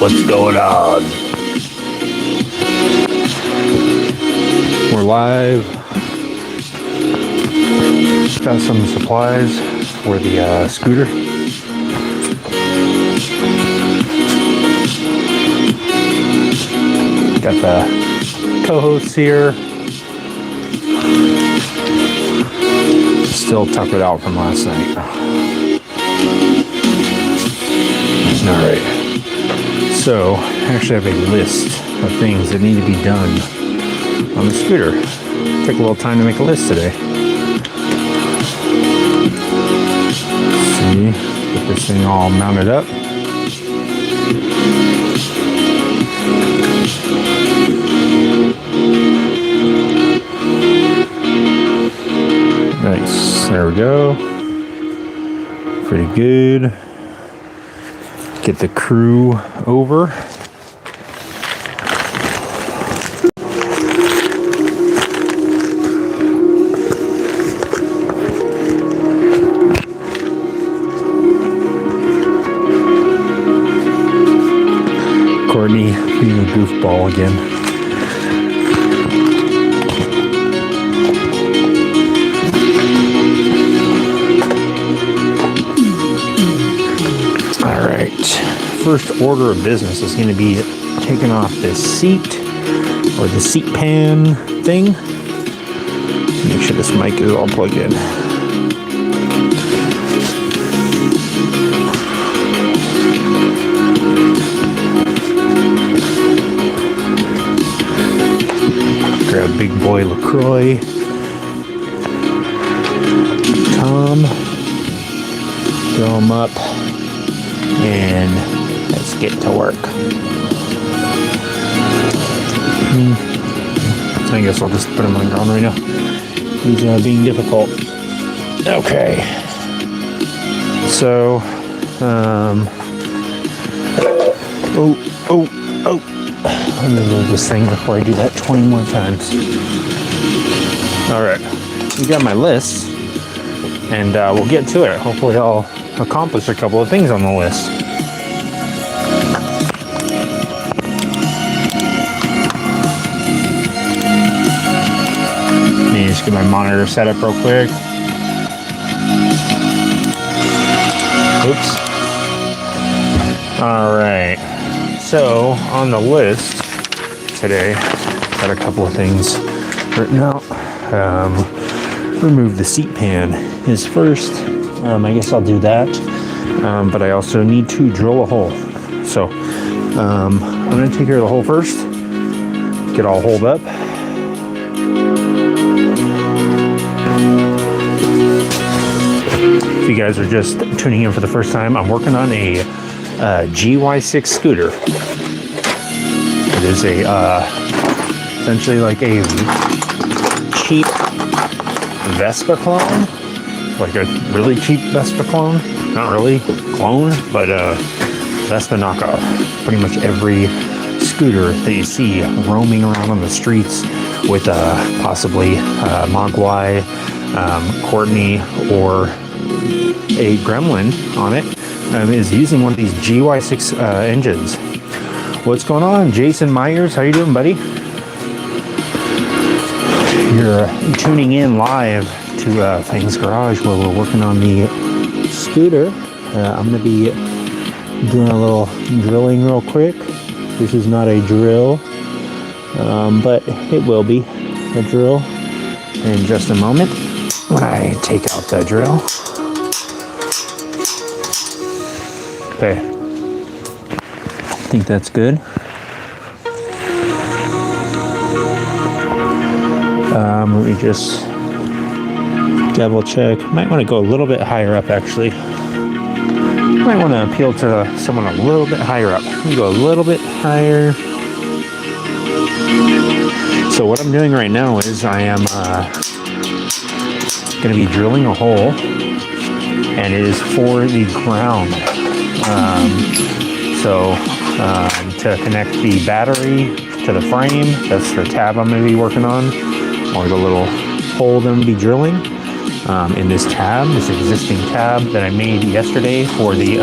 What's going on? We're live. Got some supplies for the scooter. Got the co-hosts here. Still tuckered out from last night. Alright. So, I actually have a list of things that need to be done on the scooter. Took a little time to make a list today. Let's see, get this thing all mounted up. Nice, there we go. Pretty good. Get the crew over. Courtney being a goofball again. First order of business is going to be taking off this seat or the seat pan thing. Make sure this mic is all plugged in. Grab Big Boy LaCroix. Tom. Throw him up. And let's get to work. I guess I'll just put him on the ground right now. He's being difficult. Okay. So, let me move this thing before I do that 20 more times. Alright. You got my list. And we'll get to it. Hopefully I'll accomplish a couple of things on the list. Let me just get my monitor set up real quick. Oops. Alright. So, on the list today, got a couple of things written out. Remove the seat pan is first. I guess I'll do that. But I also need to drill a hole. So, I'm going to take care of the hole first. Get all holed up. If you guys are just tuning in for the first time, I'm working on a GY6 scooter. It is a essentially like a cheap Vespa clone, like a really cheap Vespa clone. Not really clone, but Vespa knockoff. Pretty much every scooter that you see roaming around on the streets with possibly Mogwai, Courtney, or a Gremlin on it is using one of these GY6 engines. What's going on, Jason Myers? How you doing, buddy? You're tuning in live to Fang's Garage where we're working on the scooter. I'm going to be doing a little drilling real quick. This is not a drill, but it will be a drill in just a moment when I take out the drill. Okay, I think that's good. Let me just double check. Might want to go a little bit higher up, actually. Might want to appeal to someone a little bit higher up. Let me go a little bit higher. So what I'm doing right now is I am going to be drilling a hole, and it is for the ground. To connect the battery to the frame, that's the tab I'm going to be working on, or the little hole that I'm going to be drilling in this tab, this existing tab that I made yesterday for the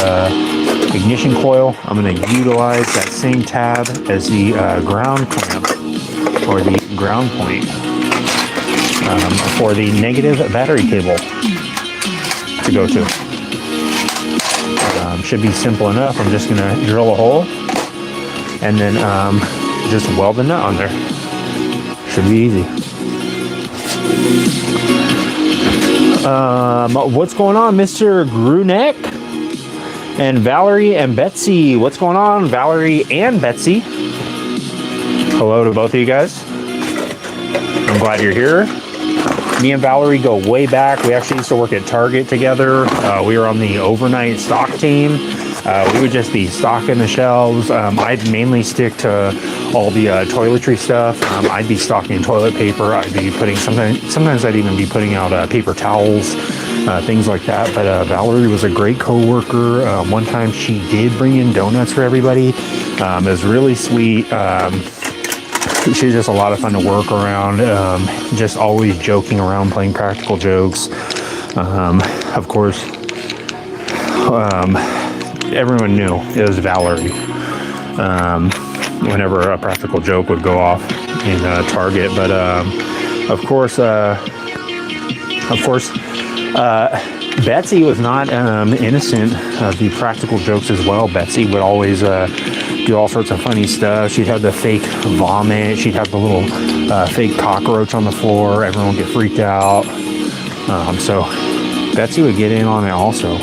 ignition coil. I'm going to utilize that same tab as the ground clamp or the ground point for the negative battery cable to go to. Should be simple enough. I'm just going to drill a hole and then just weld the nut on there. Should be easy. What's going on, Mr. Gruneck? And Valerie and Betsy. What's going on, Valerie and Betsy? Hello to both of you guys. I'm glad you're here. Me and Valerie go way back. We actually used to work at Target together. We were on the overnight stock team. We would just be stocking the shelves. I'd mainly stick to all the toiletry stuff. I'd be stocking toilet paper. I'd be putting sometimes I'd even be putting out paper towels, things like that. But Valerie was a great coworker. One time she did bring in donuts for everybody. It was really sweet. She was just a lot of fun to work around. Just always joking around, playing practical jokes. Of course, everyone knew it was Valerie. Whenever a practical joke would go off in Target, but of course, Betsy was not innocent of the practical jokes as well. Betsy would always do all sorts of funny stuff. She'd have the fake vomit. She'd have the little fake cockroach on the floor. Everyone would get freaked out. So Betsy would get in on it also.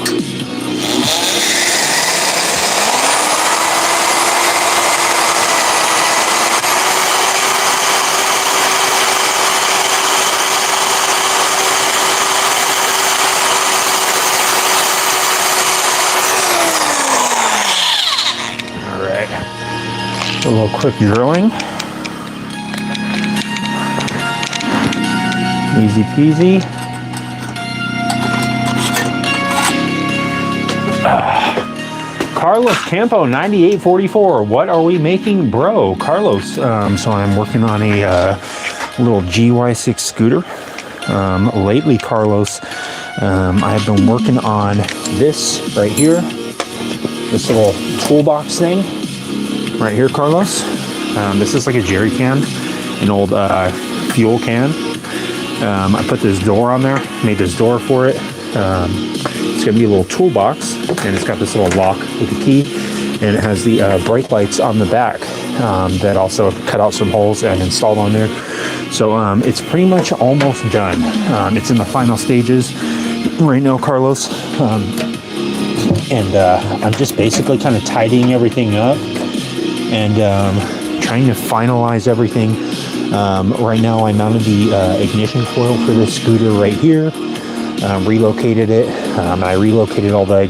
A little quick drilling. Easy peasy. Carlos Campo 9844. What are we making, bro? Carlos. So I'm working on a little GY6 scooter. Lately, Carlos, I've been working on this right here. This little toolbox thing. Right here, Carlos. This is like a jerry can, an old fuel can. I put this door on there, made this door for it. It's gonna be a little toolbox, and it's got this little lock with a key, and it has the brake lights on the back that also cut out some holes and installed on there. So it's pretty much almost done. It's in the final stages right now, Carlos. And I'm just basically kind of tidying everything up and trying to finalize everything. Right now I mounted the ignition coil for this scooter right here, relocated it. I relocated all the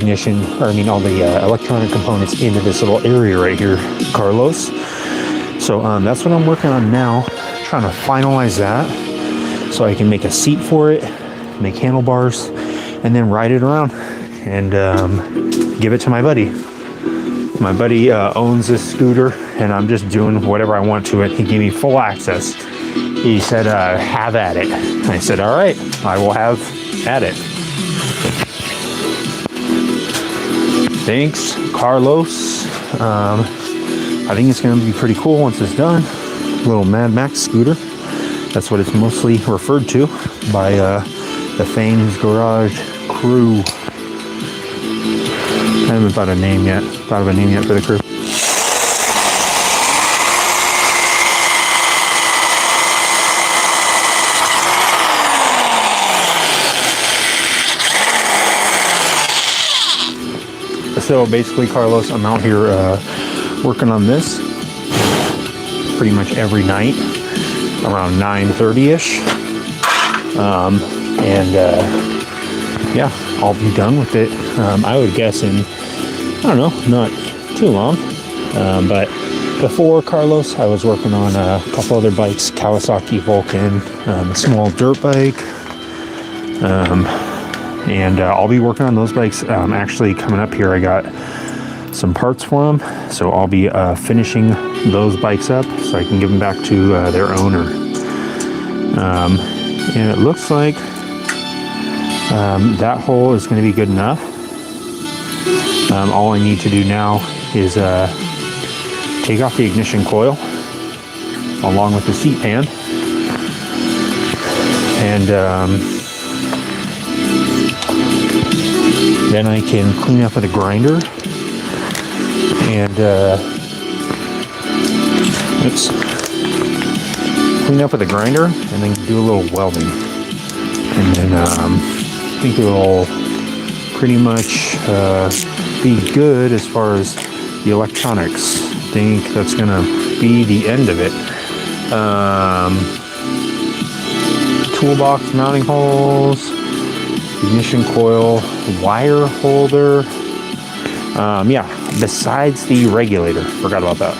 all the electronic components into this little area right here, Carlos. So that's what I'm working on now, trying to finalize that so I can make a seat for it, make handlebars, and then ride it around and give it to my buddy. My buddy owns this scooter, and I'm just doing whatever I want to it. He gave me full access. He said, have at it. I said, all right, I will have at it. Thanks, Carlos. I think it's going to be pretty cool once it's done. Little Mad Max scooter. That's what it's mostly referred to by the Fang's Garage crew. I haven't thought of a name yet for the crew. So basically, Carlos, I'm out here working on this pretty much every night around 9:30ish, yeah, I'll be done with it. I would guess in, I don't know, not too long. But before, Carlos, I was working on a couple other bikes, Kawasaki Vulcan, a small dirt bike. And I'll be working on those bikes. Actually, coming up here, I got some parts for them. So I'll be finishing those bikes up so I can give them back to their owner. And it looks like that hole is going to be good enough. All I need to do now is take off the ignition coil along with the seat pan, and then I can clean up with a grinder and clean up with a grinder and then do a little welding, and then I think it will pretty much be good as far as the electronics. I think that's gonna be the end of it. Toolbox mounting holes, ignition coil, wire holder. Yeah, besides the regulator, forgot about that.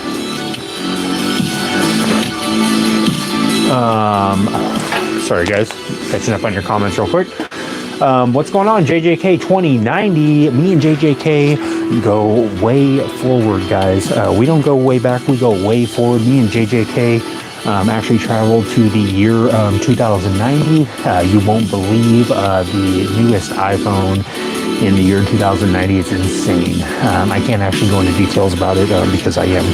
Sorry guys, catching up on your comments real quick. What's going on, JJK 2090? Me and JJK go way forward, guys. We don't go way back, we go way forward. Me and JJK actually traveled to the year 2090. You won't believe the newest iPhone in the year 2090. It's insane. I can't actually go into details about it because I am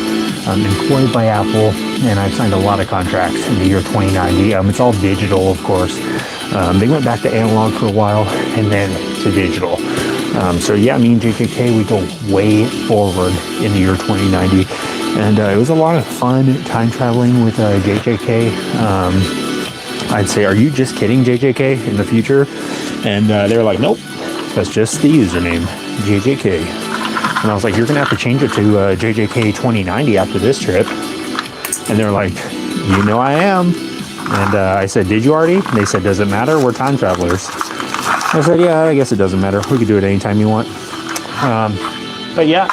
employed by Apple, and I've signed a lot of contracts in the year 2090. It's all digital, of course. They went back to analog for a while and then to digital. So yeah, me and JJK, we go way forward in the year 2090. And it was a lot of fun time traveling with JJK. I'd say, are you just kidding, JJK, in the future? And they were like, nope, that's just the username, JJK. And I was like, you're gonna have to change it to JJK 2090 after this trip. And they're like, you know I am. And I said, did you already? And they said, does it matter? We're time travelers. I said, yeah, I guess it doesn't matter. We can do it anytime you want. But yeah,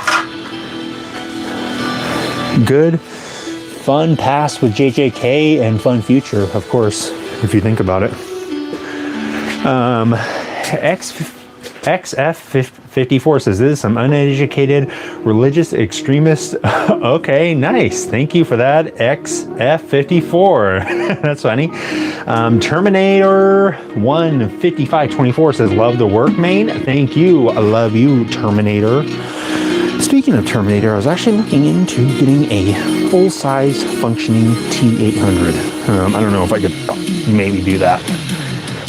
good, fun past with JJK and fun future, of course, if you think about it. XF54 says this: I'm uneducated religious extremist. Okay, nice. Thank you for that, XF54. That's funny. Terminator 15524 says, love the work, main. Thank you. I love you, Terminator. Speaking of Terminator, I was actually looking into getting a full-size functioning T800. I don't know if I could maybe do that.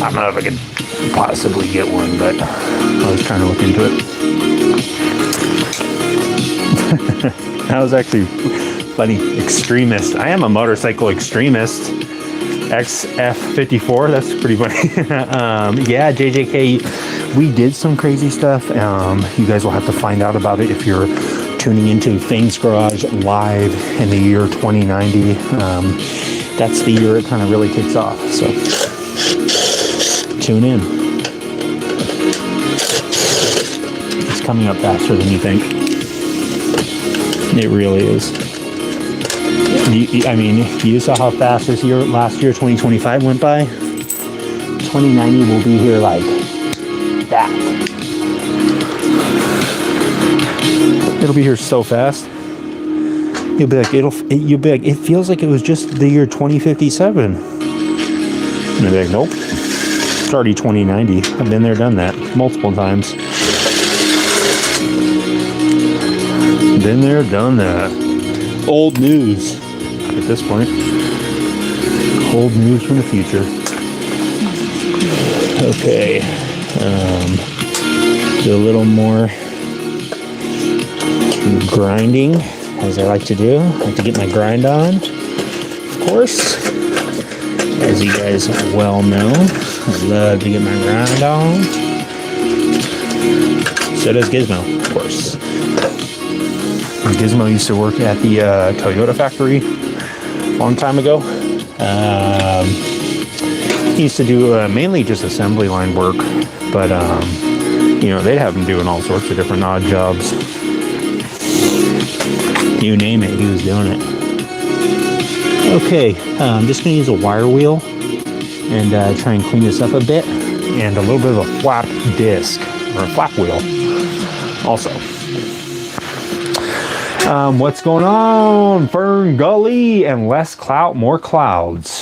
I don't know if I could possibly get one, but I was trying to look into it. That was actually funny. Extremist. I am a motorcycle extremist. XF54. That's pretty funny. Yeah, JJK, we did some crazy stuff. You guys will have to find out about it if you're tuning into Fang's Garage live in the year 2090. That's the year it kind of really kicks off. So tune in. It's coming up faster than you think. It really is. I mean, you saw how fast this year, last year, 2025 went by. 2090 will be here like that. It'll be here so fast. You'll be like, you'll be like, it feels like it was just the year 2057. And they'll be like, nope. It's already 2090. I've been there, done that multiple times. Been there, done that. Old news at this point. Old news from the future. Okay. Do a little more grinding, as I like to do. I like to get my grind on, of course. As you guys well know, I love to get my grind on. So does Gizmo, of course. Gizmo used to work at the Toyota factory a long time ago. He used to do mainly just assembly line work, but you know, they'd have him doing all sorts of different odd jobs. You name it, he was doing it. Okay, I'm just going to use a wire wheel and try and clean this up a bit, and a little bit of a flap disc or a flap wheel also. What's going on? Fern Gully and less clout, more clouds.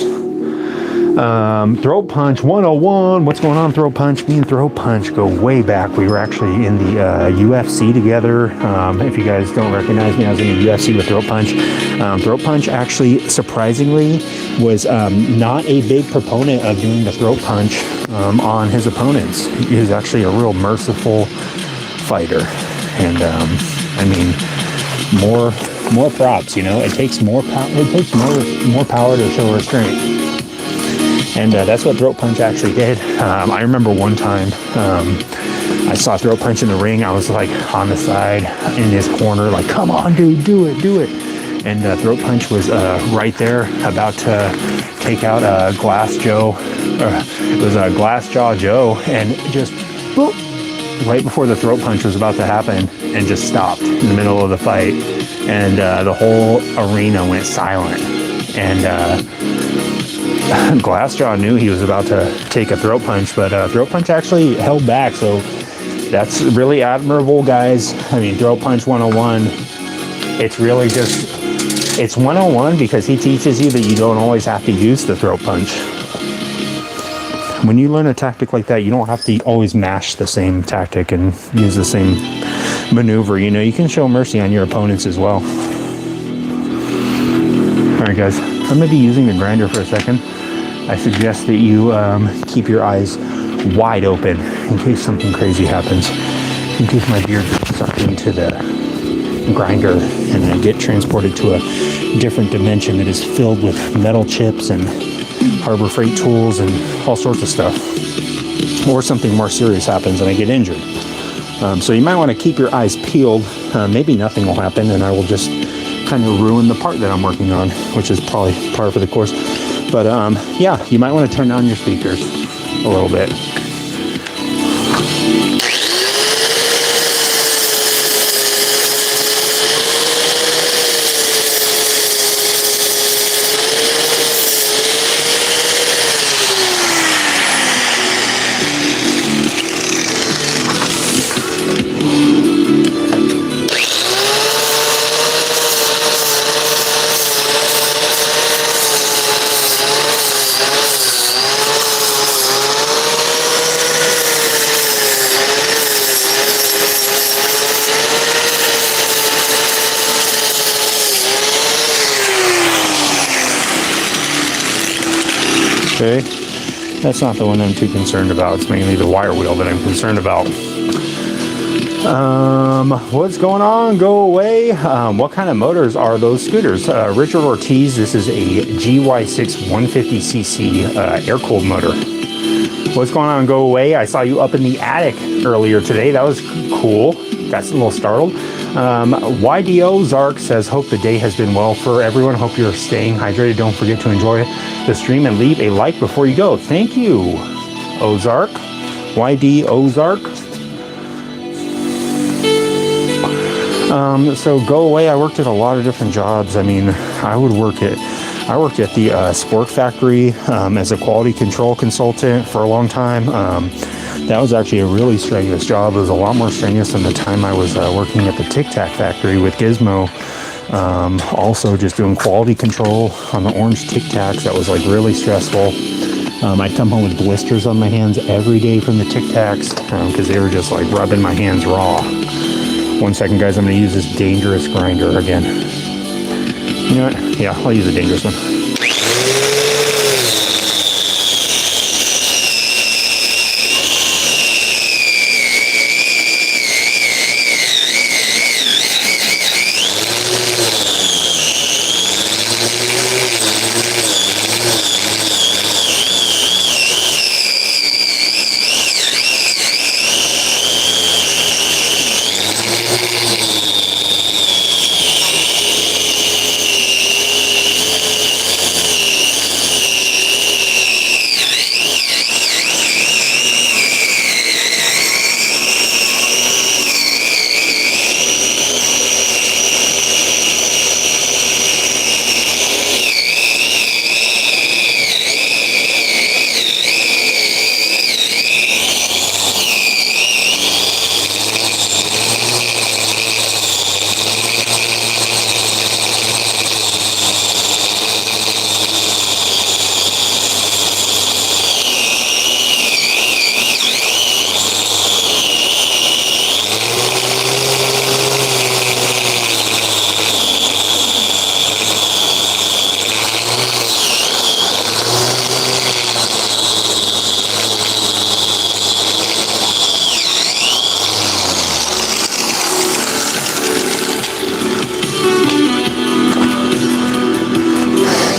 Throat Punch 101. What's going on, Throat Punch? Me and Throat Punch go way back. We were actually in the UFC together. If you guys don't recognize me, I was in the UFC with Throat Punch. Throat Punch actually, surprisingly, was not a big proponent of doing the Throat Punch on his opponents. He was actually a real merciful fighter. And, I mean, more props, you know. It takes more power. It takes more power to show restraint. And that's what Throat Punch actually did. I remember one time I saw Throat Punch in the ring. I was like on the side in his corner, like, come on, dude, do it, do it. And Throat Punch was right there about to take out Glass Joe. It was Glass Jaw Joe, and just boop, right before the Throat Punch was about to happen, and just stopped in the middle of the fight. And the whole arena went silent. And Glassjaw knew he was about to take a Throat Punch, but Throat Punch actually held back, so that's really admirable, guys. I mean, Throat Punch 101, it's really just, it's 101 because he teaches you that you don't always have to use the Throat Punch. When you learn a tactic like that, you don't have to always mash the same tactic and use the same maneuver. You know, you can show mercy on your opponents as well. All right, guys, I'm going to be using the grinder for a second. I suggest that you keep your eyes wide open in case something crazy happens. In case my beard gets sucked into the grinder and I get transported to a different dimension that is filled with metal chips and Harbor Freight tools and all sorts of stuff. Or something more serious happens and I get injured. So you might want to keep your eyes peeled. Maybe nothing will happen and I will just kind of ruin the part that I'm working on, which is probably par for the course. But yeah, you might want to turn down your speakers a little bit. Okay, that's not the one I'm too concerned about. It's mainly the wire wheel that I'm concerned about. What's going on? Go away. What kind of motors are those scooters? Richard Ortiz, this is a GY6 150cc air-cooled motor. What's going on? Go away. I saw you up in the attic earlier today. That was cool. Got a little startled. YDO Zark says, hope the day has been well for everyone. Hope you're staying hydrated. Don't forget to enjoy the stream and leave a like before you go. Thank you, Ozark. YD Ozark. So go away. I worked at a lot of different jobs. I mean, I worked at the Sport Factory as a quality control consultant for a long time. That was actually a really strenuous job. It was a lot more strenuous than the time I was working at the Tic Tac factory with Gizmo. Also just doing quality control on the orange Tic Tacs. That was like really stressful. I'd come home with blisters on my hands every day from the Tic Tacs because they were just like rubbing my hands raw. 1 second, guys. I'm going to use this dangerous grinder again. You know what? Yeah, I'll use a dangerous one.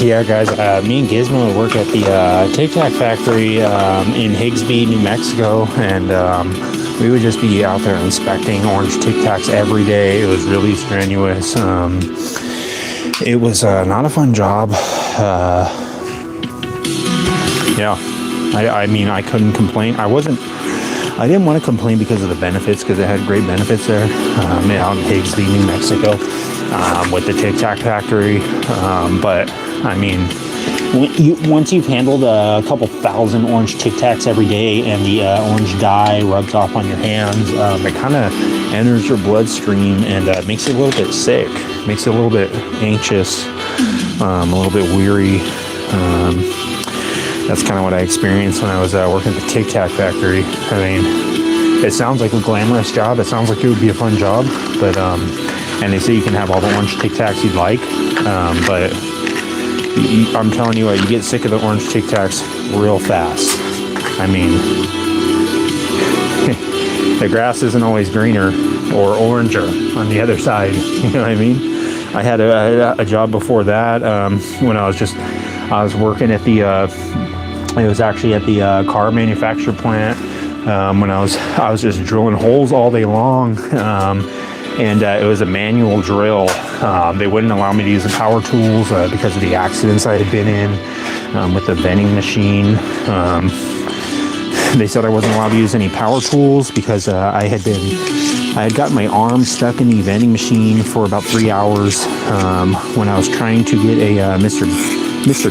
Yeah, guys, me and Gizmo work at the Tic Tac factory in Higsby, New Mexico, and we would just be out there inspecting orange Tic Tacs every day. It was really strenuous. It was not a fun job. Yeah, I mean, I couldn't complain. I didn't want to complain because of the benefits, because it had great benefits there out in Higsby, New Mexico, with the Tic Tac factory. But I mean, once you've handled a couple thousand orange Tic Tacs every day, and the orange dye rubs off on your hands, it kind of enters your bloodstream and makes you a little bit sick, makes you a little bit anxious, a little bit weary. That's kind of what I experienced when I was working at the Tic Tac factory. I mean, it sounds like a glamorous job. It sounds like it would be a fun job, but and they say you can have all the orange Tic Tacs you'd like, but I'm telling you what, you get sick of the orange Tic Tacs real fast. I mean, the grass isn't always greener or oranger on the other side. You know what I mean? I had a job before that when I was working at it was actually at the car manufacturer plant when I was just drilling holes all day long. And it was a manual drill. They wouldn't allow me to use the power tools because of the accidents I had been in with the vending machine. They said I wasn't allowed to use any power tools because I had gotten my arm stuck in the vending machine for about 3 hours when I was trying to get a Mr.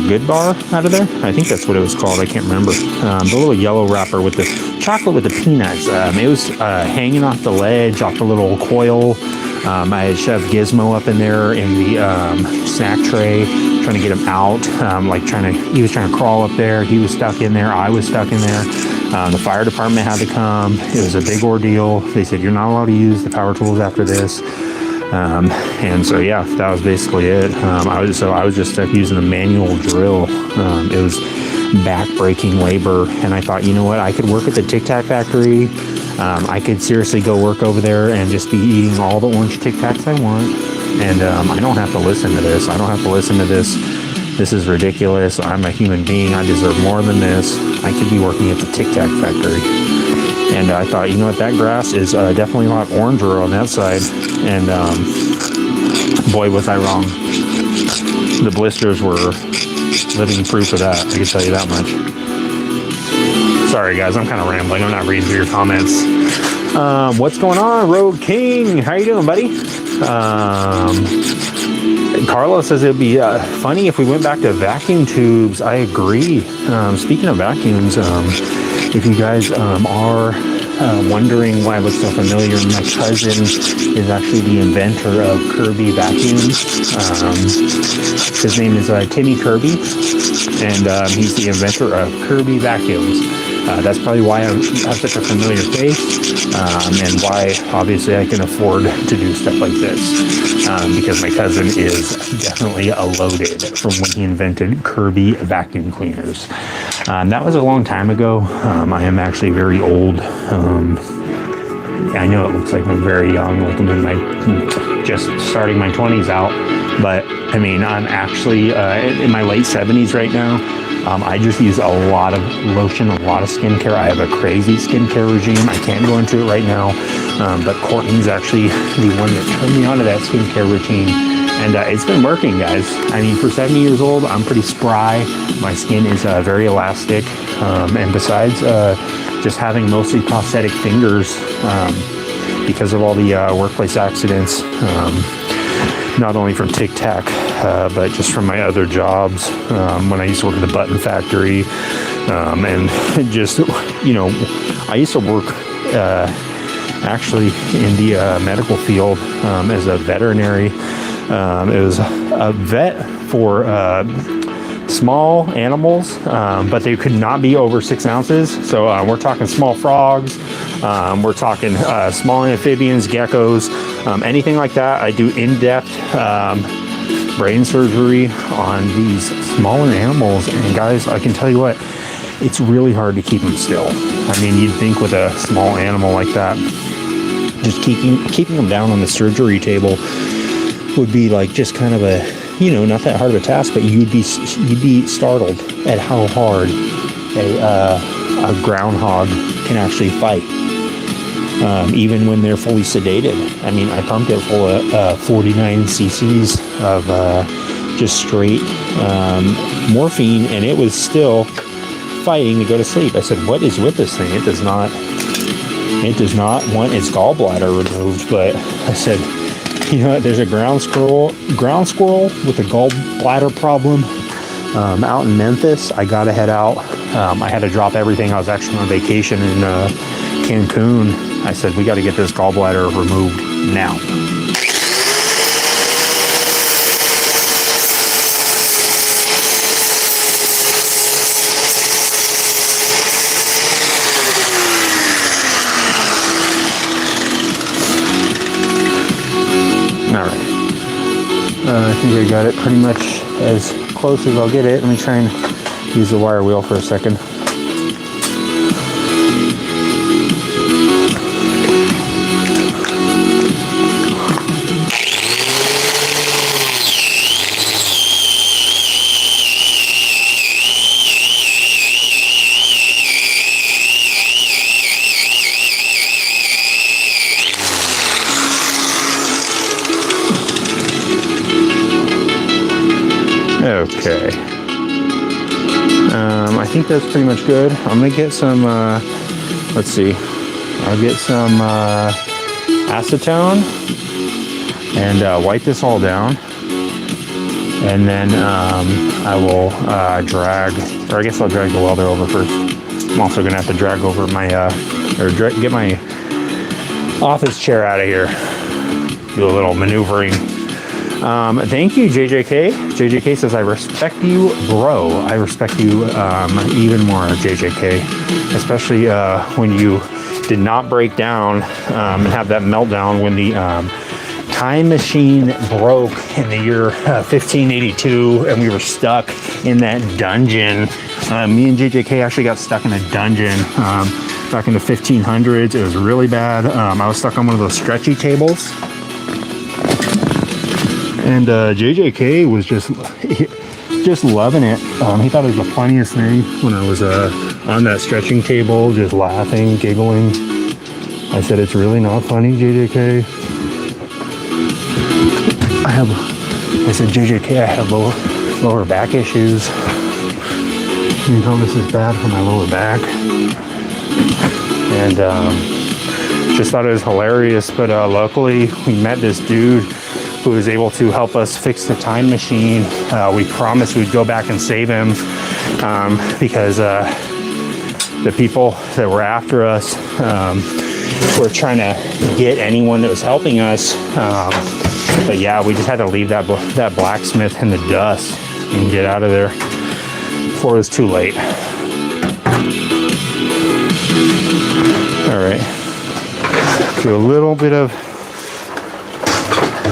Good bar out of there. I think that's what it was called. I can't remember. The little yellow wrapper with the chocolate with the peanuts. It was hanging off the ledge, off the little coil. I had shoved Gizmo up in there in the snack tray, trying to get him out. He was trying to crawl up there. He was stuck in there. I was stuck in there. The fire department had to come. It was a big ordeal. They said, you're not allowed to use the power tools after this. And so, yeah, that was basically it. I was just stuck using the manual drill. It was back-breaking labor, and I thought, you know what, I could work at the Tic Tac factory. I could seriously go work over there and just be eating all the orange Tic Tacs I want, and I don't have to listen to this. I don't have to listen to this. This is ridiculous. I'm a human being. I deserve more than this. I could be working at the Tic Tac factory. And I thought, you know what, that grass is definitely a lot oranger on that side. And boy, was I wrong. The blisters were living proof of that. I can tell you that much. Sorry, guys, I'm kind of rambling. I'm not reading through your comments. What's going on, Road King? How you doing, buddy? Carlos says it'd be funny if we went back to vacuum tubes. I agree. Speaking of vacuums, if you guys are wondering why I look so familiar, my cousin is actually the inventor of Kirby vacuums. His name is Timmy Kirby, and he's the inventor of Kirby vacuums. That's probably why I have such a familiar face, and why obviously I can afford to do stuff like this, because my cousin is definitely loaded from when he invented Kirby vacuum cleaners. That was a long time ago. I am actually very old. I know it looks like I'm very young, like I'm in my just starting my 20s out, but I mean, I'm actually in my late 70s right now. I just use a lot of lotion, a lot of skincare. I have a crazy skincare regime. I can't go into it right now, but Courtney's actually the one that turned me onto that skincare routine, and it's been working, guys. I mean, for 70 years old, I'm pretty spry. My skin is very elastic, and besides just having mostly prosthetic fingers because of all the workplace accidents, not only from Tic Tac, but just from my other jobs when I used to work at the button factory, and just, you know, I used to work actually in the medical field as a veterinary. It was a vet for small animals, but they could not be over 6 ounces. So we're talking small frogs, we're talking small amphibians, geckos, anything like that. I do in-depth brain surgery on these smaller animals, and guys, I can tell you what, it's really hard to keep them still. I mean, you'd think with a small animal like that, just keeping them down on the surgery table would be like just kind of a you know, not that hard of a task, but you'd be startled at how hard a groundhog can actually fight, even when they're fully sedated. I mean, I pumped it full of 49 cc's of just straight morphine, and it was still fighting to go to sleep. I said, what is with this thing? It does not want its gallbladder removed. But I said, you know what, there's a ground squirrel with a gallbladder problem out in Memphis. I gotta head out. I had to drop everything. I was actually on vacation in Cancun. I said, we got to get this gallbladder removed now. All right. I think I got it pretty much as close as I'll get it. Let me try and use the wire wheel for a second. Okay. I think that's pretty much good. I'm gonna get some, let's see, I'll get some acetone and wipe this all down. And then I will drag, or I guess I'll drag the welder over first. I'm also gonna have to drag over my, get my office chair out of here. Do a little maneuvering. Thank you, JJK. JJK says, I respect you, bro. I respect you even more, JJK. Especially when you did not break down and have that meltdown when the time machine broke in the year 1582 and we were stuck in that dungeon. Me and JJK actually got stuck in a dungeon back in the 1500s. It was really bad. I was stuck on one of those stretchy tables. And JJK was just loving it. He thought it was the funniest thing when I was on that stretching table, just laughing, giggling. I said, it's really not funny, JJK. I said, JJK, I have lower back issues. You know, this is bad for my lower back. And just thought it was hilarious. But luckily, we met this dude who was able to help us fix the time machine. We promised we'd go back and save him because the people that were after us were trying to get anyone that was helping us. But yeah, we just had to leave that blacksmith in the dust and get out of there before it was too late. All right, do a little bit of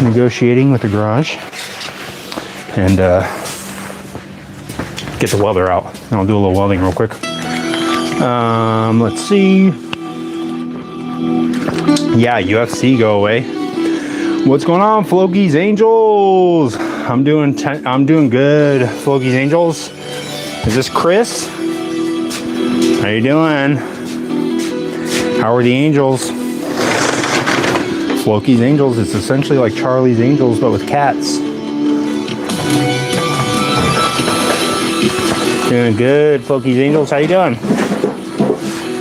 negotiating with the garage and get the welder out. And I'll do a little welding real quick. Let's see. Yeah, UFC, go away. What's going on, Floki's Angels? I'm doing good, Floki's Angels. Is this Chris? How you doing? How are the Angels? Floki's Angels, it's essentially like Charlie's Angels, but with cats. Doing good, Floki's Angels. How you doing?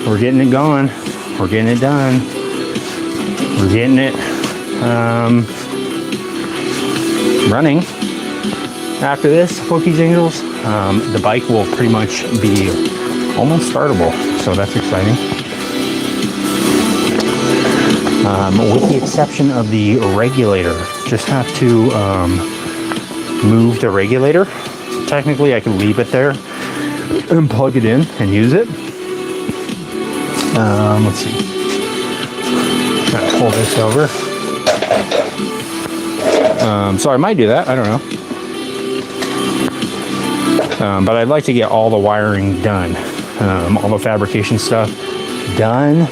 We're getting it going. We're getting it done. We're getting it running. After this, Floki's Angels, the bike will pretty much be almost startable, so that's exciting. With the exception of the regulator, just have to move the regulator. Technically, I can leave it there and plug it in and use it. Let's see. Gotta pull this over. So I might do that. I don't know. But I'd like to get all the wiring done, all the fabrication stuff done.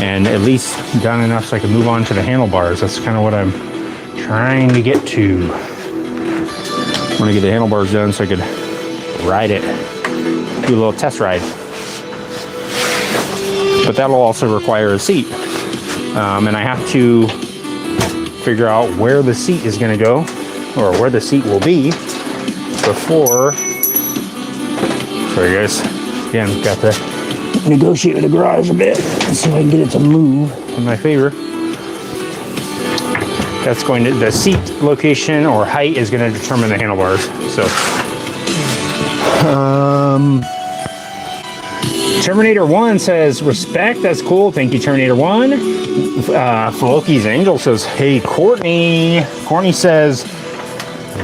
And at least done enough so I can move on to the handlebars. That's kind of what I'm trying to get to. want to get the handlebars done so I could ride it, do a little test ride. But that'll also require a seat. And I have to figure out where the seat is going to go, or where the seat will be, before. Sorry guys, again, got to negotiate with the garage a bit, see if I can get it to move in my favor. That's going to, the seat location or height is going to determine the handlebars. So, Terminator 1 says, respect, that's cool. Thank you, Terminator 1. Floki's Angel says, hey, Courtney. Courtney says,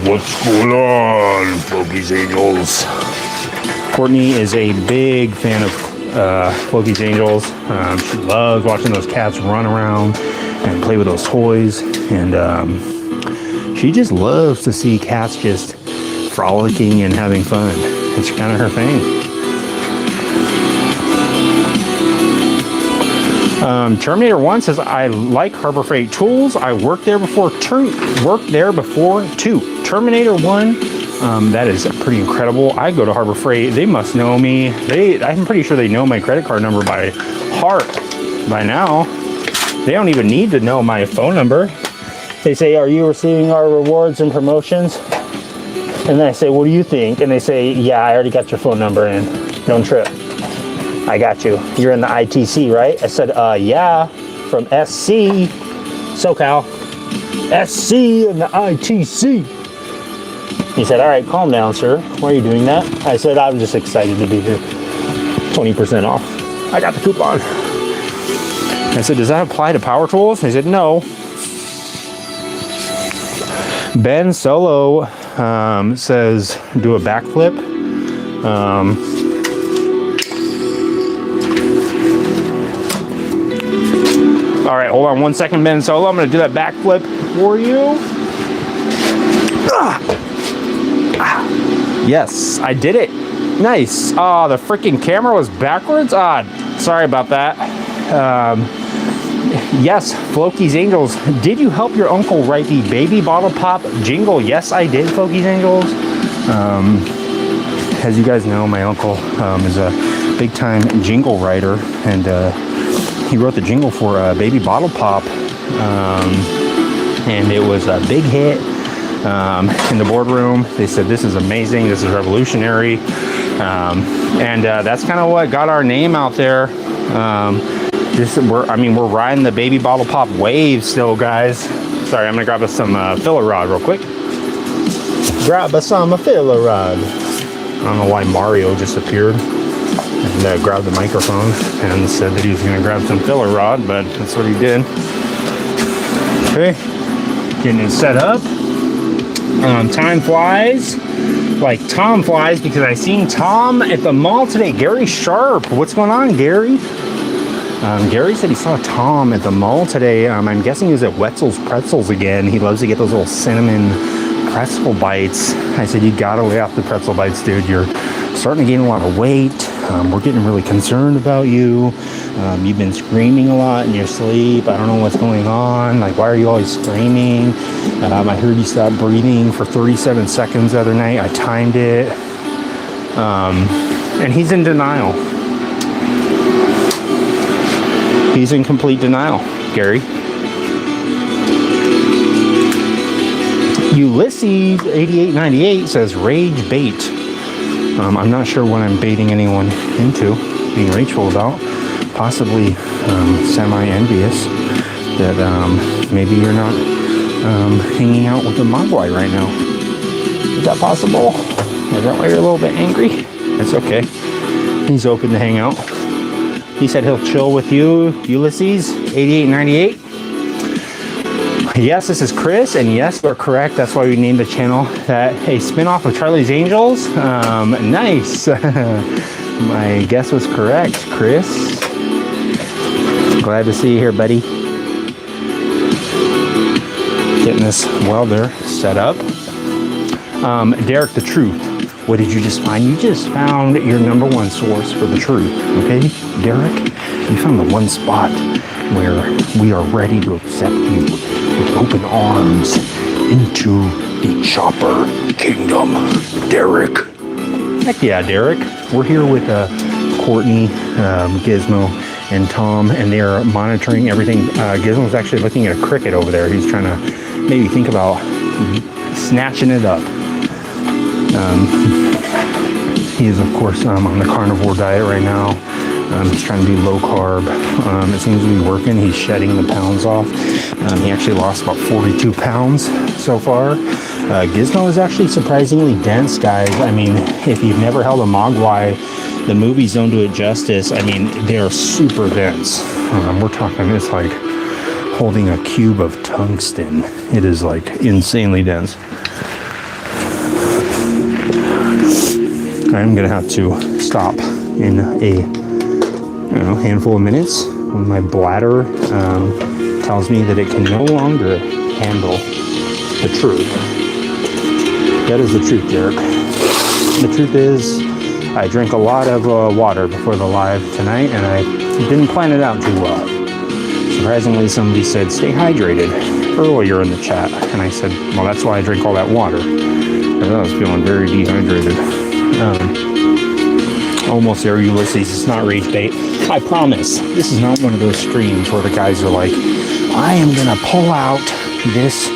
what's going on, Floki's Angels? Courtney is a big fan of Floki's Angels. She loves watching those cats run around and play with those toys. And she just loves to see cats just frolicking and having fun. It's kind of her thing. Terminator 1 says, I like Harbor Freight Tools. I worked there before too. Terminator 1, that is pretty incredible. I go to Harbor Freight. They must know me. I'm pretty sure they know my credit card number by heart by now. They don't even need to know my phone number. They say, are you receiving our rewards and promotions? And then I say, what do you think? And they say, yeah, I already got your phone number in. Don't trip. I got you. You're in the ITC, right? I said, yeah, from SC, SoCal. SC and the ITC. He said, all right, calm down, sir. Why are you doing that? I said, I'm just excited to be here. 20% off. I got the coupon. I said, does that apply to power tools? He said, no. Ben Solo says, do a backflip. All right, hold on 1 second, Ben Solo. I'm going to do that backflip for you. Yes, I did it. Nice. Oh, the freaking camera was backwards. Sorry about that. Yes, Floki's Angels. Did you help your uncle write the baby bottle pop jingle? Yes, I did, Floki's Angels. As you guys know, my uncle is a big-time jingle writer, and he wrote the jingle for Baby Bottle Pop, and it was a big hit in the boardroom. They said, this is amazing, this is revolutionary, and that's kind of what got our name out there. We're riding the Baby Bottle Pop wave still, guys. Sorry, I'm gonna grab us some filler rod real quick. Grab us some filler rod. I don't know why Mario just appeared and grabbed the microphone and said that he was going to grab some filler rod, but that's what he did. Okay, getting it set up. Time flies like Tom flies, because I seen Tom at the mall today. Gary Sharp, what's going on, Gary? Gary said he saw Tom at the mall today. I'm guessing he was at Wetzel's Pretzels again. He loves to get those little cinnamon pretzel bites. I said, you gotta lay off the pretzel bites, dude. You're starting to gain a lot of weight. We're getting really concerned about you. You've been screaming a lot in your sleep. I don't know what's going on. Like, why are you always screaming? I heard you stop breathing for 37 seconds the other night. I timed it. And he's in denial. He's in complete denial, Gary. Ulysses 8898 says rage bait. I'm not sure what I'm baiting anyone into, being rageful about. Possibly semi-envious that maybe you're not hanging out with the Mogwai right now. Is that possible? Is that why you're a little bit angry? It's okay. He's open to hang out. He said he'll chill with you, Ulysses 8898. Yes, this is Chris, and yes, you're correct. That's why we named the channel that a spin-off of Charlie's Angels. Nice. My guess was correct, Chris. Glad to see you here, buddy. Getting this welder set up. Derek, the truth. What did you just find? You just found your number one source for the truth, okay? Derek, you found the one spot where we are ready to accept you with open arms into the Chopper Kingdom. Derek. Heck yeah, Derek. We're here with Courtney, Gizmo, and Tom, and they are monitoring everything. Gizmo's actually looking at a cricket over there. He's trying to maybe think about snatching it up. He is, of course, on the carnivore diet right now. He's trying to do low carb. It seems to be working. He's shedding the pounds off. He actually lost about 42 pounds so far. Gizmo is actually surprisingly dense, guys. I mean, if you've never held a Mogwai, the movies don't do it justice. I mean, they're super dense. We're talking, it's like holding a cube of tungsten. It is like insanely dense. I'm gonna have to stop in a handful of minutes when my bladder tells me that it can no longer handle the truth. That is the truth, Derek. The truth is, I drank a lot of water before the live tonight, and I didn't plan it out too well. Surprisingly, somebody said, stay hydrated earlier in the chat, and I said, well, that's why I drank all that water. I was feeling very dehydrated. Almost there, Ulysses. It's not rage bait. I promise. This is not one of those streams where the guys are like, I am going to pull out this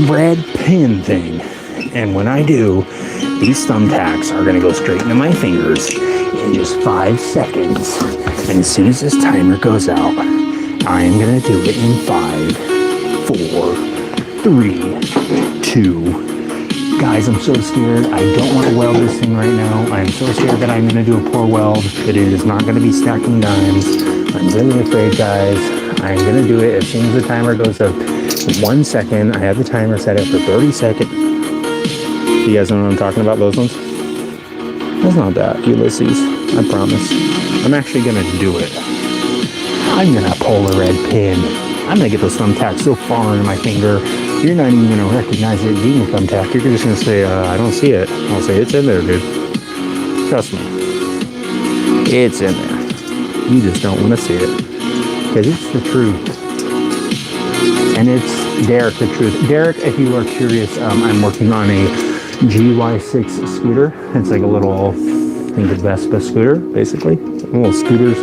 red pin thing. And when I do, these thumbtacks are going to go straight into my fingers in just 5 seconds. And as soon as this timer goes out, I am going to do it in 5, 4, 3, 2. Guys, I'm so scared. I don't want to weld this thing right now. I'm so scared that I'm going to do a poor weld, that it is not going to be stacking dimes. I'm really afraid, guys. I'm going to do it as soon as the timer goes up. 1 second. I have the timer set up for 30 seconds. You guys know what I'm talking about, those ones? It's not that, Ulysses. I promise. I'm actually going to do it. I'm going to pull a red pin. I'm going to get those thumbtacks so far into my finger, you're not even going to recognize it being a thumbtack. You're just going to say, I don't see it. I'll say, it's in there, dude. Trust me. It's in there. You just don't want to see it. Because it's the truth. And it's Derek, the truth. Derek, if you are curious, I'm working on a GY6 scooter. It's like a little, I think a Vespa scooter, basically. Little scooters,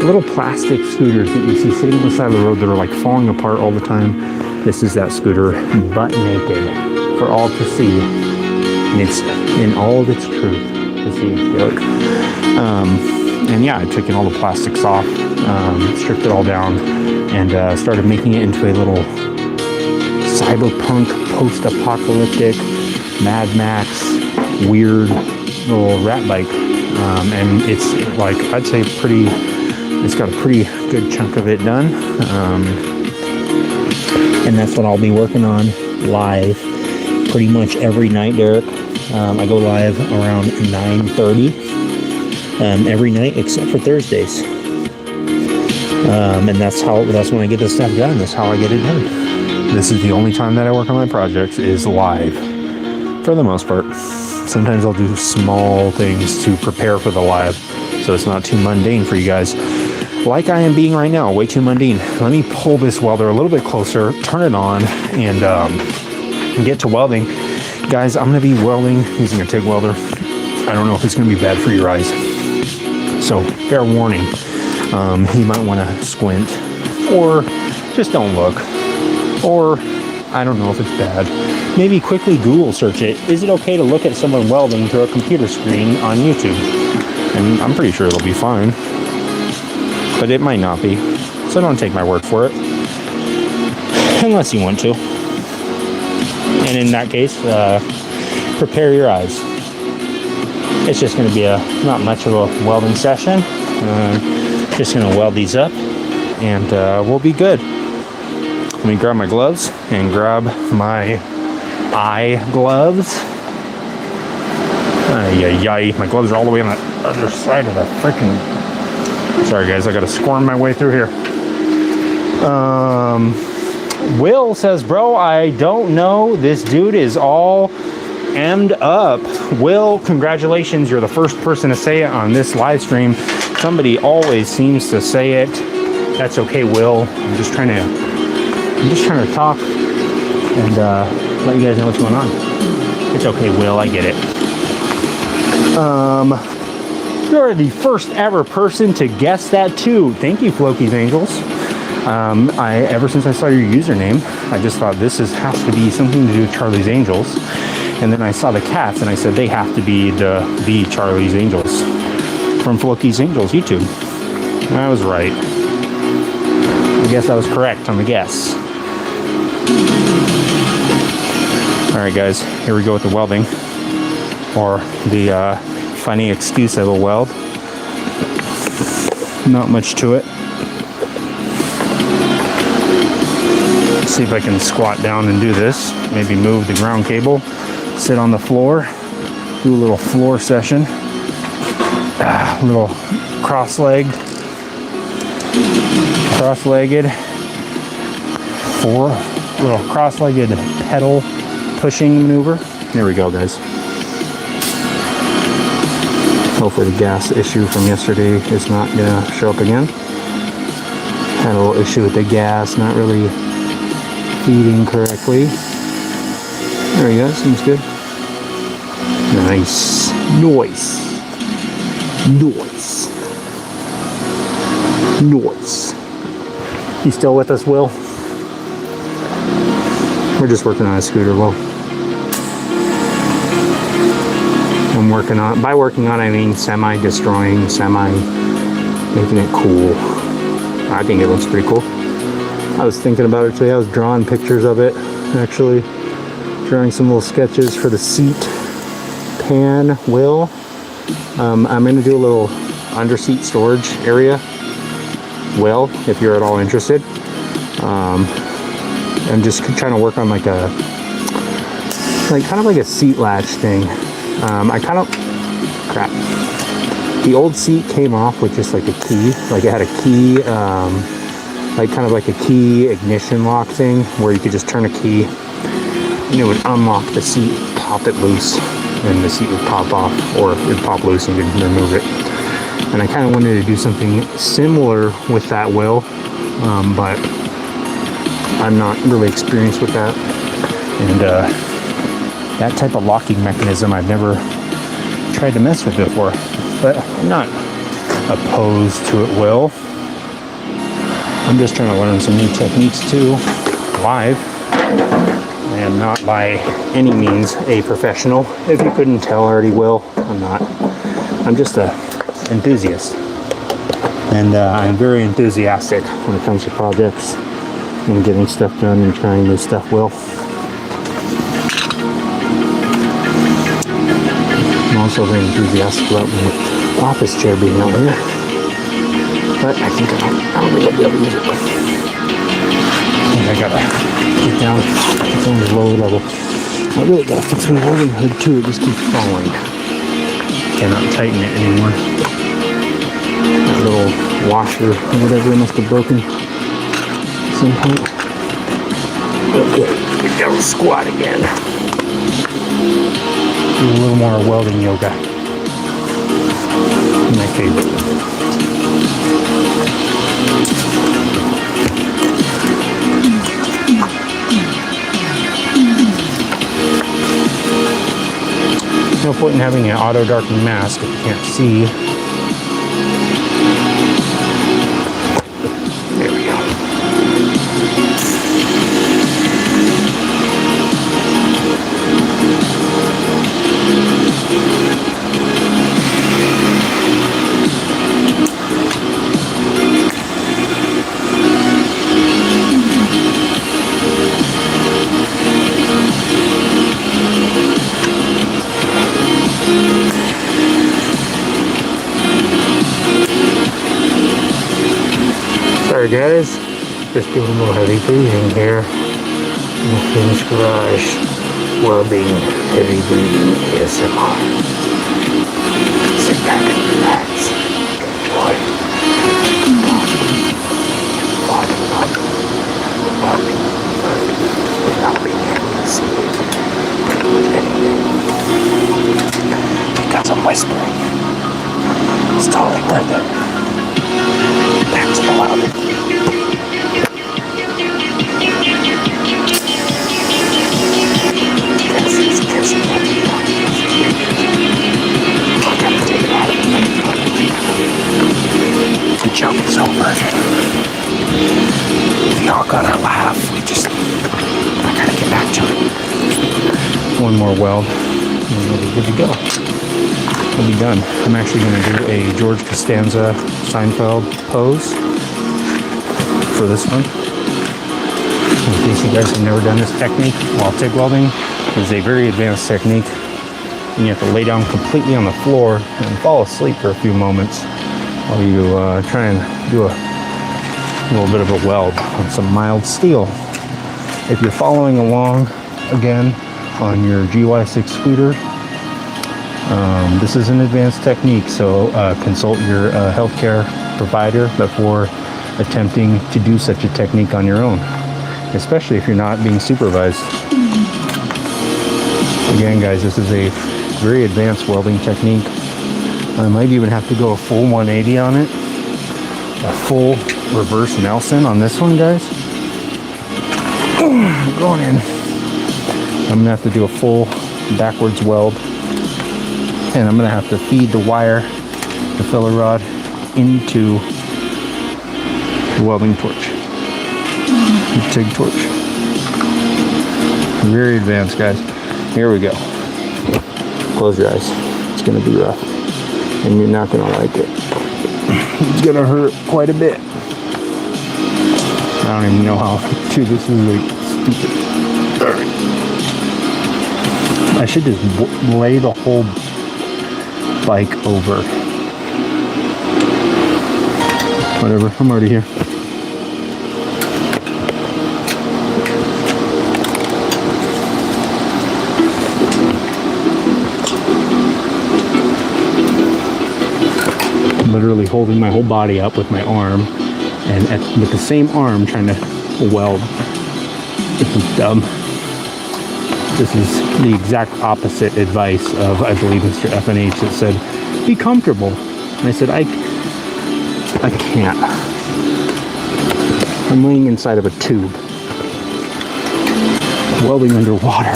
little plastic scooters that you see sitting on the side of the road that are like falling apart all the time. This is that scooter, butt naked, for all to see. And it's in all of its truth to see, Derek. And yeah, I took in all the plastics off, stripped it all down, and started making it into a little cyberpunk, post-apocalyptic, Mad Max, weird little rat bike. And it's like, I'd say it's got a pretty good chunk of it done. And that's what I'll be working on live pretty much every night, Derek. I go live around 9:30 every night except for Thursdays. And that's when I get this stuff done. That's how I get it done. This is the only time that I work on my projects is live, for the most part. Sometimes I'll do small things to prepare for the live, so it's not too mundane for you guys. Like I am being right now, way too mundane. Let me pull this welder a little bit closer, turn it on, and get to welding. Guys, I'm going to be welding using a TIG welder. I don't know if it's going to be bad for your eyes. So, fair warning. You might want to squint, or just don't look. Or, I don't know if it's bad. Maybe quickly Google search it. Is it okay to look at someone welding through a computer screen on YouTube? And I'm pretty sure it'll be fine. But it might not be. So don't take my word for it. Unless you want to. And in that case, prepare your eyes. It's just going to be not much of a welding session. Just going to weld these up and we'll be good. Let me grab my gloves and grab my eye gloves. My gloves are all the way on the other side of the freaking... Sorry guys, I gotta squirm my way through here. Will says, bro, I don't know. This dude is all emmed up. Will, congratulations. You're the first person to say it on this live stream. Somebody always seems to say it. That's okay, Will. I'm just trying to talk and let you guys know what's going on. It's okay, Will, I get it. You're the first ever person to guess that too. Thank you, Floki's Angels. Ever since I saw your username, I just thought this has to be something to do with Charlie's Angels. And then I saw the cats and I said they have to be the Charlie's Angels from Floki's Angels YouTube. And I was right. I guess I was correct on the guess. Alright guys, here we go with the welding. Or the funny excuse of a weld. Not much to it. Let's see if I can squat down and do this. Maybe move the ground cable. Sit on the floor. Do a little floor session. A little cross-legged. Little cross-legged pedal pushing maneuver. There we go, guys. Hopefully the gas issue from yesterday is not gonna show up again. Had a little issue with the gas, not really feeding correctly. There we go, seems good. Nice. Noise. You still with us, Will? We're just working on a scooter, Will. I'm working on, by working on I mean semi-destroying, semi-making it cool. I think it looks pretty cool. I was thinking about it today. I was drawing pictures of it, actually. Drawing some little sketches for the seat pan wheel. I'm going to do a little under-seat storage area. Will, if you're at all interested. I'm just trying to work on like kind of like a seat latch thing. The old seat came off with just like a key. Like it had a key, like kind of like a key ignition lock thing where you could just turn a key and it would unlock the seat, pop it loose, and the seat would pop off, or it would pop loose and you could remove it. And I kind of wanted to do something similar with that wheel, but I'm not really experienced with that. And that type of locking mechanism I've never tried to mess with before, but I'm not opposed to it, Will. I'm just trying to learn some new techniques too, live. I am not by any means a professional. If you couldn't tell already, Will, I'm not. I'm just a enthusiast. And I'm very enthusiastic when it comes to projects and getting stuff done and trying new stuff, Will. I'm also very enthusiastic about my office chair being out here. But I think I don't think I'll be able to use it. I gotta get down. It's on the lower level. I really gotta fix my loading hood too. It just keeps falling. Cannot tighten it anymore. That little washer or whatever must have broken at some point. Okay, we gotta squat again. Do a little more welding yoga. My favorite. No point in having an auto darkening mask if you can't see. There we go. Sorry guys, just doing a little heavy breathing here in the finished garage while being heavy breathing ASMR. Sit back and relax. Enjoy. Without being able to see anything. Because I'm whispering. It's totally worth it. That's allowed. one more weld, and we'll be good to go. We'll be done. I'm actually going to do a George Costanza Seinfeld pose for this one. In case you guys have never done this technique while TIG welding, it's a very advanced technique. And you have to lay down completely on the floor and fall asleep for a few moments while you try and do a little bit of a weld on some mild steel. If you're following along again on your GY6 scooter, this is an advanced technique, so consult your healthcare provider before attempting to do such a technique on your own, especially if you're not being supervised. Again, guys, this is a very advanced welding technique. I might even have to go a full 180 on it, a full reverse Nelson on this one, guys. Going in. I'm gonna have to do a full backwards weld, and I'm gonna have to feed the wire, the filler rod, into the welding torch, the TIG torch. Very advanced, guys. Here we go. Close your eyes. It's gonna be rough, and you're not gonna like it. It's gonna hurt quite a bit. I don't even know how to. This is like stupid. I should just lay the whole bike over. Whatever, I'm already here. I'm literally holding my whole body up with my arm, and with the same arm trying to weld. This is dumb. This is the exact opposite advice of, I believe, Mr. FNH that said, be comfortable. And I said, I can't. I'm laying inside of a tube, welding underwater.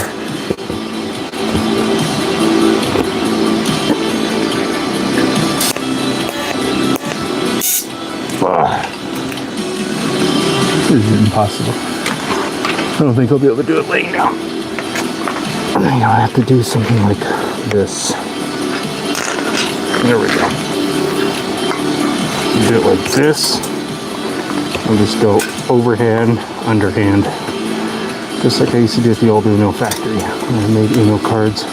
This is impossible. I don't think I'll be able to do it laying down. I think I'll have to do something like this. There we go. Do it like this. I'll just go overhand, underhand. Just like I used to do at the old Uno factory when I made Uno cards.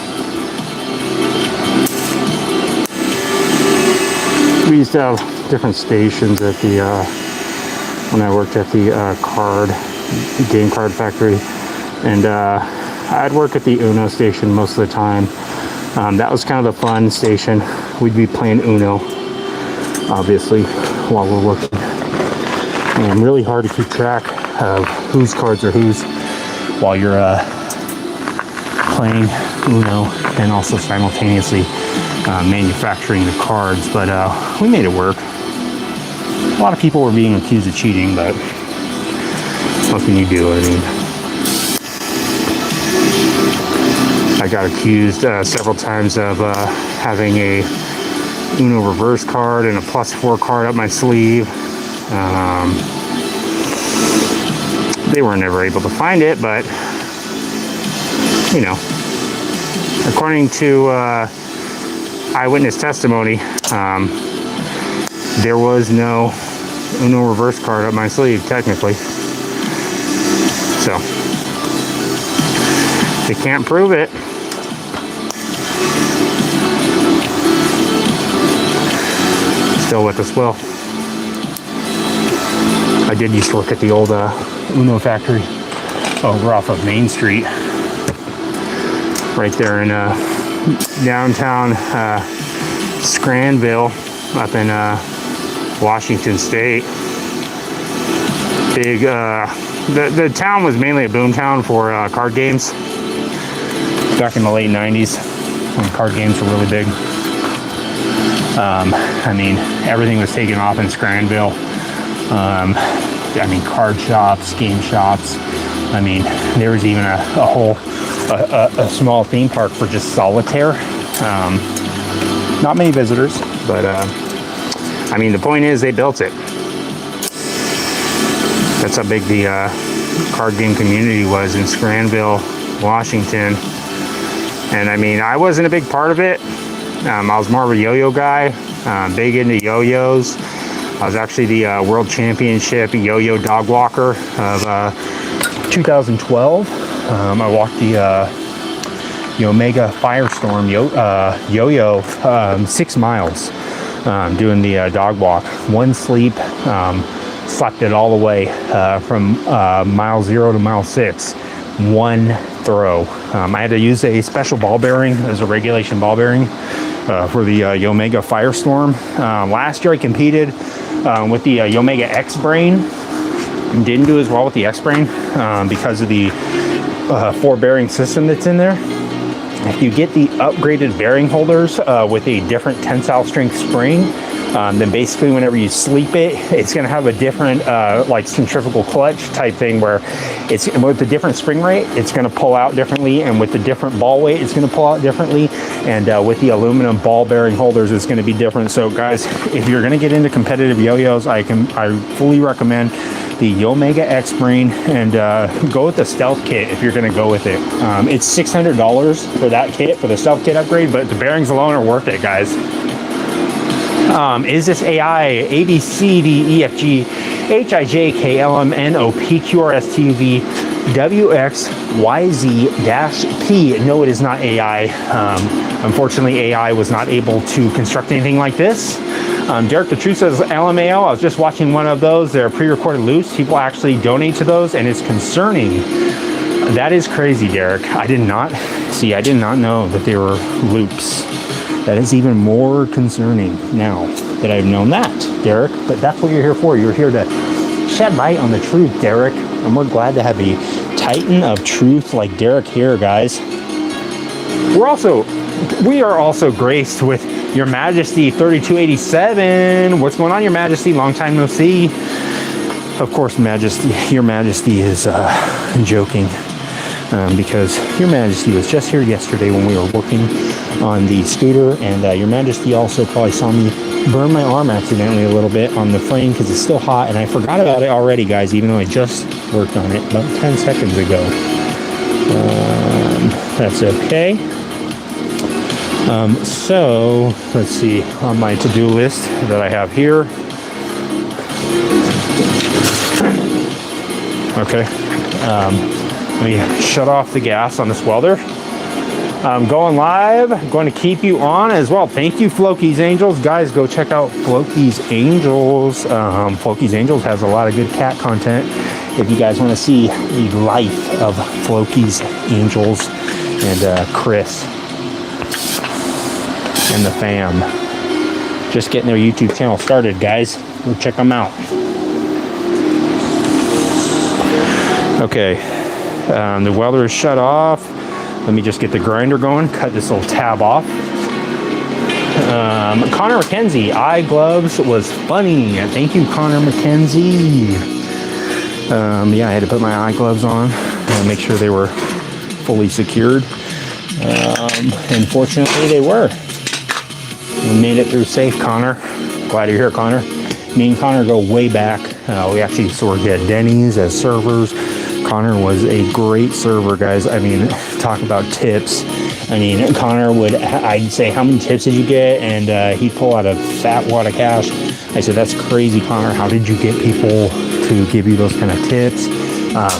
We used to have different stations at the, when I worked at the game card factory. And I'd work at the Uno station most of the time. That was kind of the fun station. We'd be playing Uno, obviously, while we're working. And really hard to keep track of whose cards are whose while you're playing Uno and also simultaneously manufacturing the cards. But we made it work. A lot of people were being accused of cheating, but what can you do? I mean, I got accused several times of having a Uno reverse card and a +4 card up my sleeve. They were never able to find it, but you know, according to eyewitness testimony, there was no Uno reverse card up my sleeve, technically. So they can't prove it. Still with us will. I did used to work at the old Uno factory over off of Main Street, right there in downtown Scranville, up in Washington State. Big. The town was mainly a boom town for card games back in the late 90s when card games were really big. I mean, everything was taken off in Scranville. I mean, card shops, game shops. I mean, there was even a whole a small theme park for just solitaire. Not many visitors, but I mean, the point is they built it. That's how big the card game community was in Scranville, Washington. And I mean, I wasn't a big part of it. I was more of a yo-yo guy, big into yo-yos. I was actually the World Championship yo-yo dog walker of 2012. I walked the Omega Firestorm yo-yo 6 miles, doing the dog walk. One sleep, slept it all the way from mile 0 to mile 6. One throw. I had to use a special ball bearing as a regulation ball bearing for the Omega Firestorm. Last year I competed with the Omega X-Brain. Didn't do as well with the X-Brain because of the 4-bearing system that's in there. If you get the upgraded bearing holders with a different tensile strength spring, then basically whenever you sleep it, it's going to have a different like centrifugal clutch type thing where it's with the different spring rate, it's going to pull out differently, and with the different ball weight, it's going to pull out differently, and with the aluminum ball bearing holders, it's going to be different. So guys, if you're going to get into competitive yo-yos, I fully recommend the Omega X-Brain, and go with the Stealth Kit if you're going to go with it. It's $600 for that kit, for the Stealth Kit upgrade, but the bearings alone are worth it, guys. Is this AI A, B, C, D, E, F, G, H, I, J, K, L, M, N, O, P, Q, R, S, T, U, V, W, X, Y, Z, dash, P? No, it is not AI. Unfortunately, AI was not able to construct anything like this. Derek the Truth says, LMAO, I was just watching one of those. They're pre-recorded loops. People actually donate to those, and it's concerning. That is crazy, Derek. I did not know that they were loops. That is even more concerning now that I've known that, Derek. But that's what you're here for. You're here to shed light on the truth, Derek. And we're glad to have a titan of truth like Derek here, guys. We are also graced with Your Majesty 3287. What's going on, Your Majesty? Long time no see. Of course, Your Majesty is joking. Because Your Majesty was just here yesterday when we were working on the scooter, and Your Majesty also probably saw me burn my arm accidentally a little bit on the frame because it's still hot, and I forgot about it already, guys, even though I just worked on it about 10 seconds ago. That's okay. So let's see on my to-do list that I have here. Okay. Let me shut off the gas on this welder. I'm going live. I'm going to keep you on as well. Thank you, Floki's Angels. Guys, go check out Floki's Angels. Floki's Angels has a lot of good cat content. If you guys want to see the life of Floki's Angels and Chris and the fam. Just getting their YouTube channel started, guys. Go check them out. Okay. The welder is shut off. Let me just get the grinder going. Cut this little tab off. Connor McKenzie, eye gloves was funny. Thank you, Connor McKenzie. Yeah, I had to put my eye gloves on and make sure they were fully secured. And fortunately, they were. We made it through safe, Connor. Glad you're here, Connor. Me and Connor go way back. We actually used to work at Denny's as servers. Connor was a great server, guys. I mean, talk about tips. I mean, Connor would, I'd say, how many tips did you get? And he'd pull out a fat wad of cash. I said, that's crazy, Connor. How did you get people to give you those kind of tips?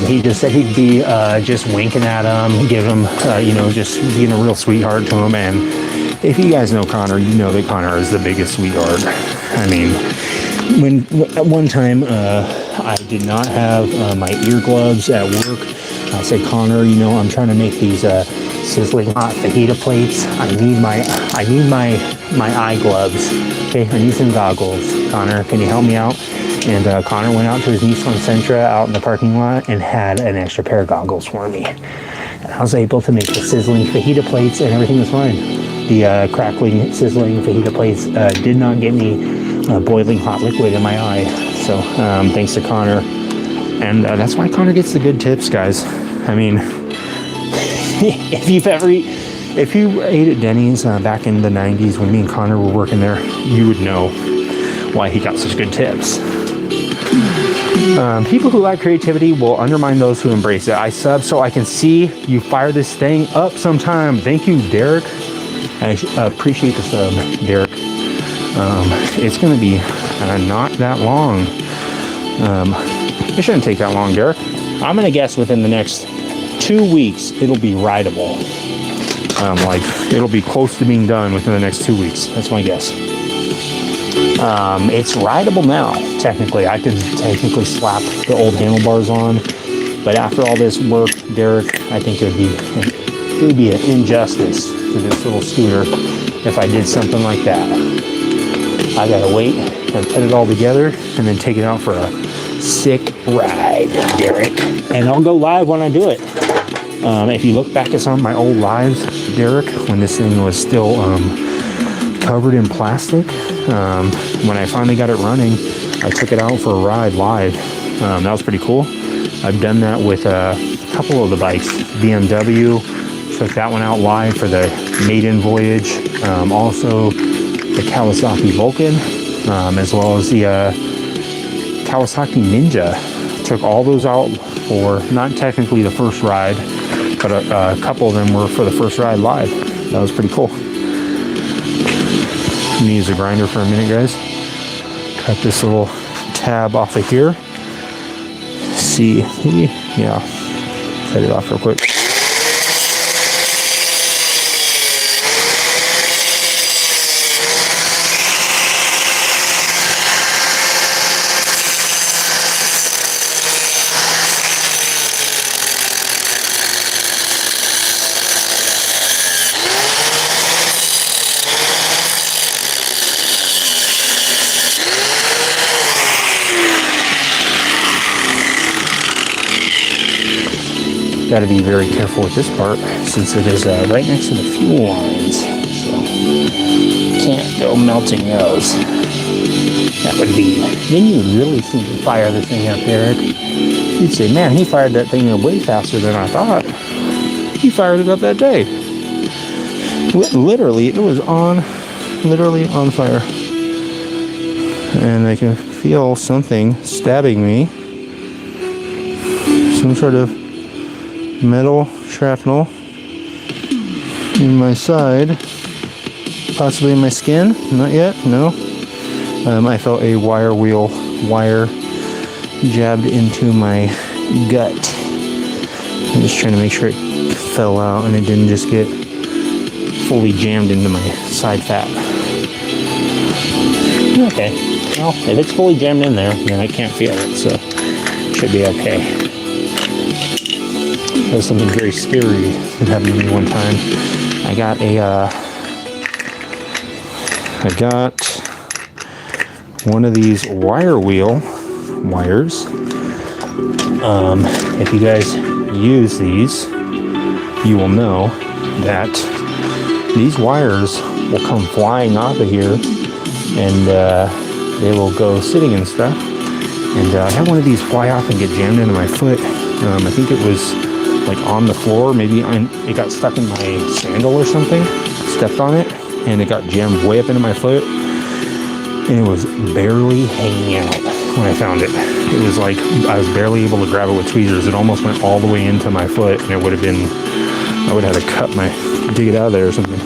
He just said he'd be just winking at them, give them, just being a real sweetheart to them. And if you guys know Connor, you know that Connor is the biggest sweetheart. I mean, at one time, I did not have my eargloves at work. I said, Connor, I'm trying to make these sizzling hot fajita plates. I need my eye gloves. Okay, I need some goggles. Connor, can you help me out? And Connor went out to his Nissan Sentra out in the parking lot and had an extra pair of goggles for me. And I was able to make the sizzling fajita plates, and everything was fine. The crackling, sizzling fajita plates did not get me boiling hot liquid in my eye. So thanks to Connor. And that's why Connor gets the good tips, guys. I mean, if you ate at Denny's back in the 90s when me and Connor were working there, you would know why he got such good tips. People who lack creativity will undermine those who embrace it. I sub so I can see you fire this thing up sometime. Thank you, Derek. I appreciate the sub, Derek. It's going to be not that long. It shouldn't take that long, Derek. I'm going to guess within the next 2 weeks, it'll be rideable. Like, it'll be close to being done within the next 2 weeks. That's my guess. It's rideable now, technically. I could technically slap the old handlebars on. But after all this work, Derek, I think it would be an injustice to this little scooter if I did something like that. I gotta wait and put it all together and then take it out for a sick ride, Derek. And I'll go live when I do it. If you look back at some of my old lives, Derek, when this thing was still covered in plastic, when I finally got it running, I took it out for a ride live. That was pretty cool. I've done that with a couple of the bikes. BMW, took that one out live for the maiden voyage. Also the Kawasaki Vulcan, as well as the Kawasaki Ninja. Took all those out for not technically the first ride, but a couple of them were for the first ride live. That was pretty cool. I'm gonna use a grinder for a minute, guys. Cut this little tab off of here. See, yeah, cut it off real quick. Got to be very careful with this part since it is right next to the fuel lines, so can't go melting those. That would be. Then you really see me fire this thing up, Eric. You'd say, "Man, he fired that thing up way faster than I thought." He fired it up that day. Literally, it was literally on fire, and I can feel something stabbing me. Some sort of metal shrapnel in my side, possibly in my skin. Not yet, no. I felt a wire jabbed into my gut. I'm just trying to make sure it fell out and it didn't just get fully jammed into my side fat. Okay, well, if it's fully jammed in there, then I can't feel it, so it should be okay. That was something very scary that happened to me one time. I got one of these wires. If you guys use these, you will know that these wires will come flying off of here, and they will go sitting and stuff. And I had one of these fly off and get jammed into my foot. I think it was like on the floor, maybe it got stuck in my sandal or something. Stepped on it and it got jammed way up into my foot, and it was barely hanging out when I found it. It was like I was barely able to grab it with tweezers. It almost went all the way into my foot, and I would have had to dig it out of there or something.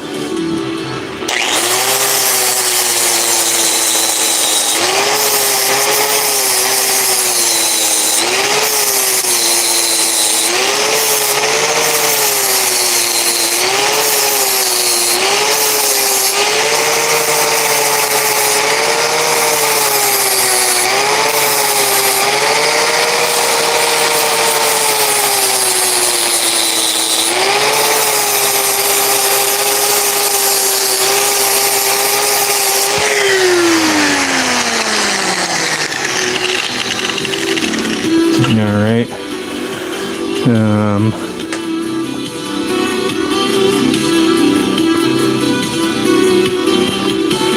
Alright.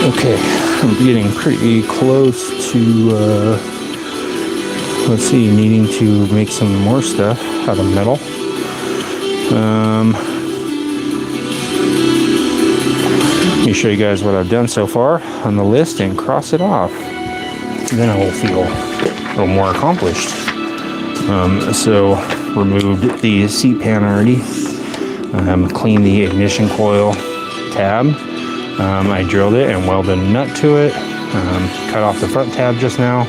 Okay, I'm getting pretty close to, let's see, needing to make some more stuff out of metal. Let me show you guys what I've done so far on the list and cross it off. Then I will feel little more accomplished. So removed the seat pan already. Cleaned the ignition coil tab. I drilled it and welded a nut to it. Cut off the front tab just now.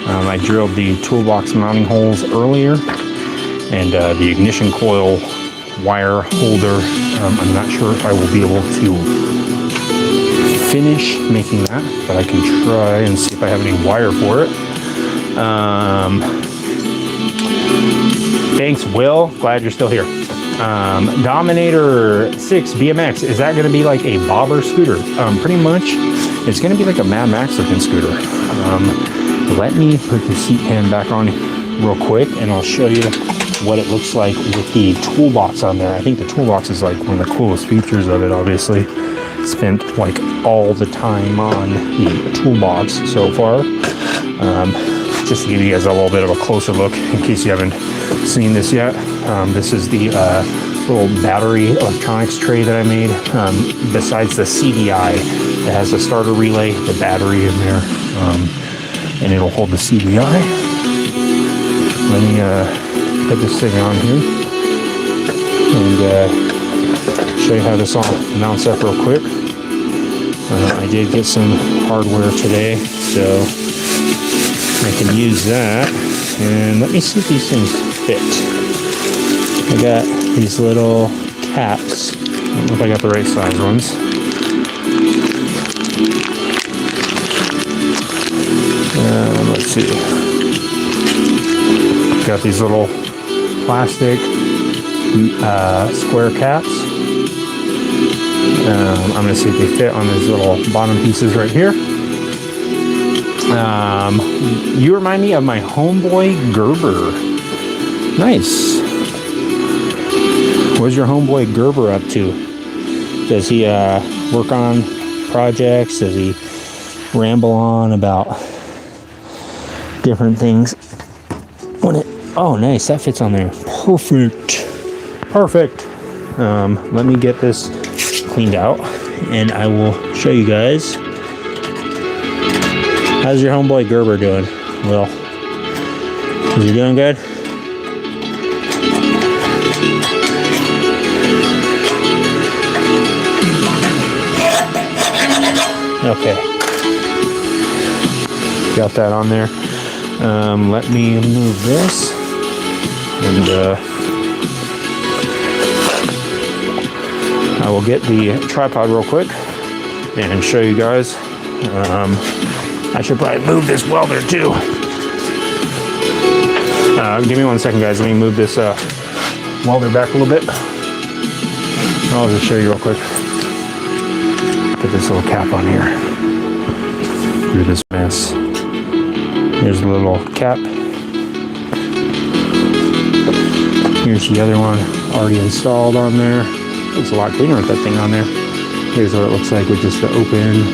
I drilled the toolbox mounting holes earlier, and the ignition coil wire holder. I'm not sure if I will be able to finish making that, but I can try and see if I have any wire for it. Thanks, Will. Glad you're still here. Dominator 6 BMX, is that going to be like a bobber scooter? Pretty much. It's going to be like a Mad Max looking scooter. Let me put the seat pan back on real quick, and I'll show you what it looks like with the toolbox on there. I think the toolbox is like one of the coolest features of it, obviously. Spent like all the time on the toolbox so far. Just to give you guys a little bit of a closer look in case you haven't seen this yet. This is the little battery electronics tray that I made. Besides the CDI, it has a starter relay, the battery in there, and it'll hold the CDI. Let me put this thing on here and show you how this all mounts up real quick. I did get some hardware today, so I can use that. And let me see if these things fit. I got these little caps. I don't know if I got the right size ones. Let's see. Got these little plastic square caps. I'm going to see if they fit on these little bottom pieces right here. You remind me of my homeboy Gerber. Nice. What's your homeboy Gerber up to? Does he work on projects? Does he ramble on about different things? Oh, nice. That fits on there. Perfect. Let me get this cleaned out, and I will show you guys. How's your homeboy Gerber doing? Will, is he doing good? Okay. Got that on there. Let me move this, and I will get the tripod real quick and show you guys. I should probably move this welder too. Give me 1 second, guys. Let me move this welder back a little bit. I'll just show you real quick. Put this little cap on here. Through this mess. Here's the little cap. Here's the other one already installed on there. Looks a lot cleaner with that thing on there. Here's what it looks like with just the open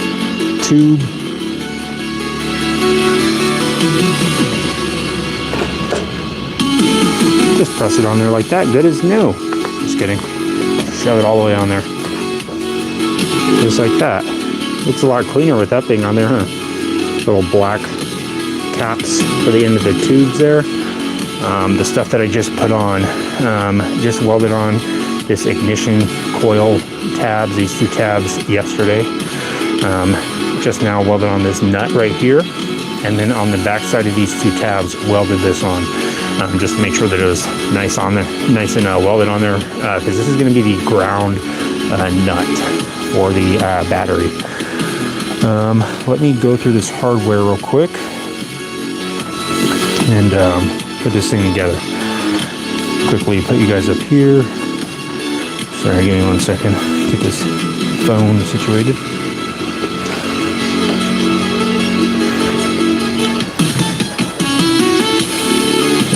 tube. Just press it on there like that. Good as new. Just kidding. Shove it all the way on there. Just like that. Looks a lot cleaner with that thing on there, huh? Little black caps for the end of the tubes there. The stuff that I just put on, just welded on this ignition coil tabs, these two tabs yesterday. Just now welded on this nut right here. And then on the back side of these two tabs, welded this on. Just to make sure that it was nice on there, nice and welded on there, because this is going to be the ground nut for the battery. Let me go through this hardware real quick and put this thing together. Quickly put you guys up here. Sorry, give me 1 second. Get this phone situated.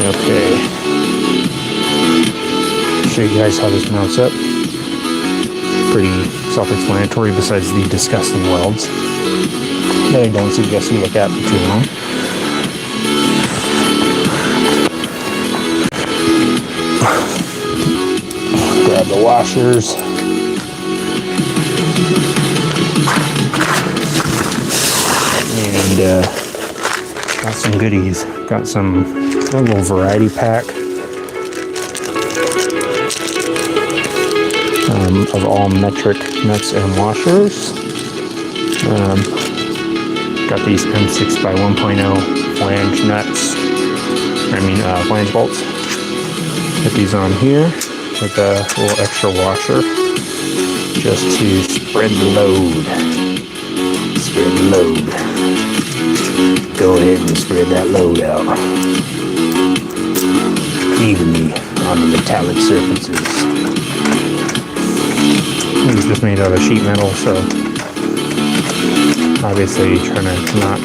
Okay. Show you guys how this mounts up. Pretty self-explanatory besides the disgusting welds that I don't suggest you look at for too long. Grab the washers. And Got some goodies. Got some a little variety pack of all metric nuts and washers. Got these M6 by 1.0 flange nuts. Flange bolts. Put these on here with a little extra washer just to spread the load. Spread the load. Go ahead and spread that load out evenly on the metallic surfaces. It's just made out of sheet metal, so obviously trying to not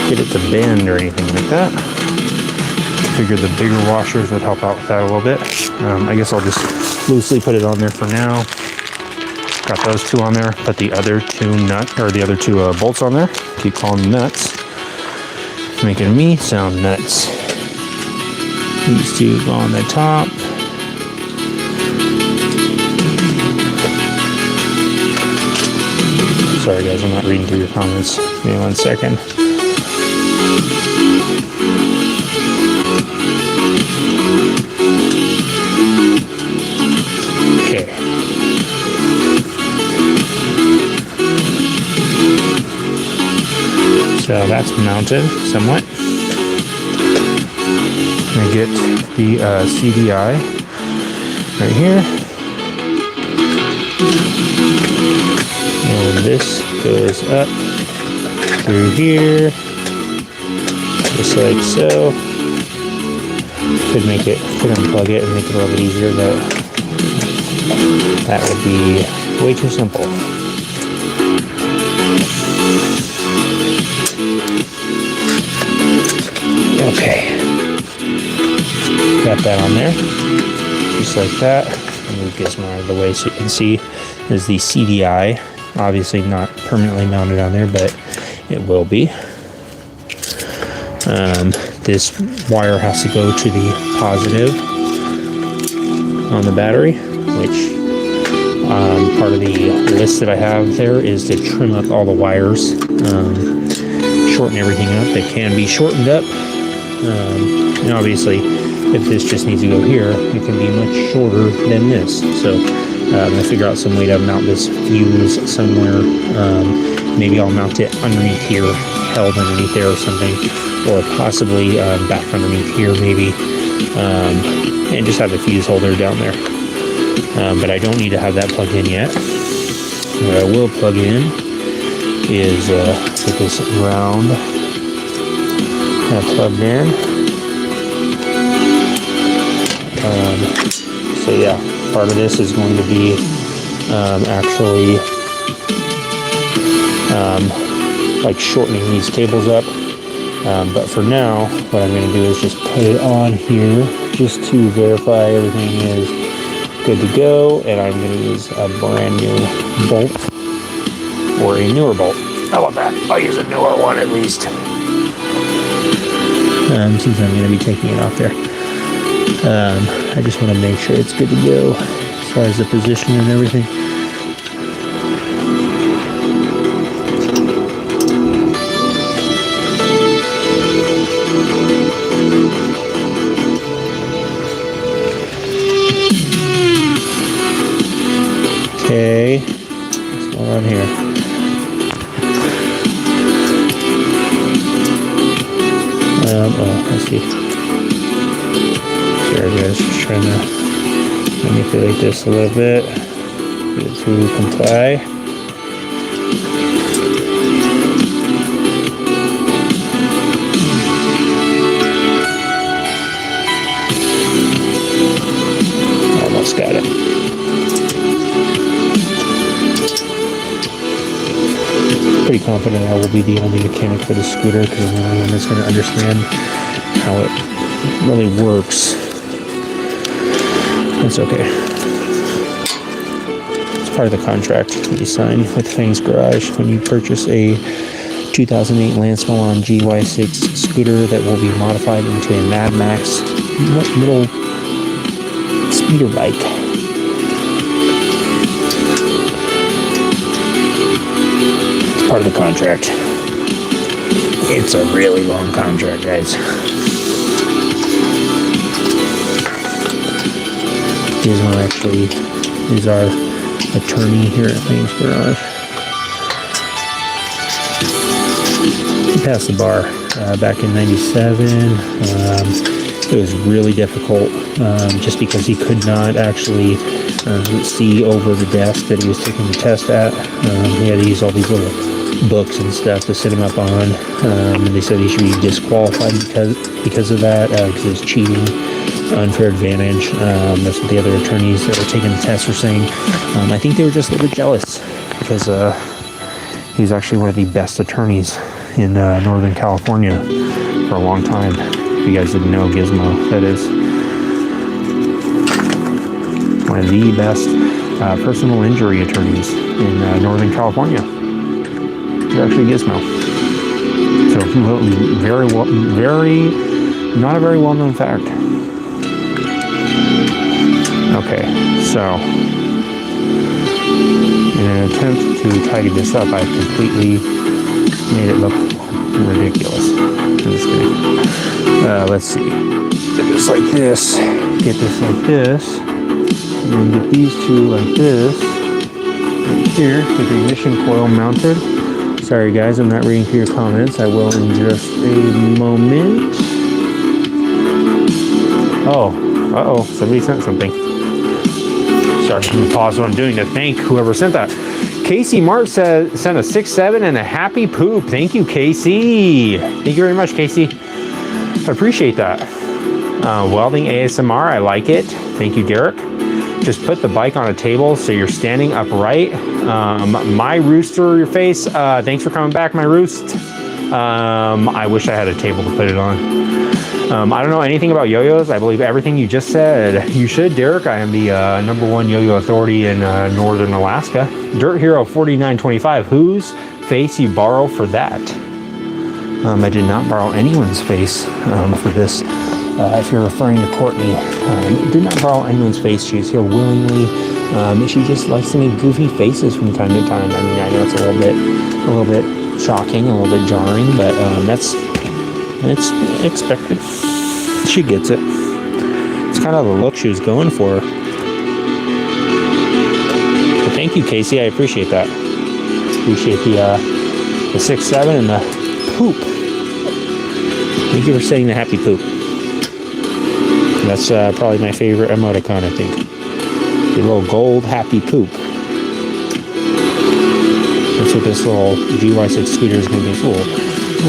get it to bend or anything like that. Figured the bigger washers would help out with that a little bit. I guess I'll just loosely put it on there for now. Got those two on there. Put the other two bolts on there. Keep calling them nuts. Making me sound nuts. These two go on the top. Sorry guys, I'm not reading through your comments. Give me 1 second. Okay. So that's mounted somewhat. I'm gonna get the CDI right here. And this goes up through here, just like so. Could unplug it and make it a little bit easier, but that would be way too simple. Okay, got that on there, just like that. I'll move Gizmo out of the way so you can see. There's the CDI, obviously not permanently mounted on there, but it will be. This wire has to go to the positive on the battery, which part of the list that I have there is to trim up all the wires, shorten everything up. They can be shortened up. And obviously, if this just needs to go here, it can be much shorter than this. So I'm going to figure out some way to mount this fuse somewhere. Maybe I'll mount it underneath here, held underneath there or something, or possibly back underneath here maybe, and just have the fuse holder down there. But I don't need to have that plugged in yet. What I will plug in is get this round plugged in. So yeah, part of this is going to be actually like shortening these cables up. But for now, what I'm going to do is just put it on here just to verify everything is good to go. And I'm going to use a brand new bolt or a newer bolt. How about that? I'll use a newer one at least. Since I'm going to be taking it off there. I just want to make sure it's good to go as far as the position and everything. Okay, what's going on here? Let's see. There it is. Just trying to manipulate this a little bit. Get it to comply. Almost got it. Pretty confident I will be the only mechanic for the scooter because I'm the only one that's going to understand how it really works. That's okay. It's part of the contract that you sign with Fang's Garage when you purchase a 2008 Lance Milan GY6 scooter that will be modified into a Mad Max little speeder bike. It's part of the contract. It's a really long contract, guys. Gizmo actually is our attorney here at Fang's Garage. He passed the bar back in '97. It was really difficult just because he could not actually see over the desk that he was taking the test at. He had to use all these little books and stuff to sit him up on, and they said he should be disqualified because of that, because it was cheating, unfair advantage. That's what the other attorneys that were taking the test were saying. I think they were just a little bit jealous because he's actually one of the best attorneys in Northern California for a long time. If you guys didn't know, Gizmo, that is one of the best personal injury attorneys in Northern California. It's actually Gizmo. So not a very well-known fact. Okay, so in an attempt to tidy this up, I've completely made it look ridiculous. I'm just kidding. Let's see. Get this like this. Get this like this. And then get these two like this. Right here. Get the ignition coil mounted. Sorry guys, I'm not reading through your comments. I will in just a moment. Oh. Uh-oh. Somebody sent something. Sorry, I'm going to pause what I'm doing to thank whoever sent that. Casey Mart sent a 6-7 and a happy poop. Thank you, Casey. Thank you very much, Casey. I appreciate that. Welding ASMR, I like it. Thank you, Derek. Just put the bike on a table so you're standing upright. My rooster, your face. Thanks for coming back, my roost. I wish I had a table to put it on. I don't know anything about yo-yos. I believe everything you just said. You should, Derek. I am the #1 yo-yo authority in northern Alaska. Dirt Hero 4925. Whose face you borrow for that? I did not borrow anyone's face for this. If you're referring to Courtney, did not borrow anyone's face. She's here willingly. She just likes to make goofy faces from time to time. I mean, I know it's a little bit shocking, a little bit jarring, but it's expected. She gets it. It's kind of the look she was going for. But thank you, Casey. I appreciate that. Appreciate the 6-7 and the poop. Thank you for saying the happy poop. That's probably my favorite emoticon, I think. The little gold happy poop. That's what this little GY6 scooter is going to be. It's a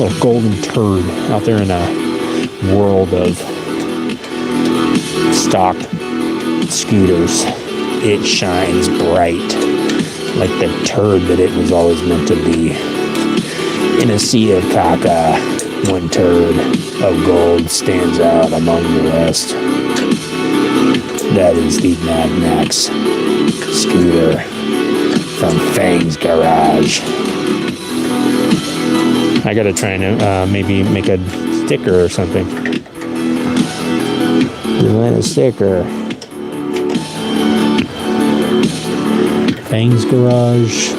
little golden turd out there in a world of stock scooters. It shines bright like the turd that it was always meant to be. In a sea of caca, one turd of gold stands out among the rest. That is the Mad Max scooter from Fang's Garage. I gotta try and maybe make a sticker or something. Design a sticker. Fang's Garage.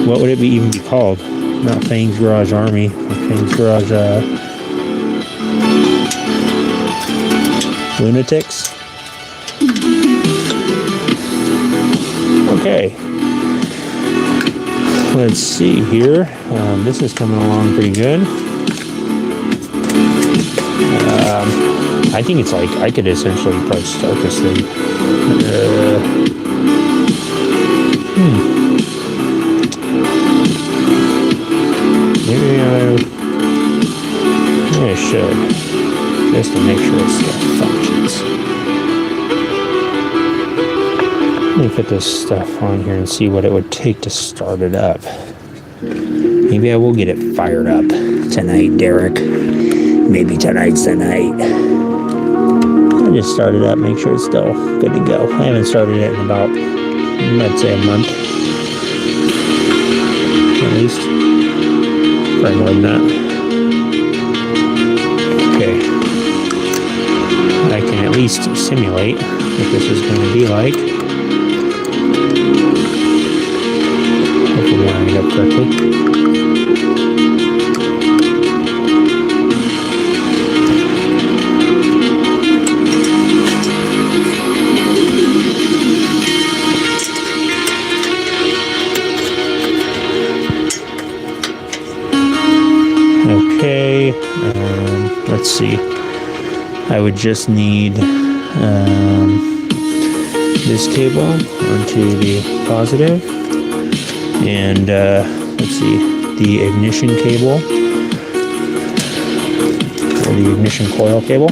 What would it even be called? Not Fang's Garage Army. Fang's Garage Lunatics. Okay. Let's see here. This is coming along pretty good. I think it's like I could essentially probably start this thing. Maybe I should, just to make sure it still functions. Let me put this stuff on here and see what it would take to start it up. Maybe I will get it fired up tonight, Derek. Maybe tonight's the night. I'll just start it up, make sure it's still good to go. I haven't started it in about, I'd say, a month. At least. Probably more than that. Okay. I can at least simulate what this is going to be like. Hopefully wiring it up correctly. Okay, let's see. I would just need this cable onto the positive, and let's see, the ignition cable, or the ignition coil cable.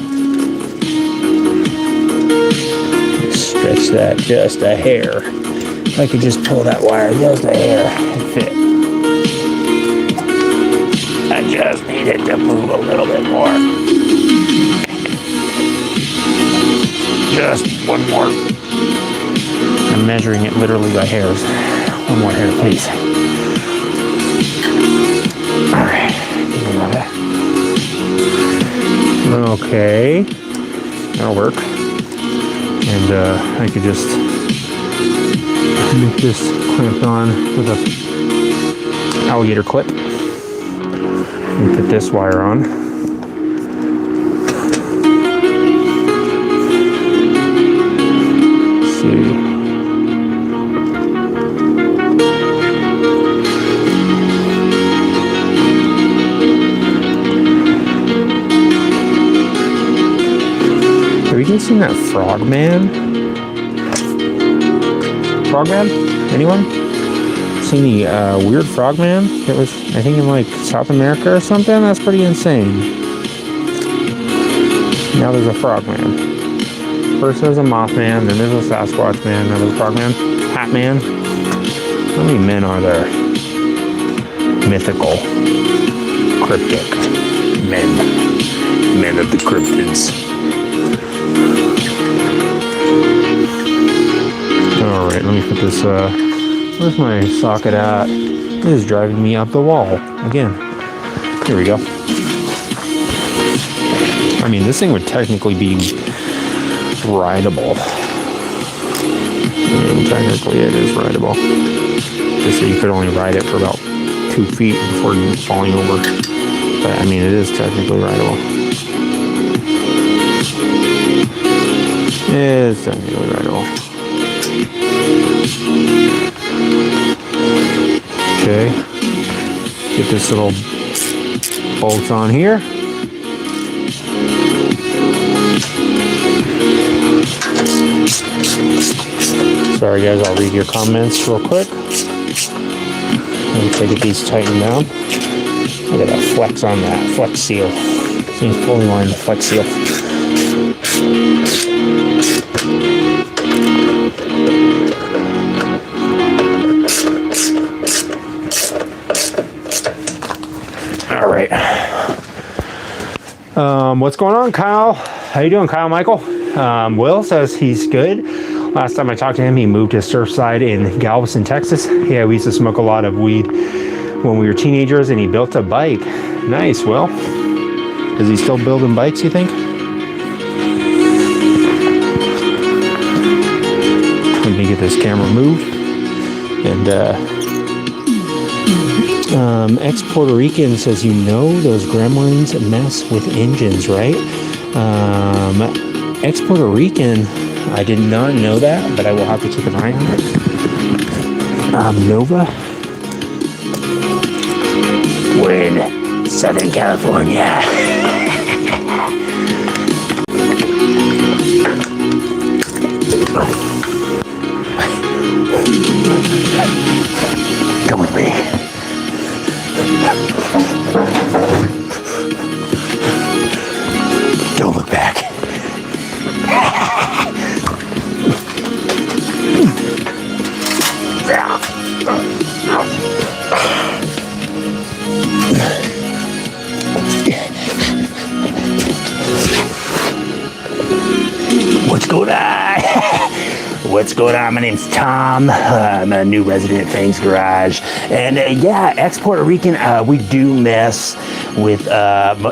Stretch that just a hair. If I could just pull that wire just a hair and fit. I just need it to move a little bit more. Just one more. I'm measuring it literally by hairs. One more hair, please. Alright. Okay. That'll work. And I could just make this clamped on with a alligator clip. And put this wire on. Let's see. Have you guys seen that Frogman? Frogman? Anyone? Seen the weird Frogman? It was, I think, in like South America or something. That's pretty insane. Now there's a Frogman. First there's a Mothman, then there's a Sasquatch Man, then there's a Frogman, Hat Man. How many men are there? Mythical, cryptic men of the cryptids. All right, let me put this. Where's my socket at? It is driving me up the wall again. Here we go. I mean, this thing would technically be rideable. I mean, technically, it is rideable. Just so you could only ride it for about 2 feet before falling over. But I mean, it is technically rideable. It is technically rideable. Okay, get this little bolt on here. Sorry guys, I'll read your comments real quick. Let me get these tightened down. Look at that flex on that, flex seal. Seems fully lined the flex seal. All right. What's going on, Kyle? How you doing, Kyle Michael? Will says he's good. Last time I talked to him, he moved to Surfside in Galveston, Texas. Yeah, we used to smoke a lot of weed when we were teenagers, and he built a bike. Nice, Will. Is he still building bikes, you think? Let me get this camera moved. And ex-Puerto Rican says, you know those gremlins mess with engines, right? Ex-Puerto Rican, I did not know that, but I will have to keep an eye on it. Nova? We're in Southern California. Come with me. Don't look back. What's going on? What's going on? My name's Tom. I'm a new resident at Fang's Garage. And yeah, ex-Puerto Rican, we do mess with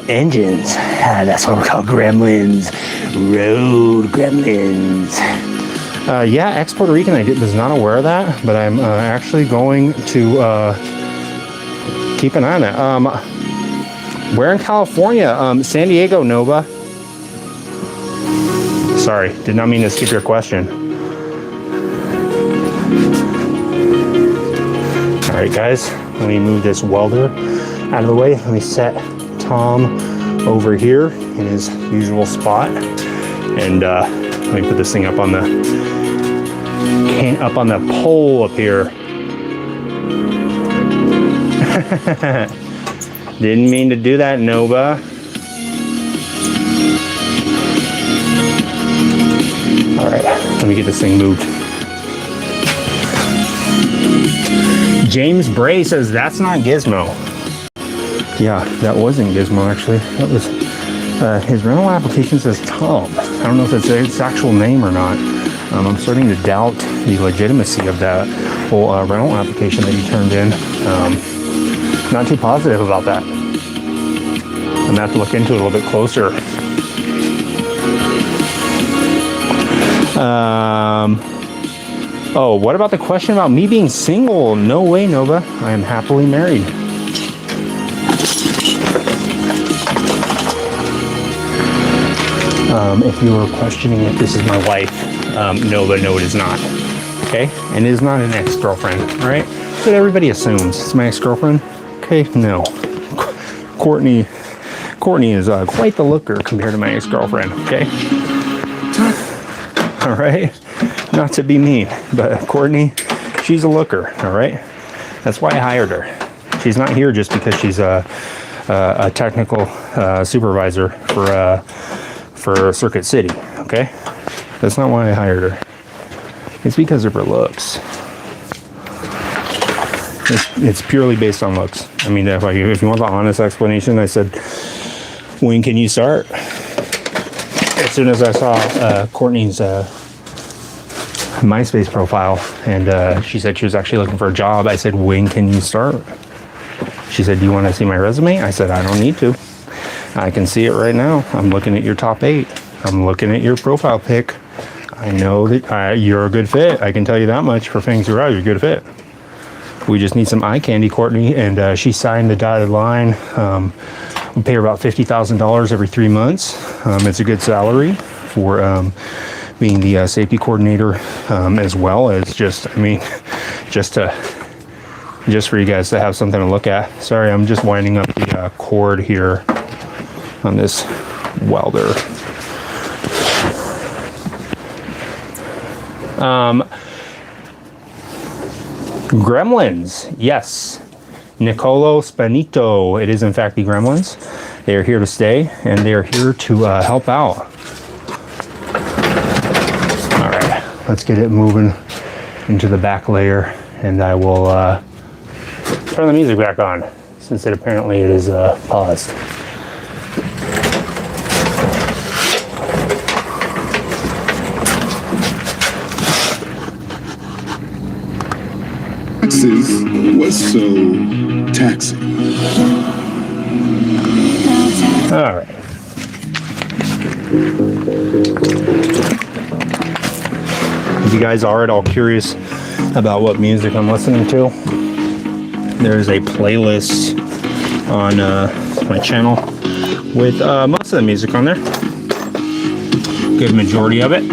engines. That's what we're called, gremlins. Road gremlins. Yeah, ex-Puerto Rican, was not aware of that, but I'm actually going to keep an eye on it. Where in California? San Diego, Nova. Sorry, did not mean to skip your question. All right, guys, let me move this welder out of the way. Let me set Tom over here in his usual spot, and let me put this thing up on the pole up here. Didn't mean to do that, Nova. All right, let me get this thing moved. James Bray says that's not Gizmo. Yeah, that wasn't Gizmo actually. That was his rental application says Tom. I don't know if it's his actual name or not. I'm starting to doubt the legitimacy of that whole rental application that he turned in. Not too positive about that. I'm gonna have to look into it a little bit closer. Oh, what about the question about me being single? No way, Nova. I am happily married. If you were questioning if this is my wife, Nova, no, it is not. Okay? And it is not an ex-girlfriend, all right? But everybody assumes it's my ex-girlfriend. Okay, no. Courtney is quite the looker compared to my ex-girlfriend, okay? All right? Not to be mean, but Courtney, she's a looker, all right? That's why I hired her. She's not here just because she's a technical supervisor for Circuit City, okay? That's not why I hired her. It's because of her looks. It's purely based on looks. I mean, if you want the honest explanation, I said, when can you start? As soon as I saw Courtney's MySpace profile, and she said she was actually looking for a job, I said, when can you start? She said, do you want to see my resume? I said, I don't need to. I can see it right now. I'm looking at your top 8. I'm looking at your profile pic. I know that you're a good fit. I can tell you that much for Fang You're a good fit. We just need some eye candy, Courtney. And she signed the dotted line. We pay her about $50,000 every 3 months. It's a good salary for being the safety coordinator, as well as just for you guys to have something to look at. Sorry, I'm just winding up the cord here on this welder. Gremlins, yes. Nicolo Spanito. It is in fact the Gremlins. They are here to stay, and they are here to help out. All right, let's get it moving into the back layer, and I will turn the music back on, since it apparently is paused. Was so taxing. All right. If you guys are at all curious about what music I'm listening to, there's a playlist on my channel with most of the music on there. Good majority of it.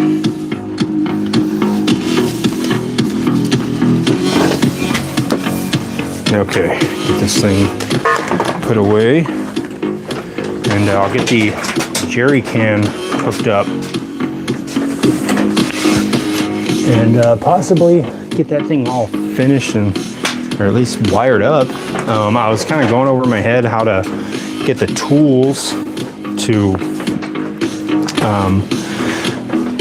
Okay, get this thing put away, and I'll get the jerry can hooked up, and possibly get that thing all finished or at least wired up. I was kind of going over my head how to get the tools to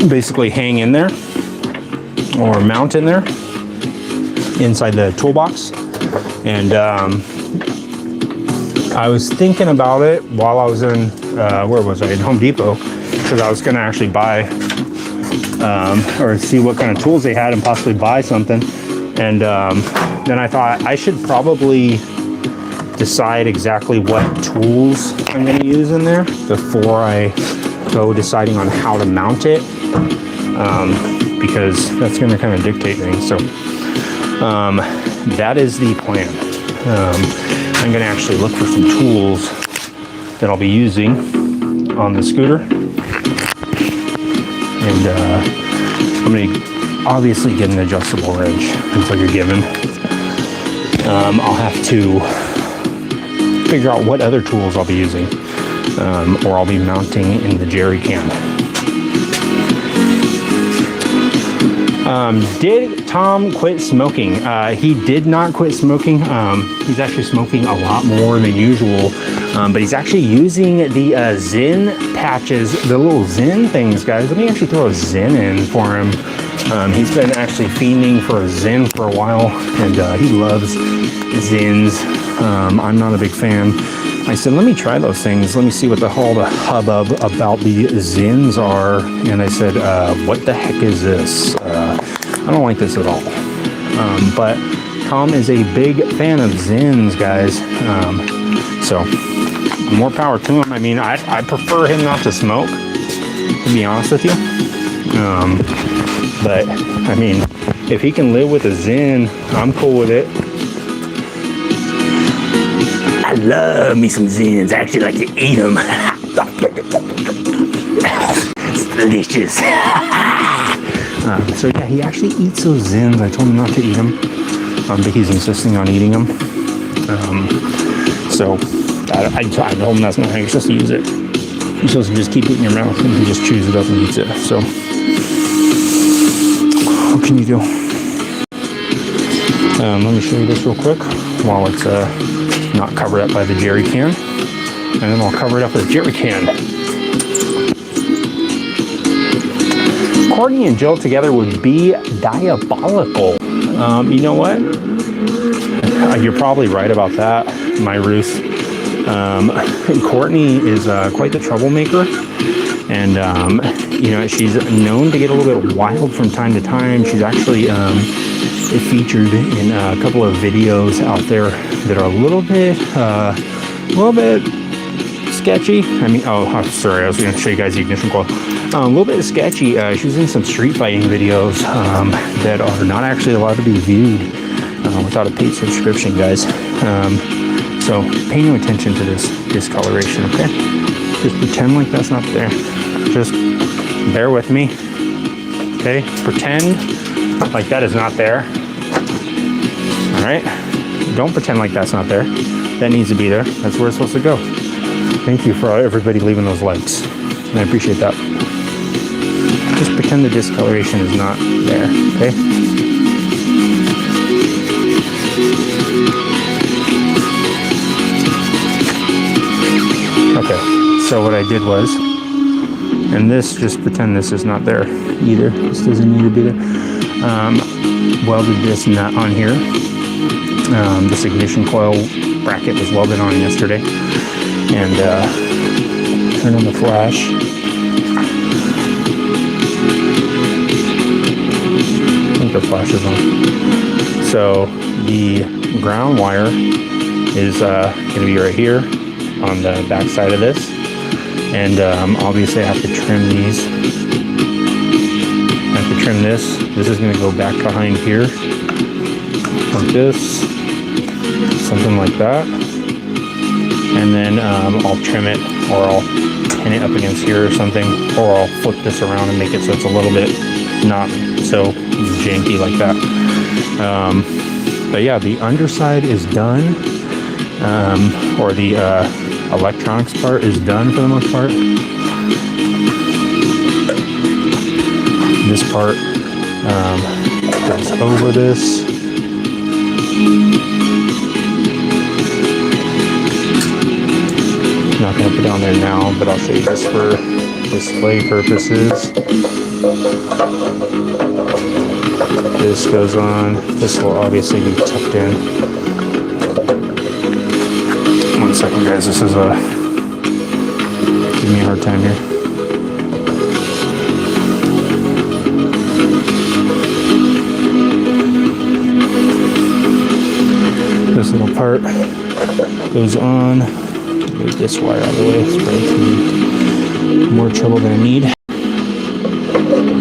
basically hang in there or mount in there inside the toolbox. And I was thinking about it while I was in, where was I? In Home Depot, because I was going to actually buy or see what kind of tools they had and possibly buy something. And then I thought I should probably decide exactly what tools I'm going to use in there before I go deciding on how to mount it, because that's going to kind of dictate things. So that is the plan. I'm going to actually look for some tools that I'll be using on the scooter. And I'm going to obviously get an adjustable wrench. That's like a given. I'll have to figure out what other tools I'll be using, or I'll be mounting in the jerry can. Did Tom quit smoking? He did not quit smoking. He's actually smoking a lot more than usual, but he's actually using the Zyn patches, the little Zyn things, guys. Let me actually throw a Zyn in for him. He's been actually fiending for a Zyn for a while, and he loves Zyns. I'm not a big fan. I said, let me try those things. Let me see what the whole hubbub about the Zyns are. And I said, what the heck is this? I don't like this at all. But Tom is a big fan of Zyns, guys. So more power to him. I mean, I prefer him not to smoke, to be honest with you. But I mean, if he can live with a Zyn, I'm cool with it. I love me some Zyns. I actually like to eat them. It's delicious. So yeah, he actually eats those Zyns. I told him not to eat them, but he's insisting on eating them. So I told him that's not how you're supposed to use it. You're supposed to just keep it in your mouth and he just chews it up and eats it. So what can you do? Let me show you this real quick while it's not covered up by the jerry can, and then I'll cover it up with a jerry can. Courtney and Jill together would be diabolical. You know what? You're probably right about that, my Ruth. Courtney is quite the troublemaker, and you know, she's known to get a little bit wild from time to time. She's actually featured in a couple of videos out there that are a little bit sketchy. I mean, oh, sorry, I was going to show you guys the ignition coil. A little bit sketchy. She was in some street fighting videos that are not actually allowed to be viewed without a paid subscription, guys. So pay no attention to this discoloration, okay? Just pretend like that's not there. Just bear with me, okay? Pretend like that is not there. All right? Don't pretend like that's not there. That needs to be there. That's where it's supposed to go. Thank you for everybody leaving those likes. And I appreciate that. Just pretend the discoloration is not there, okay? Okay, so what I did was, and this, just pretend this is not there either. This doesn't need to be there. Welded this nut on here. This ignition coil bracket was welded on yesterday. And turn on the flash. I think the flash is on. So the ground wire is going to be right here on the back side of this. And obviously I have to trim these. I have to trim this. This is going to go back behind here. Like this. Something like that. And then I'll trim it, or I'll pin it up against here or something, or I'll flip this around and make it so it's a little bit not so janky like that. But yeah, the underside is done, or the electronics part is done for the most part. This part goes over this. Not going to put it on there now, but I'll show you this for display purposes. This goes on. This will obviously be tucked in. 1 second, guys. This is give me a hard time here. This little part goes on. Move this wire out of the way. It's probably more trouble than I need.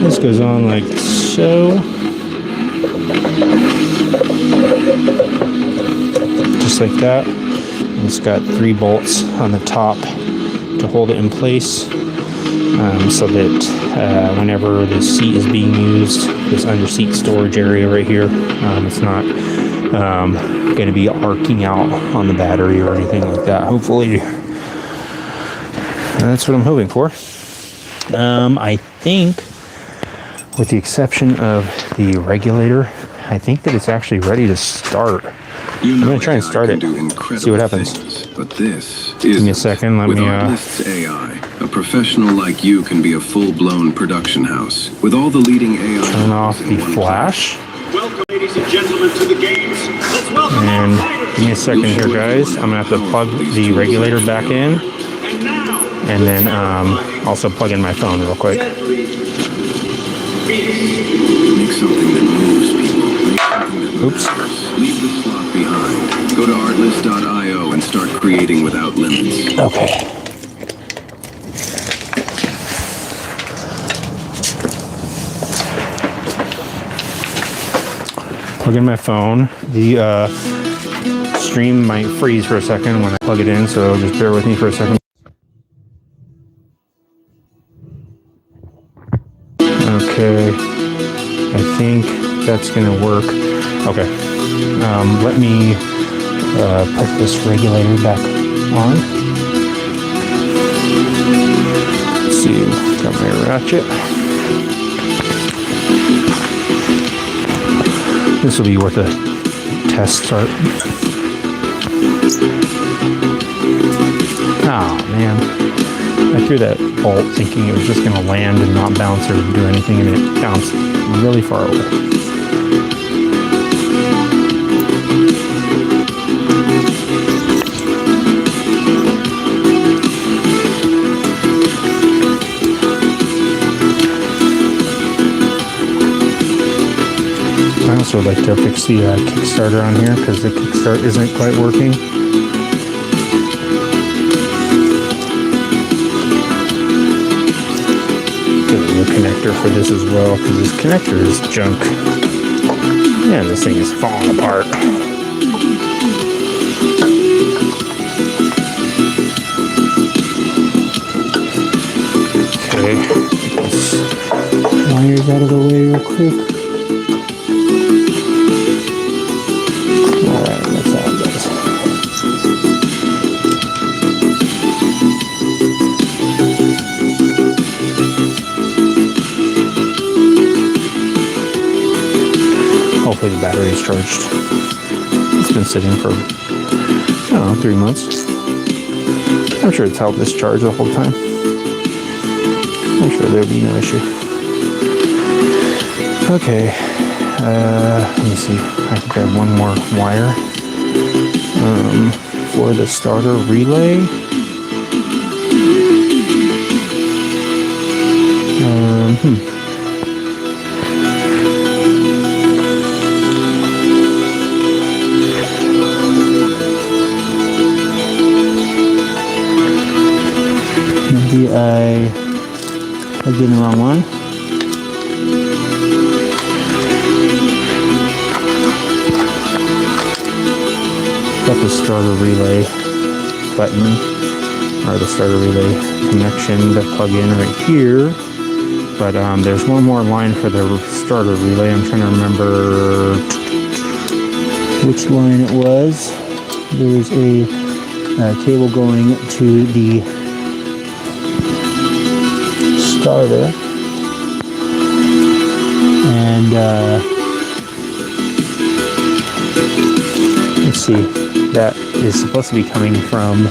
This goes on like so. Just like that. It's got 3 bolts on the top to hold it in place, so that whenever the seat is being used, this under seat storage area right here, it's not going to be arcing out on the battery or anything like that. Hopefully, that's what I'm hoping for. I think, with the exception of the regulator, I think that it's actually ready to start. I'm going to try and start it, see what happens. But this Give me a second, let with me... Artlist's AI, a professional like you can be a full-blown production house. With all the leading AI... Turn off the flash. Welcome, ladies and gentlemen, to the games. Let's welcome And give me a second here, guys. I'm going to have to plug the regulator back in. And then also plug in my phone real quick. Make something that moves people. Make something that Oops. matters. Leave the slot behind. Go to artlist.io and start creating without limits. Okay. Plug in my phone. The stream might freeze for a second when I plug it in, so just bear with me for a second. Okay, I think that's gonna work. Okay, let me put this regulator back on. Let's see, got my ratchet. This will be worth a test start. Oh man, I threw that bolt thinking it was just going to land and not bounce or do anything, and it bounced really far away. I also would like to fix the Kickstarter on here because the Kickstart isn't quite working. Get a new connector for this as well because this connector is junk. Yeah, this thing is falling apart. Okay, let's wires out of the way real quick. Alright, that's how it goes. Hopefully the battery is charged. It's been sitting for, I don't know, 3 months. I'm sure it's held this charge the whole time. I'm sure there'll be no issue. Okay, let me see. I can grab one more wire for the starter relay. Maybe I plugged in the wrong one. Got the starter relay button, or the starter relay connection to plug in right here. But there's one more line for the starter relay. I'm trying to remember which line it was. There's a cable going to the starter, and let's see, that is supposed to be coming from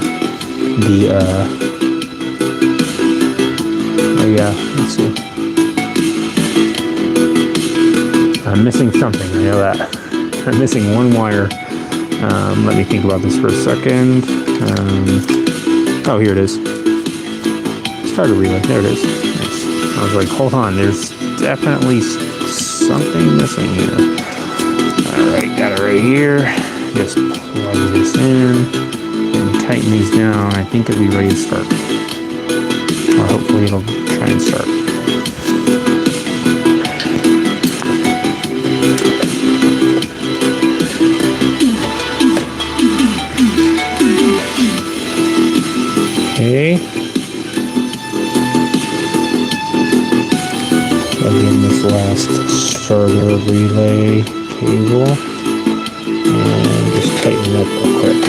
the oh yeah, let's see, I'm missing something, I know that. I'm missing one wire. Let me think about this for a second. Oh, here it is. Starter relay, there it is. Nice. I was like, hold on, there's definitely something missing here. Alright, got it right here. Just plug this in and tighten these down. I think it'll be ready to start. Or hopefully it'll try and start. Okay. Plug in this last starter relay cable and just tighten it up real quick.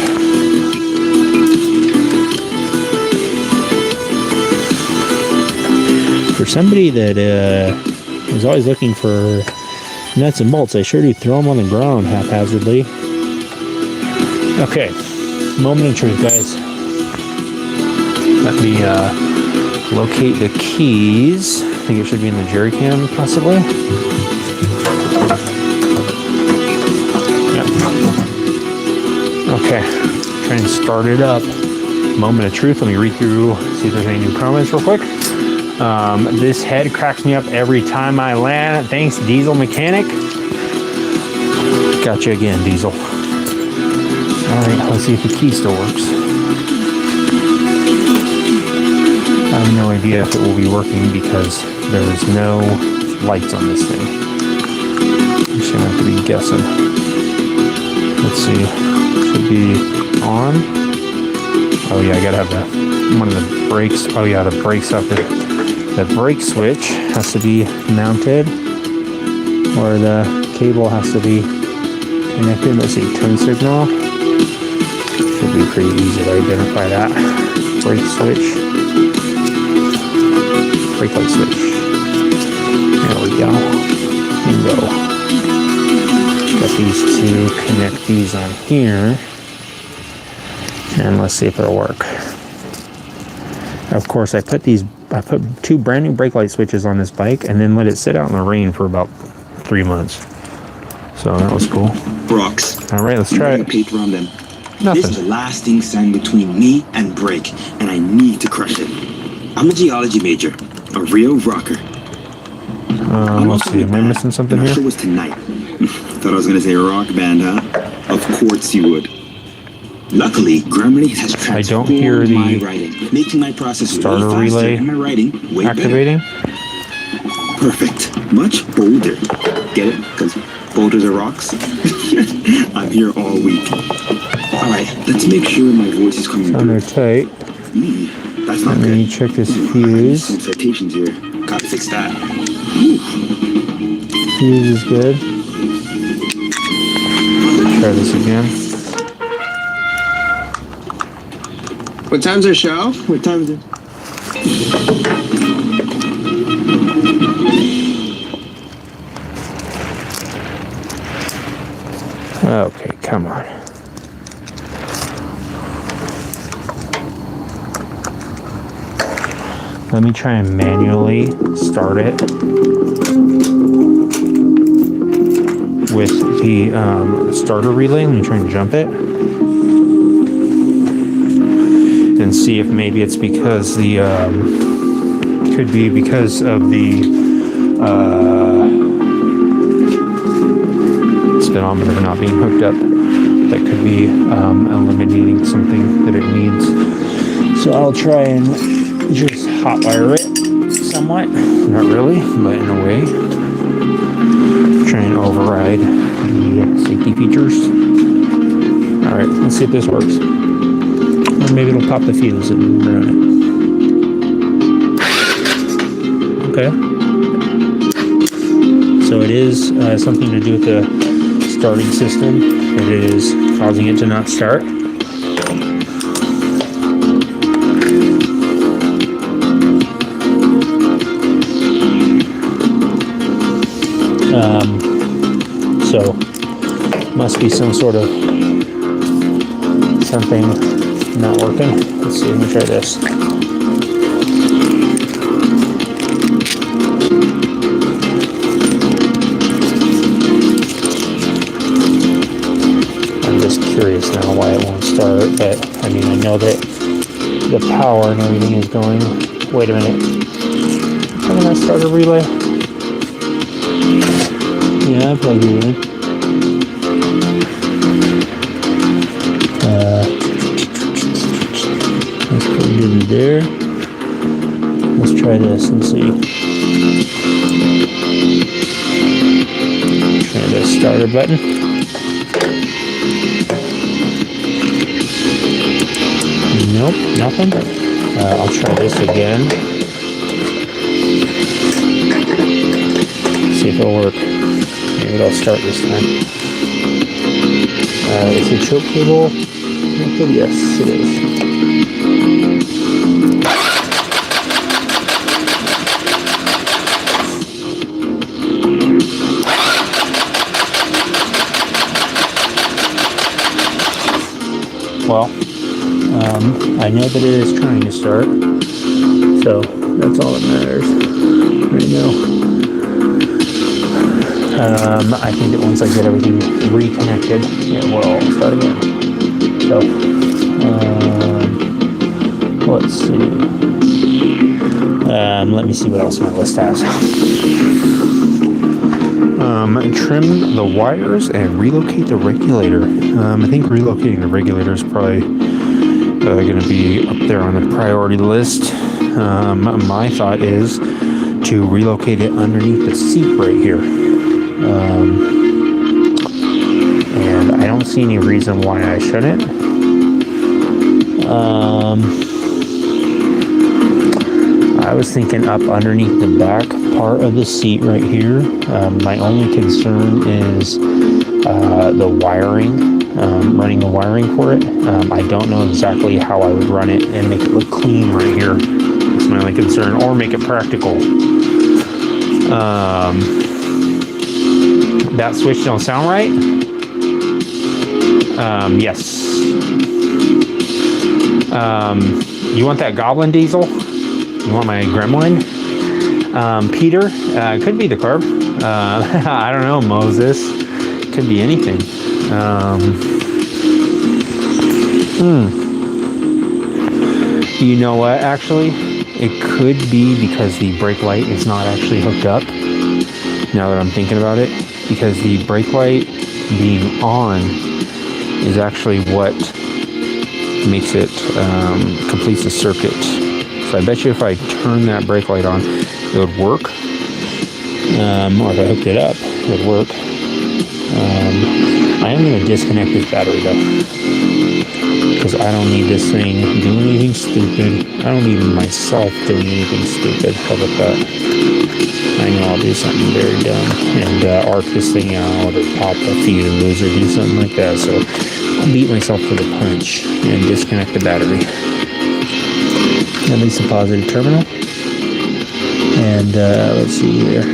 For somebody that is always looking for nuts and bolts, I sure do throw them on the ground haphazardly. Okay, moment of truth, guys. Let me locate the keys. I think it should be in the jerry can, possibly. Yep. Okay, try and start it up. Moment of truth. Let me read through, see if there's any new comments real quick. This head cracks me up every time I land. Thanks, Diesel Mechanic. Gotcha again, Diesel. Alright, let's see if the key still works. I have no idea if it will be working because there's no lights on this thing. I'm just gonna have to be guessing. Let's see. Should be on. Oh yeah, I gotta have one of the brakes. Oh yeah, the brakes up there. The brake switch has to be mounted, or the cable has to be connected. Let's see, turn signal. Should be pretty easy to identify that. Brake switch. Brake light switch. There we go. Bingo. Got these two, connect these on here. And let's see if it'll work. Of course, I put two brand new brake light switches on this bike and then let it sit out in the rain for about 3 months. So that was cool. Rocks. All right, let's try it. Paper on them. Nothing. This is the last thing stand between me and brake, and I need to crush it. I'm a geology major, a real rocker. Let's see, am I missing something I'm here? not sure it was tonight. Thought I was gonna say rock band, huh? Of course you would. Luckily, Grammarly has transformed I don't hear the my writing, making my process starter way faster relay and my writing way activating. better. Perfect. Much bolder. Get it? Because boulders are rocks. I'm here all week. All right, let's make sure my voice is coming On there through. tight. That's not And then you good. check this I need fuse. some citations here. Gotta fix that. Fuse is good. Try this again. What time's our show? What time is it? Okay, come on. Let me try and manually start it with the starter relay. Let me try and jump it and see if maybe it's because the could be because of the speedometer not being hooked up. That could be eliminating something that it needs. So I'll try and just hotwire it somewhat. Not really, but in a way. Try and override the safety features. Alright, let's see if this works. Or maybe it'll pop the fuse and ruin it. Okay. So it is something to do with the starting system. It is causing it to not start. So must be some sort of something not working. Let's see, let me try this. I'm just curious now why it won't start, but I mean, I know that the power and everything is going. Wait a minute. Haven't I started a relay? Yeah, I plugged it in. Let's put it in there. Let's try this and see. Try the starter button. Nope, nothing. I'll try this again. See if it'll work. Maybe it'll start this time. Is the choke cable connected? Yes, it is. Well, I know that it is trying to start, so that's all that matters right now. I think that once I get everything reconnected, it will start again. So, let's see. Let me see what else my list has. Trim the wires and relocate the regulator. I think relocating the regulator is probably going to be up there on the priority list. My thought is to relocate it underneath the seat right here. And I don't see any reason why I shouldn't. I was thinking up underneath the back part of the seat right here. My only concern is the wiring, running the wiring for it. I don't know exactly how I would run it and make it look clean right here. That's my only concern, or make it practical. That switch don't sound right? Yes. You want that goblin diesel? You want my gremlin? Peter? Could be the carb. I don't know, Moses. Could be anything. You know what, actually? It could be because the brake light is not actually hooked up. Now that I'm thinking about it. Because the brake light being on is actually what makes it, completes the circuit. So I bet you if I turn that brake light on, it would work. Or if I hooked it up, it would work. I am going to disconnect this battery though. Because I don't need this thing doing anything stupid. I don't need myself doing anything stupid. How about that? I know I'll do something very dumb. And arc this thing out or pop a fuse or do something like that. So I'll beat myself to the punch and disconnect the battery. At least a positive terminal. And let's see here.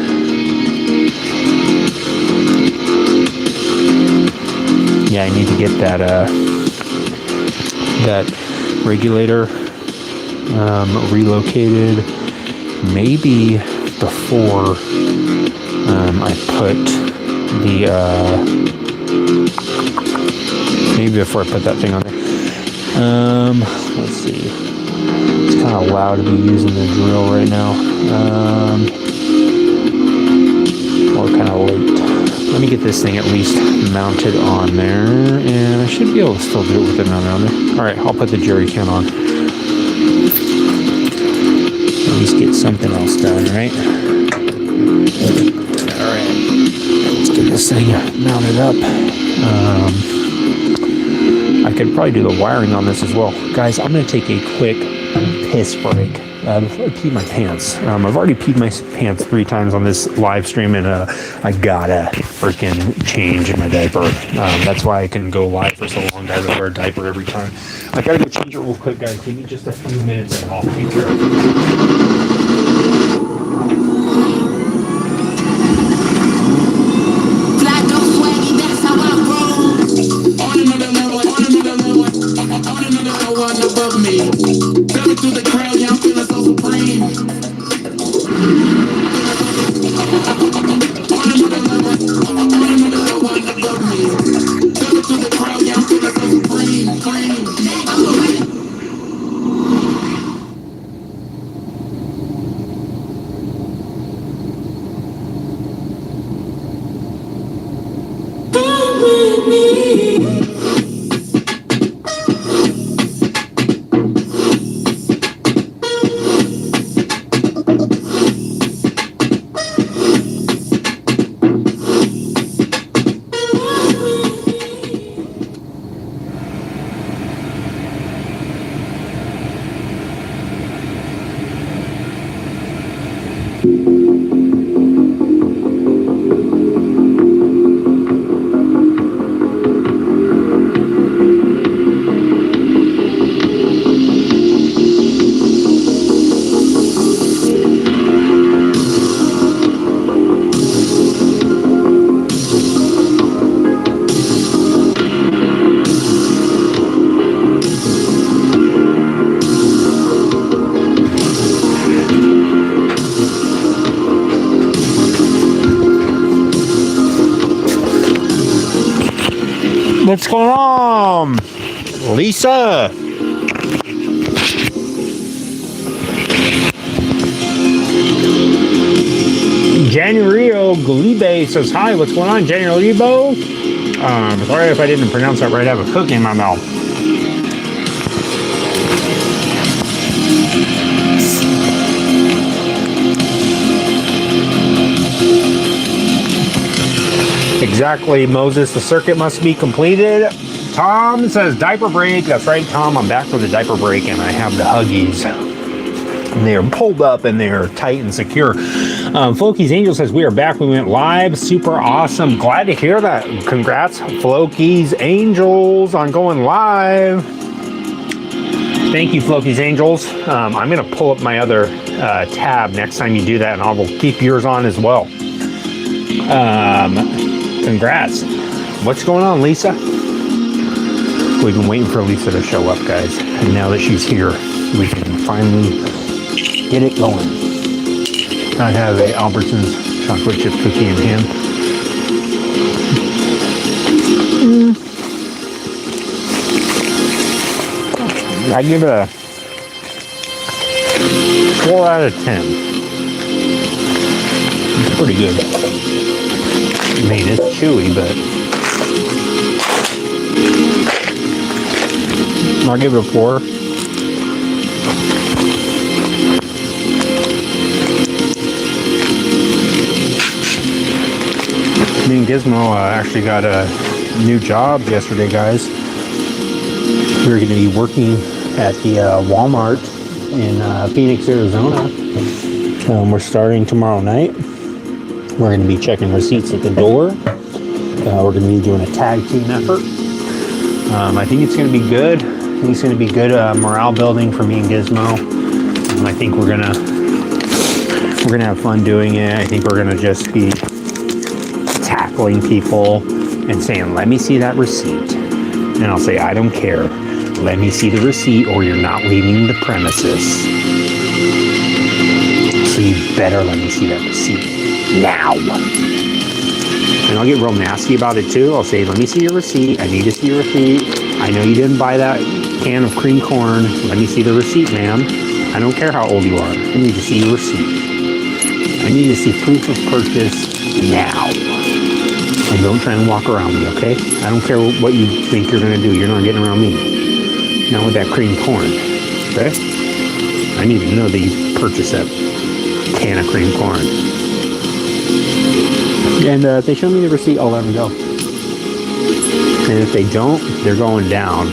Yeah, I need to get that that regulator relocated maybe before I put the that thing on there. Let's see. It's kind of loud to be using the drill right now. Or kind of late. Let me get this thing at least mounted on there, and I should be able to still do it with it mounted on there. Alright, I'll put the jerry can on. At least get something else done, right? Alright, let's get this thing mounted up. I could probably do the wiring on this as well. Guys, I'm going to take a quick piss break before I pee my pants. I've already peed my pants 3 times on this live stream, and I gotta freaking change my diaper. That's why I can go live for so long, guys. I wear a diaper every time. I gotta go change it real quick, guys. Give me just a few minutes and I'll take care of it. What's going on, Lisa? Januario Glibe says hi. What's going on, Januario? Sorry if I didn't pronounce that right. I have a cookie in my mouth. Exactly, Moses. The circuit must be completed. Tom says diaper break. That's right, Tom. I'm back for the diaper break, and I have the Huggies. And they are pulled up and they are tight and secure. Floki's Angel says we are back. We went live. Super awesome. Glad to hear that. Congrats, Floki's Angels, on going live. Thank you, Floki's Angels. I'm going to pull up my other tab next time you do that, and I will keep yours on as well. Congrats. What's going on, Lisa? We've been waiting for Lisa to show up, guys. And now that she's here, we can finally get it going. I have a Albertsons chocolate chip cookie in hand. I give it a 4 out of 10. It's pretty good. I mean, it's chewy, but I'll give it a 4. Me and Gizmo actually got a new job yesterday, guys. We're going to be working at the Walmart in Phoenix, Arizona. We're starting tomorrow night. We're going to be checking receipts at the door. We're going to be doing a tag team effort. I think it's going to be good. I think it's going to be good morale building for me and Gizmo. I think we're gonna have fun doing it. I think we're gonna just be tackling people and saying, "Let me see that receipt," and I'll say, "I don't care. Let me see the receipt, or you're not leaving the premises. So you better let me see that receipt now." And I'll get real nasty about it too. I'll say, "Let me see your receipt. I need to see your receipt. I know you didn't buy that can of cream corn. Let me see the receipt, ma'am. I don't care how old you are. I need to see your receipt. I need to see proof of purchase now. And don't try and walk around me, okay? I don't care what you think you're going to do. You're not getting around me. Not with that cream corn, okay? I need to know that you purchased that can of cream corn." And if they show me the receipt, I'll let them go. And if they don't, they're going down.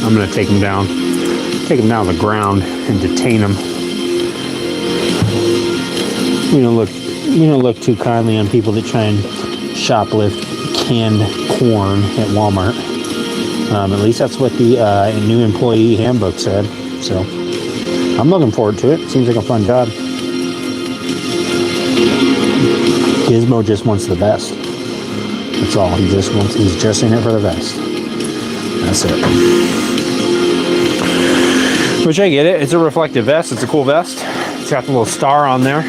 I'm going to take them down to the ground and detain them. We don't look too kindly on people that try and shoplift canned corn at Walmart. At least that's what the new employee handbook said. So I'm looking forward to it. Seems like a fun job. Gizmo just wants the best. That's all. He's just in it for the best. That's it. Which I get it. It's a reflective vest. It's a cool vest. It's got the little star on there.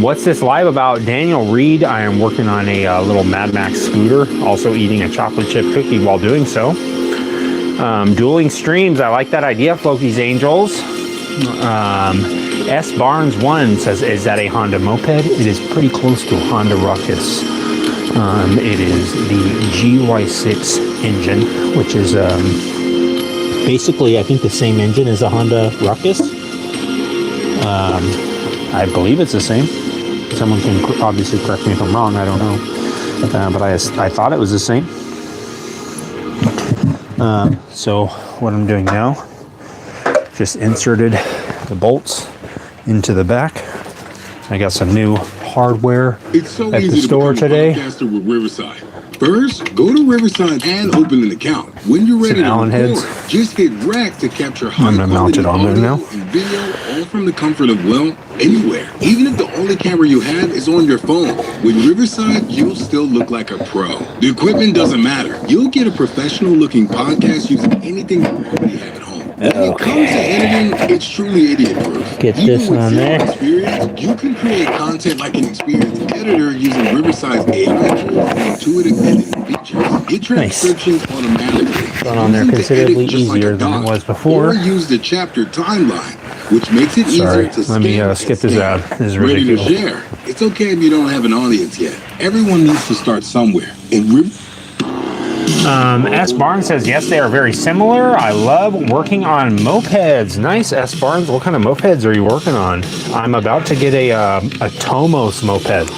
What's this live about? Daniel Reed. I am working on a little Mad Max scooter. Also eating a chocolate chip cookie while doing so. Dueling streams. I like that idea. Floki's Angels. S Barnes 1 says, "Is that a Honda moped?" It is pretty close to a Honda Ruckus. It is the GY6 engine, which is basically, I think, the same engine as a Honda Ruckus. I believe it's the same. Someone can obviously correct me if I'm wrong. I don't know. But I thought it was the same. So what I'm doing now, just inserted the bolts into the back. I got some new hardware It's so at the easy store to become today. a podcaster with Riverside. First, go to Riverside and open an account. When you're ready to Allen record, heads. just hit rack to capture high I'm gonna mount quality it on there audio now. and video, all from the comfort of, well, anywhere. Even if the only camera you have is on your phone. With Riverside, you'll still look like a pro. The equipment doesn't matter. You'll get a professional-looking podcast using anything you already have at home. When it comes to editing, it's truly idiot-proof. Get Even this with on zero there. experience, you can create content like an experienced editor using Riverside's AI tools and intuitive editing features. Get transcriptions automatically. Going on there Use them to considerably edit just like easier a than it doc, was before. or use the chapter timeline, which makes it Sorry, easier to let me scan skip and this scan. out. This is Ready to ridiculous. share? It's okay if you don't have an audience yet. Everyone needs to start somewhere. And S. Barnes says, yes, they are very similar. I love working on mopeds. Nice, S. Barnes. What kind of mopeds are you working on? I'm about to get a Tomos moped.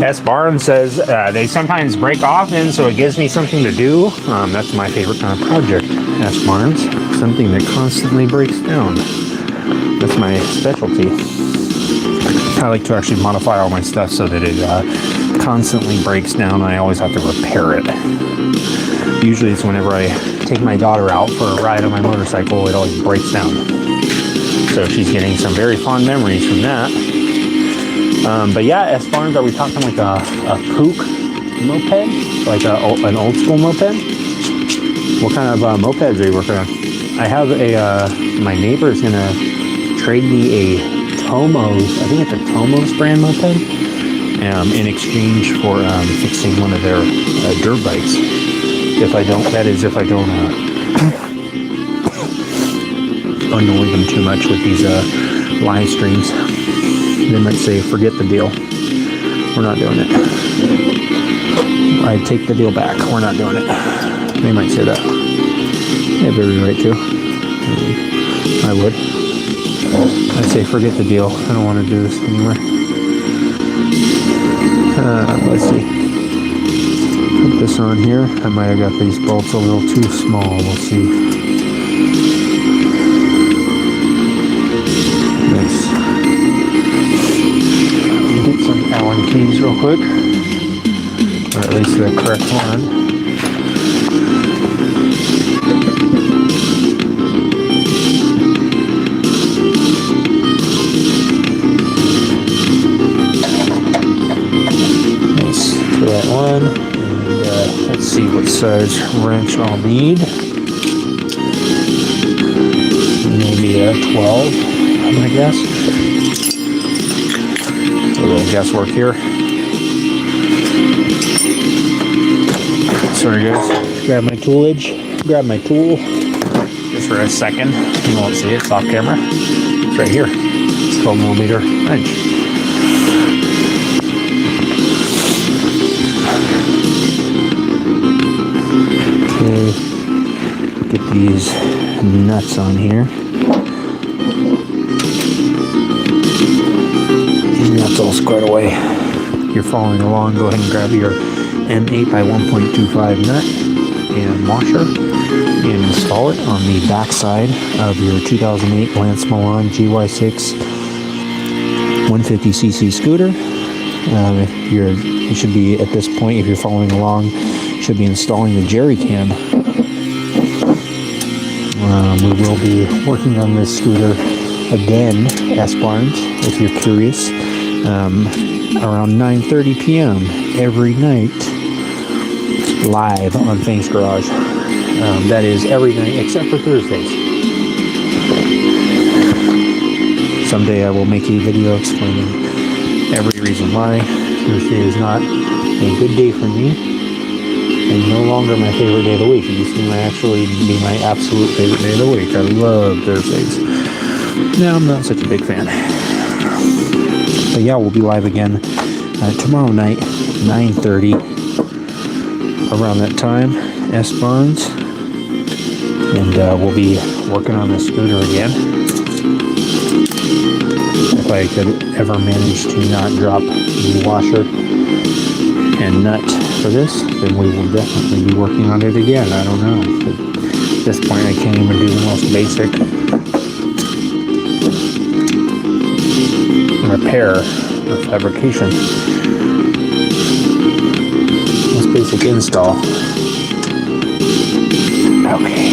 S. Barnes says, they sometimes break off, and so it gives me something to do. That's my favorite kind of project, S. Barnes. Something that constantly breaks down. That's my specialty. I like to actually modify all my stuff so that it constantly breaks down. I always have to repair it. Usually it's whenever I take my daughter out for a ride on my motorcycle, it always breaks down. So she's getting some very fond memories from that. But yeah, S. Barnes, are we talking like a Pook moped? Like an old school moped? What kind of mopeds are you working on? I have my neighbor is going to trade me a Tomos, I think it's a Tomos brand moped, in exchange for fixing one of their dirt bikes. If I don't annoy them too much with these live streams, they might say, forget the deal. We're not doing it. I take the deal back. We're not doing it. They might say that. They have every right to. I would. I say forget the deal. I don't want to do this anymore. Let's see. Put this on here. I might have got these bolts a little too small. We'll see. Nice. Get some Allen keys real quick. Or at least the correct one. That one, and let's see what size wrench I'll need. Maybe a 12, I'm gonna guess. A little guesswork here. Sorry guys, grab my toolage, grab my tool. Just for a second, you won't see it, it's off camera. It's right here, it's 12mm wrench. Get these nuts on here. These nuts all squared away. If you're following along, go ahead and grab your M8 by 1.25 nut and washer and install it on the back side of your 2008 Lance Milan GY6 150cc scooter. You should be, at this point, if you're following along, should be installing the jerry can. We will be working on this scooter again, S. Barnes, if you're curious, around 9:30 p.m. every night, live on Fang's Garage. That is every night except for Thursdays. Someday I will make a video explaining every reason why Thursday is not a good day for me. And no longer my favorite day of the week. It used to actually be my absolute favorite day of the week. I love Thursdays. Now I'm not such a big fan. But yeah, we'll be live again tomorrow night, 9:30. Around that time, S. Barnes. And we'll be working on the scooter again. If I could ever manage to not drop the washer and nut for this, then we will definitely be working on it again. I don't know. At this point, I can't even do the most basic repair or fabrication. Most basic install. Okay.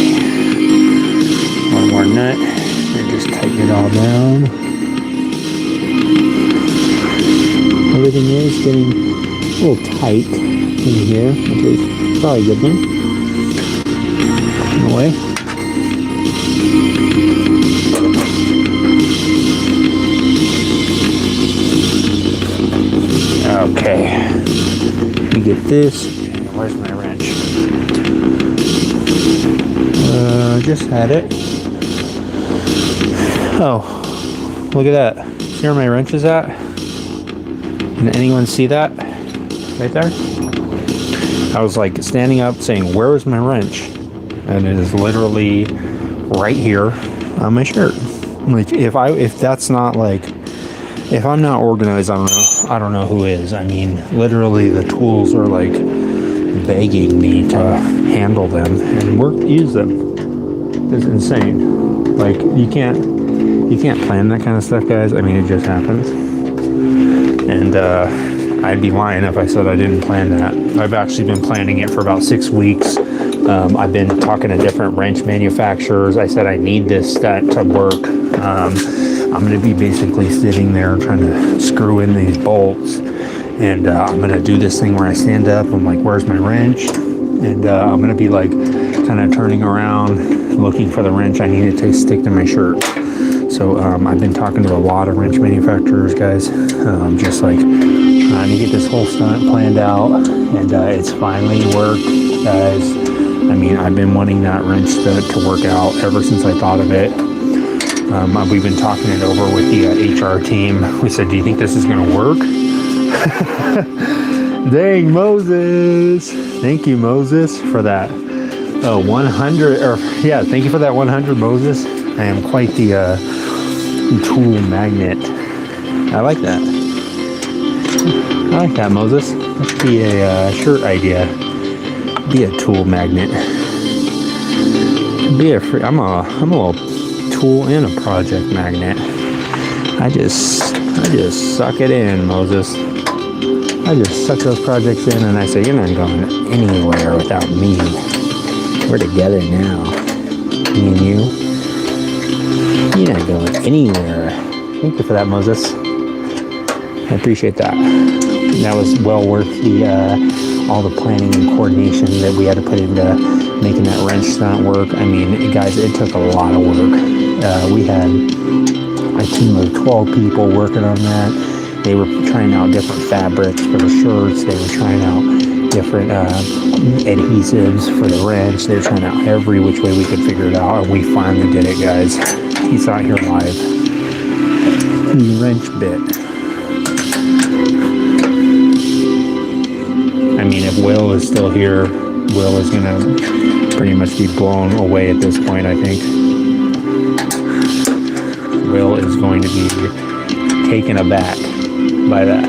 One more nut and just tighten it all down. Everything is getting little tight in here, which is probably a good thing. In a way. Okay. We get this. Where's my wrench? Just had it. Oh, look at that. See where my wrench is at? Can anyone see that? Right there? I was like standing up saying, where is my wrench? And it is literally right here on my shirt. Like if that's not like, if I'm not organized, I don't know who is. I mean, literally the tools are like begging me to handle them and use them. It's insane. Like you can't plan that kind of stuff, guys. I mean, it just happens. And I'd be lying if I said I didn't plan that. I've actually been planning it for about 6 weeks. I've been talking to different wrench manufacturers. I said I need this to work. I'm going to be basically sitting there trying to screw in these bolts. And I'm going to do this thing where I stand up. I'm like, where's my wrench? And I'm going to be like kind of turning around, looking for the wrench I need to stick to my shirt. So I've been talking to a lot of wrench manufacturers, guys. Just like trying to get this whole stunt planned out. And it's finally worked, guys. I mean, I've been wanting that wrench to work out ever since I thought of it. We've been talking it over with the HR team. We said, do you think this is going to work? Dang, Moses. Thank you, Moses, for that. 100, or yeah, thank you for that 100, Moses. I am quite the tool magnet. I like that. I like that, Moses. That should be a shirt idea. Be a tool magnet. I'm a little tool and a project magnet. I just suck it in, Moses. I just suck those projects in and I say, you're not going anywhere without me. We're together now. Me and you. You're not going anywhere. Thank you for that, Moses. I appreciate that. That was well worth all the planning and coordination that we had to put into making that wrench stunt work. I mean, guys, it took a lot of work. We had a team of 12 people working on that. They were trying out different fabrics for the shirts. They were trying out different adhesives for the wrench. They were trying out every which way we could figure it out. And we finally did it, guys. He's out here live. The wrench bit. I mean, if Will is still here, Will is going to pretty much be blown away at this point, I think. Will is going to be taken aback by that.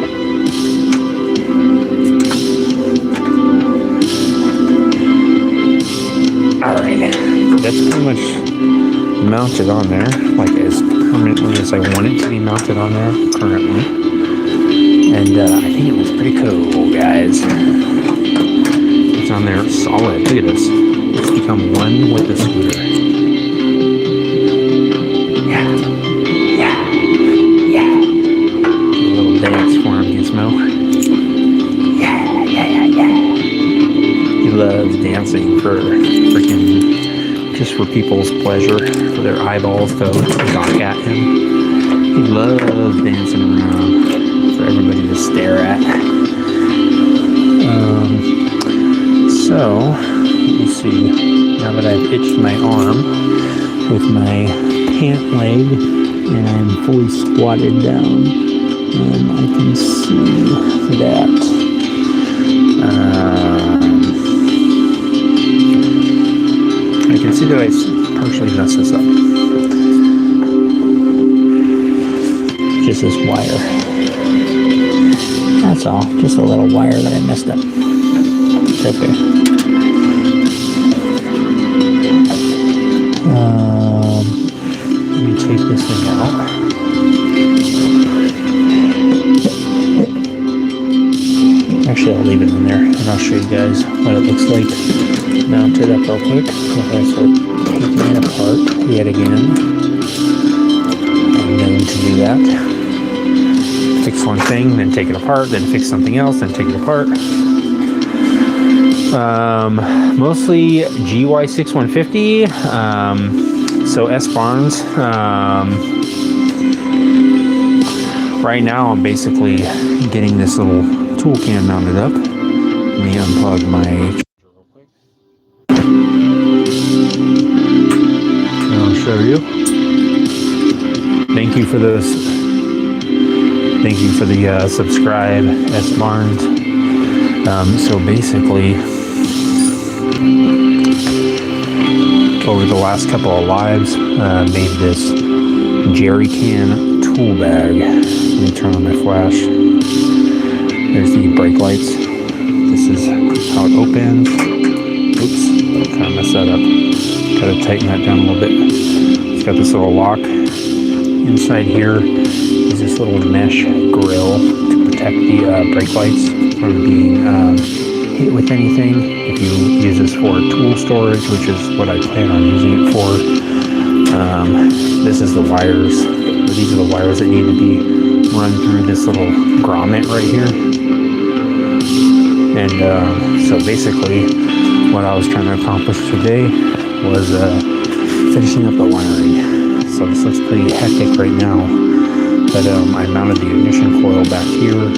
Alright, that's pretty much mounted on there, like as permanently as I want it to be mounted on there currently. And I think it looks pretty cool, guys. It's on there solid. Look at this. It's become one with the scooter. Yeah. Yeah. Yeah. A little dance for him, Gizmo. Yeah, yeah, yeah, yeah. He loves dancing for freaking, just for people's pleasure, for their eyeballs to gawk at him. He loves dancing around for everybody to stare at. So, let me see. Now that I've hitched my arm with my pant leg and I'm fully squatted down, I can see that. I can see that I partially messed this up. Just this wire. That's all. Just a little wire that I messed up. It's okay. Let me take this thing out. Actually, I'll leave it in there and I'll show you guys what it looks like mounted up real quick. Okay, so taking it apart yet again. I'm going to do that. fix one thing, then take it apart, then fix something else, then take it apart. Mostly GY6150. So S Barnes. Right now I'm basically getting this little tool can mounted up. Let me unplug my charger real quick. I'll show you. Thank you for those. Thank you for the subscribe, S Barnes. So basically, over the last couple of lives, made this jerry can tool bag. Let me turn on my flash. There's the brake lights. This is how it opens. Oops, kind of messed that up. Gotta tighten that down a little bit. It's got this little lock. Inside here is this little mesh grill to protect the brake lights from being hit with anything. If you use this for tool storage, which is what I plan on using it for, this is the wires. These are the wires that need to be run through this little grommet right here. And so basically, what I was trying to accomplish today was finishing up the wiring. So this looks pretty hectic right now, but I mounted the ignition coil back here.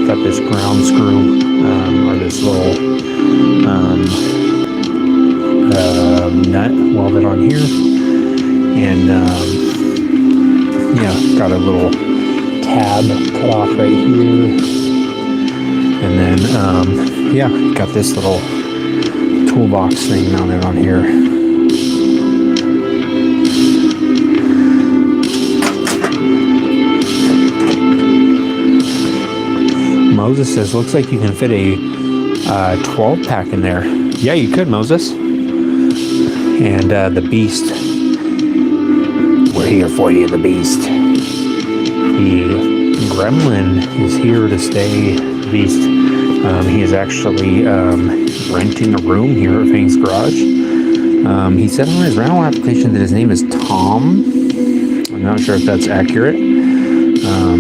Got this ground screw, or this little nut welded on here, and yeah, got a little tab cut off right here, and then yeah, got this little toolbox thing mounted on here. Moses says, looks like you can fit a 12 pack in there. Yeah, you could, Moses. And the Beast. We're here for you, the Beast. The Gremlin is here to stay. The Beast. He is actually renting a room here at Fang's Garage. He said on his rental application that his name is Tom. I'm not sure if that's accurate.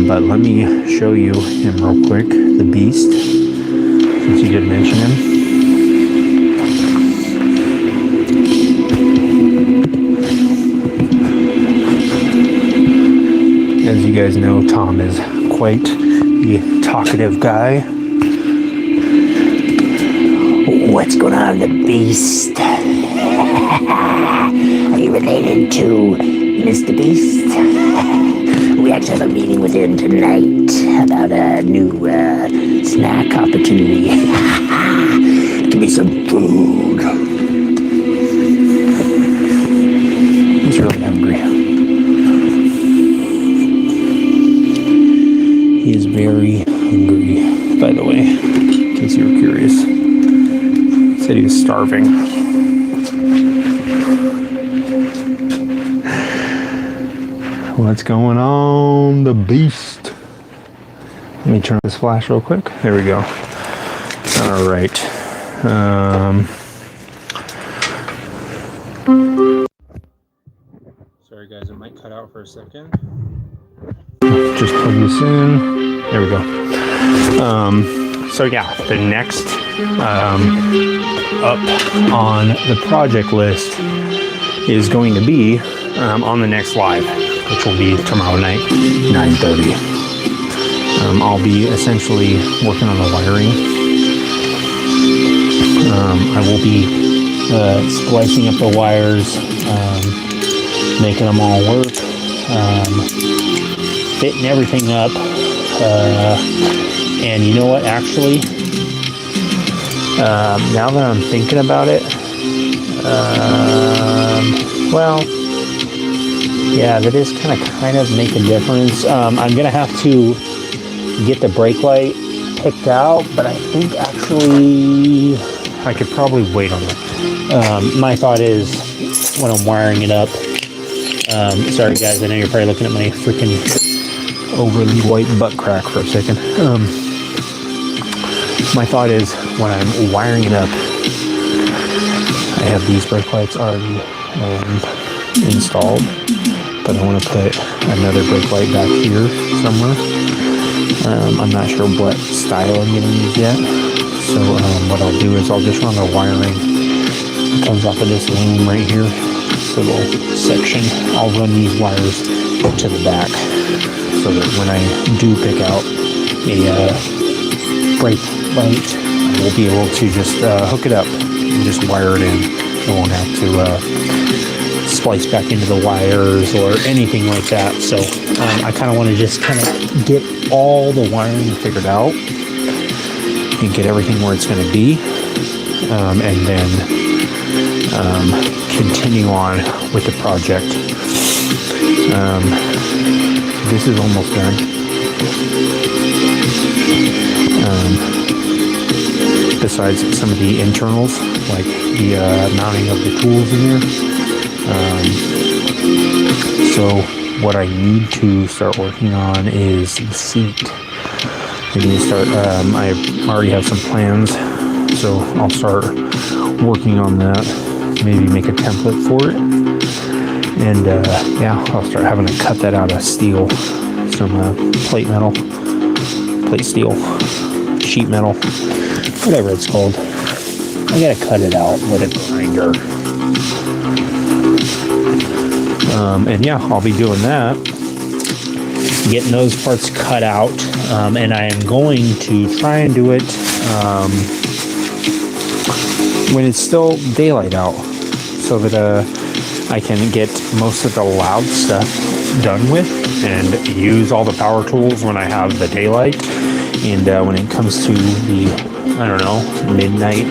But let me show you him real quick, the Beast, since you did mention him. As you guys know, Tom is quite the talkative guy. What's going on, the Beast? Are you related to Mr. Beast? We actually have a meeting with him tonight about a new snack opportunity. Give me some food. He's really hungry. He is very hungry, by the way, in case you were curious. He said he was starving. What's going on, the Beast? Let me turn this flash real quick. There we go. All right. Sorry, guys. It might cut out for a second. Just plug this in. There we go. So yeah, the next up on the project list is going to be on the next live, which will be tomorrow night, 9:30. I'll be essentially working on the wiring. I will be splicing up the wires, making them all work, fitting everything up. And you know what, actually, now that I'm thinking about it, well, yeah, that is kind of make a difference. I'm gonna have to get the brake light picked out, but I think actually I could probably wait on it. My thought is when I'm wiring it up. Sorry guys, I know you're probably looking at my freaking overly white butt crack for a second. My thought is when I'm wiring it up, I have these brake lights already installed, but I want to put another brake light back here somewhere. I'm not sure what style I'm going to use yet. So what I'll do is I'll just run the wiring that comes off of this loom right here, this little section. I'll run these wires to the back so that when I do pick out a brake light, we'll be able to just hook it up and just wire it in. I won't have to splice back into the wires or anything like that. So I kind of want to just kind of get all the wiring figured out and get everything where it's going to be, and then continue on with the project. This is almost done. Besides some of the internals, like the mounting of the tools in there. So what I need to start working on is the seat. I need to start, I already have some plans, so I'll start working on that. Maybe make a template for it. And yeah, I'll start having to cut that out of steel. Some plate steel, sheet metal, whatever it's called. I gotta cut it out with a grinder. And yeah, I'll be doing that, getting those parts cut out, and I am going to try and do it when it's still daylight out, so that I can get most of the loud stuff done with and use all the power tools when I have the daylight. And when it comes to the, I don't know, midnight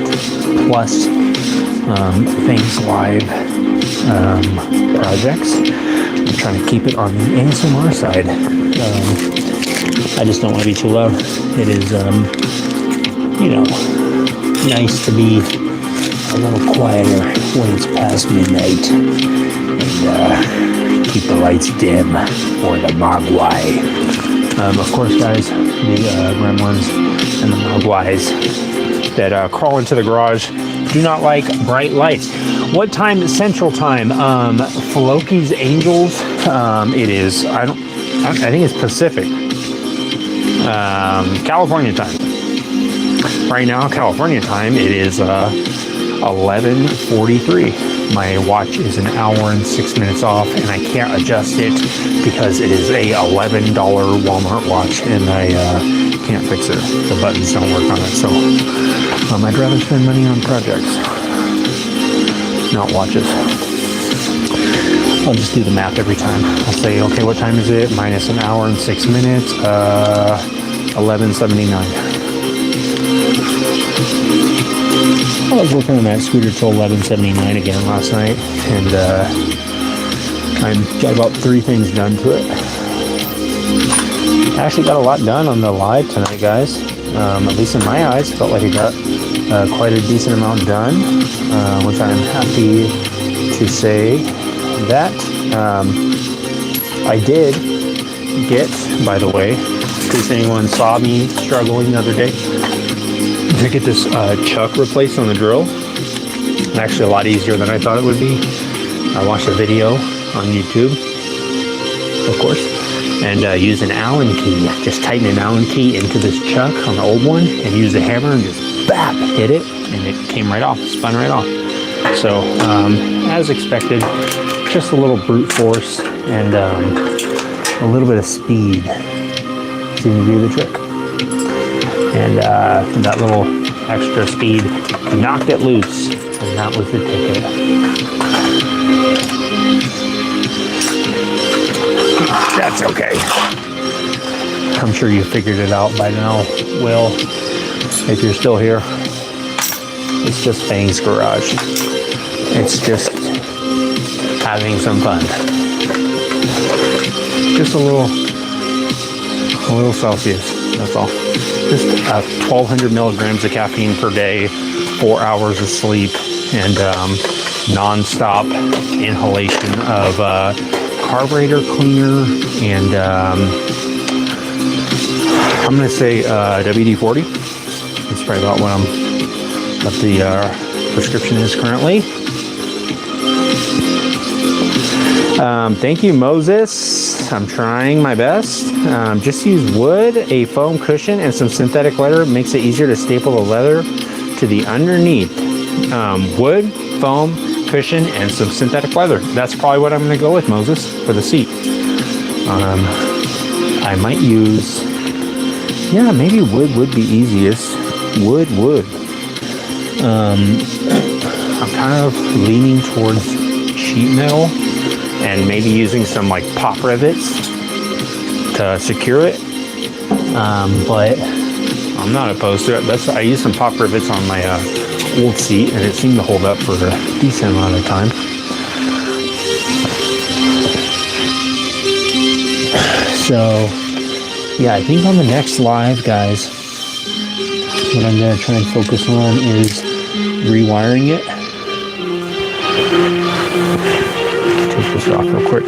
plus Fangs Live projects, I'm trying to keep it on the ASMR side. I just don't want to be too loud. It is, you know, nice to be a little quieter when it's past midnight, and keep the lights dim for the Mogwai. Of course, guys, the gremlins and the Mogwais that crawl into the garage do not like bright lights. What time is Central Time? Floki's Angels. It is. I think it's Pacific. California time. Right now, California time. It is 11:43. My watch is an hour and 6 minutes off, and I can't adjust it because it is a $11 Walmart watch, and I can't fix it. The buttons don't work on it, so I'd rather spend money on projects, not watches. I'll just do the math every time. I'll say, okay, what time is it? Minus an hour and 6 minutes, 11:79. I was working on that scooter till 11:79 again last night, and I got about 3 things done to it. I actually got a lot done on the live tonight, guys. At least in my eyes, felt like I got quite a decent amount done, which I'm happy to say that I did get, by the way, in case anyone saw me struggling the other day, to get this chuck replaced on the drill. Actually a lot easier than I thought it would be. I watched a video on YouTube, of course, and used an Allen key. Just tighten an Allen key into this chuck on the old one and use a hammer and just bap, hit it, and it came right off, spun right off. So as expected, just a little brute force and a little bit of speed seemed to do the trick. And that little extra speed knocked it loose, and that was the ticket. That's okay. I'm sure you figured it out by now, Will, if you're still here. It's just Fang's garage. It's just having some fun. Just a little Celsius, that's all. Just 1,200 milligrams of caffeine per day, 4 hours of sleep, and non-stop inhalation of carburetor cleaner and I'm going to say WD-40. That's probably about what the prescription is currently. Thank you, Moses. guys. I'm trying my best. Just use wood, a foam cushion, and some synthetic leather. It makes it easier to staple the leather to the underneath. Wood, foam, cushion, and some synthetic leather. That's probably what I'm going to go with, Moses, for the seat. I might use, yeah, maybe wood would be easiest. Wood. I'm kind of leaning towards sheet metal and maybe using some like pop rivets to secure it. But I'm not opposed to it. I used some pop rivets on my old seat and it seemed to hold up for a decent amount of time. So yeah, I think on the next live, guys, what I'm going to try and focus on is rewiring it. Take this off real quick.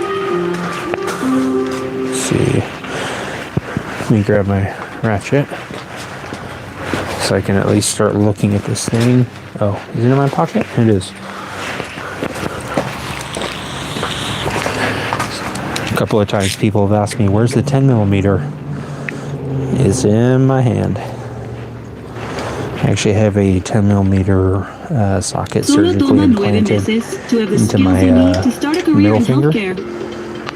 Let's see. Let me grab my ratchet so I can at least start looking at this thing. Oh, is it in my pocket? It is. A couple of times people have asked me, where's the 10 millimeter? It's in my hand. I actually have a 10 millimeter socket surgically implanted into my middle finger.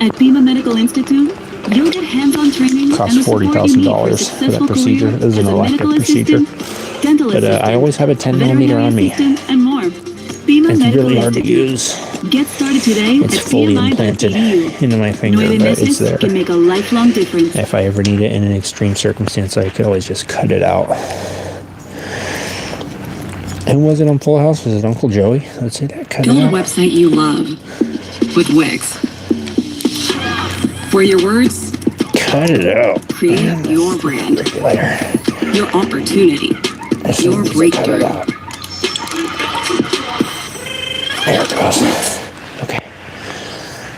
At Pima Medical Institute, you'll get hands-on training. Cost $40,000 for that procedure. It was an electric procedure. But I always have a 10 millimeter on me. And more. It's really hard to use. Get started today. It's fully implanted into my finger, but it's there. Can make a lifelong difference. If I ever need it in an extreme circumstance, I could always just cut it out. And was it on Full House? Was it Uncle Joey? Let's say that cut it Build out. a website you love with Wix. Where your words Cut it out. create your brand, Later. your opportunity, your breakthrough. There it goes. Okay.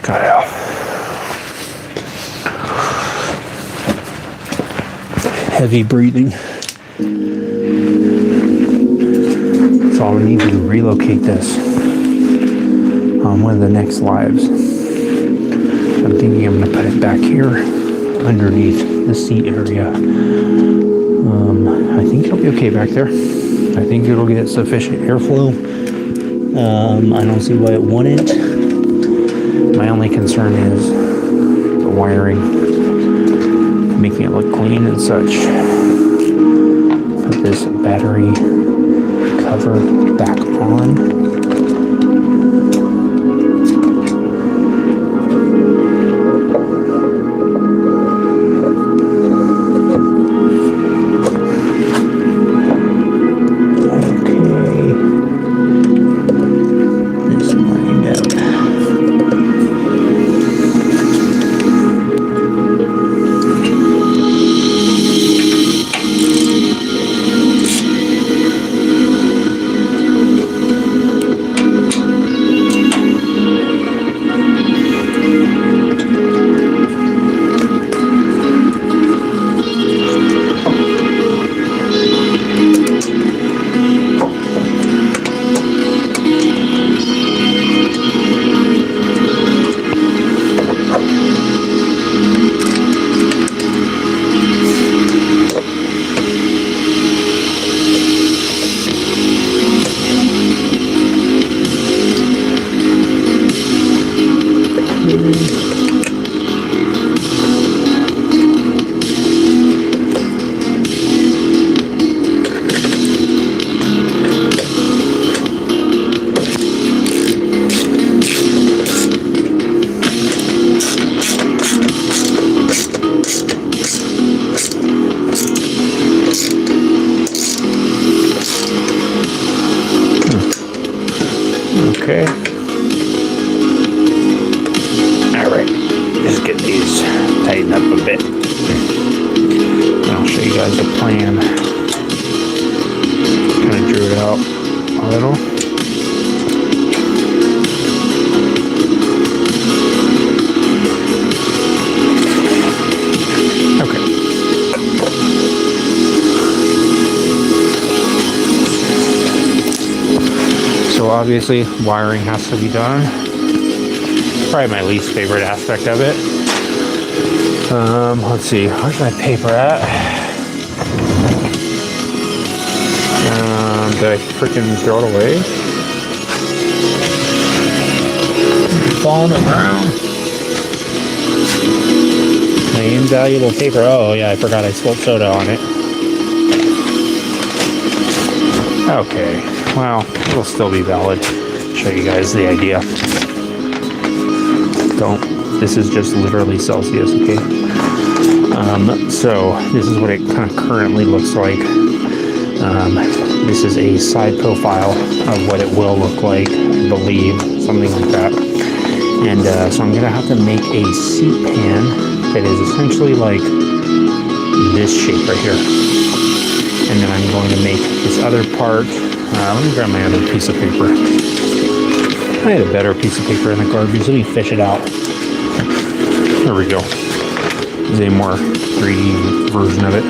Got it out. Heavy breathing. So I'll need to relocate this on one of the next lives. I'm thinking I'm going to put it back here underneath the seat area. I think it'll be okay back there. I think it'll get sufficient airflow. I don't see why it wouldn't. My only concern is the wiring, making it look clean and such. Put this battery cover back on. Okay. Alright. Just get these tightened up a bit. And I'll show you guys the plan. Kind of drew it out a little. Okay. So obviously wiring has to be done. Probably my least favorite aspect of it. Let's see, where's my paper at? Did I freaking throw it away? Falling around. My invaluable paper. Oh yeah, I forgot I spilled soda on it. Okay, well, it'll still be valid. Show you guys the idea. This is just literally Celsius, okay? So this is what it kind of currently looks like. This is a side profile of what it will look like, I believe, something like that. And so I'm gonna have to make a seat pan that is essentially like this shape right here. And then I'm going to make this other part. Let me grab my other piece of paper. I had a better piece of paper in the garbage. Let me fish it out. There we go. There's a more 3D version of it.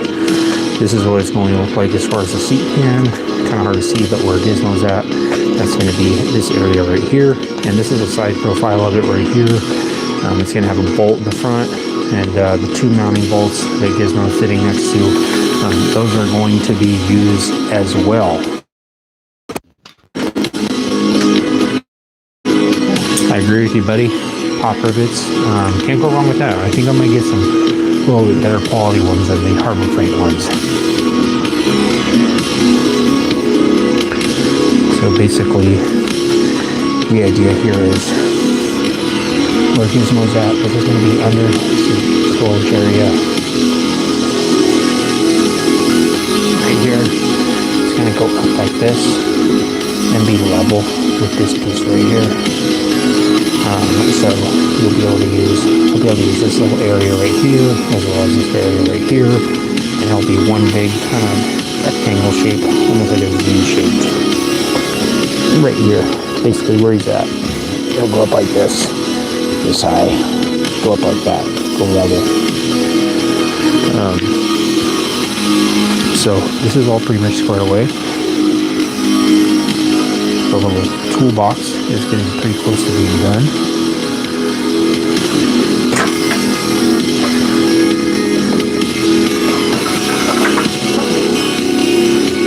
This is what it's going to look like as far as the seat pan. Kind of hard to see, but where Gizmo's at, that's going to be this area right here. And this is a side profile of it right here. It's going to have a bolt in the front, and the two mounting bolts that Gizmo is sitting next to, those are going to be used as well. I agree with you, buddy. Pop rivets, can't go wrong with that. I think I'm going to get some a little bit better quality ones than the Harbor Freight ones. So basically, the idea here is where Gizmo's at, this is going to be under the storage area. Right here, it's going to go up like this and be level with this piece right here. So you'll be able to use this little area right here as well as this area right here, and it'll be one big kind of rectangle shape, almost like a V shape. Right here, basically where he's at. It'll go up like this high, go up like that, go level. So this is all pretty much squared away. The little toolbox is getting pretty close to being done.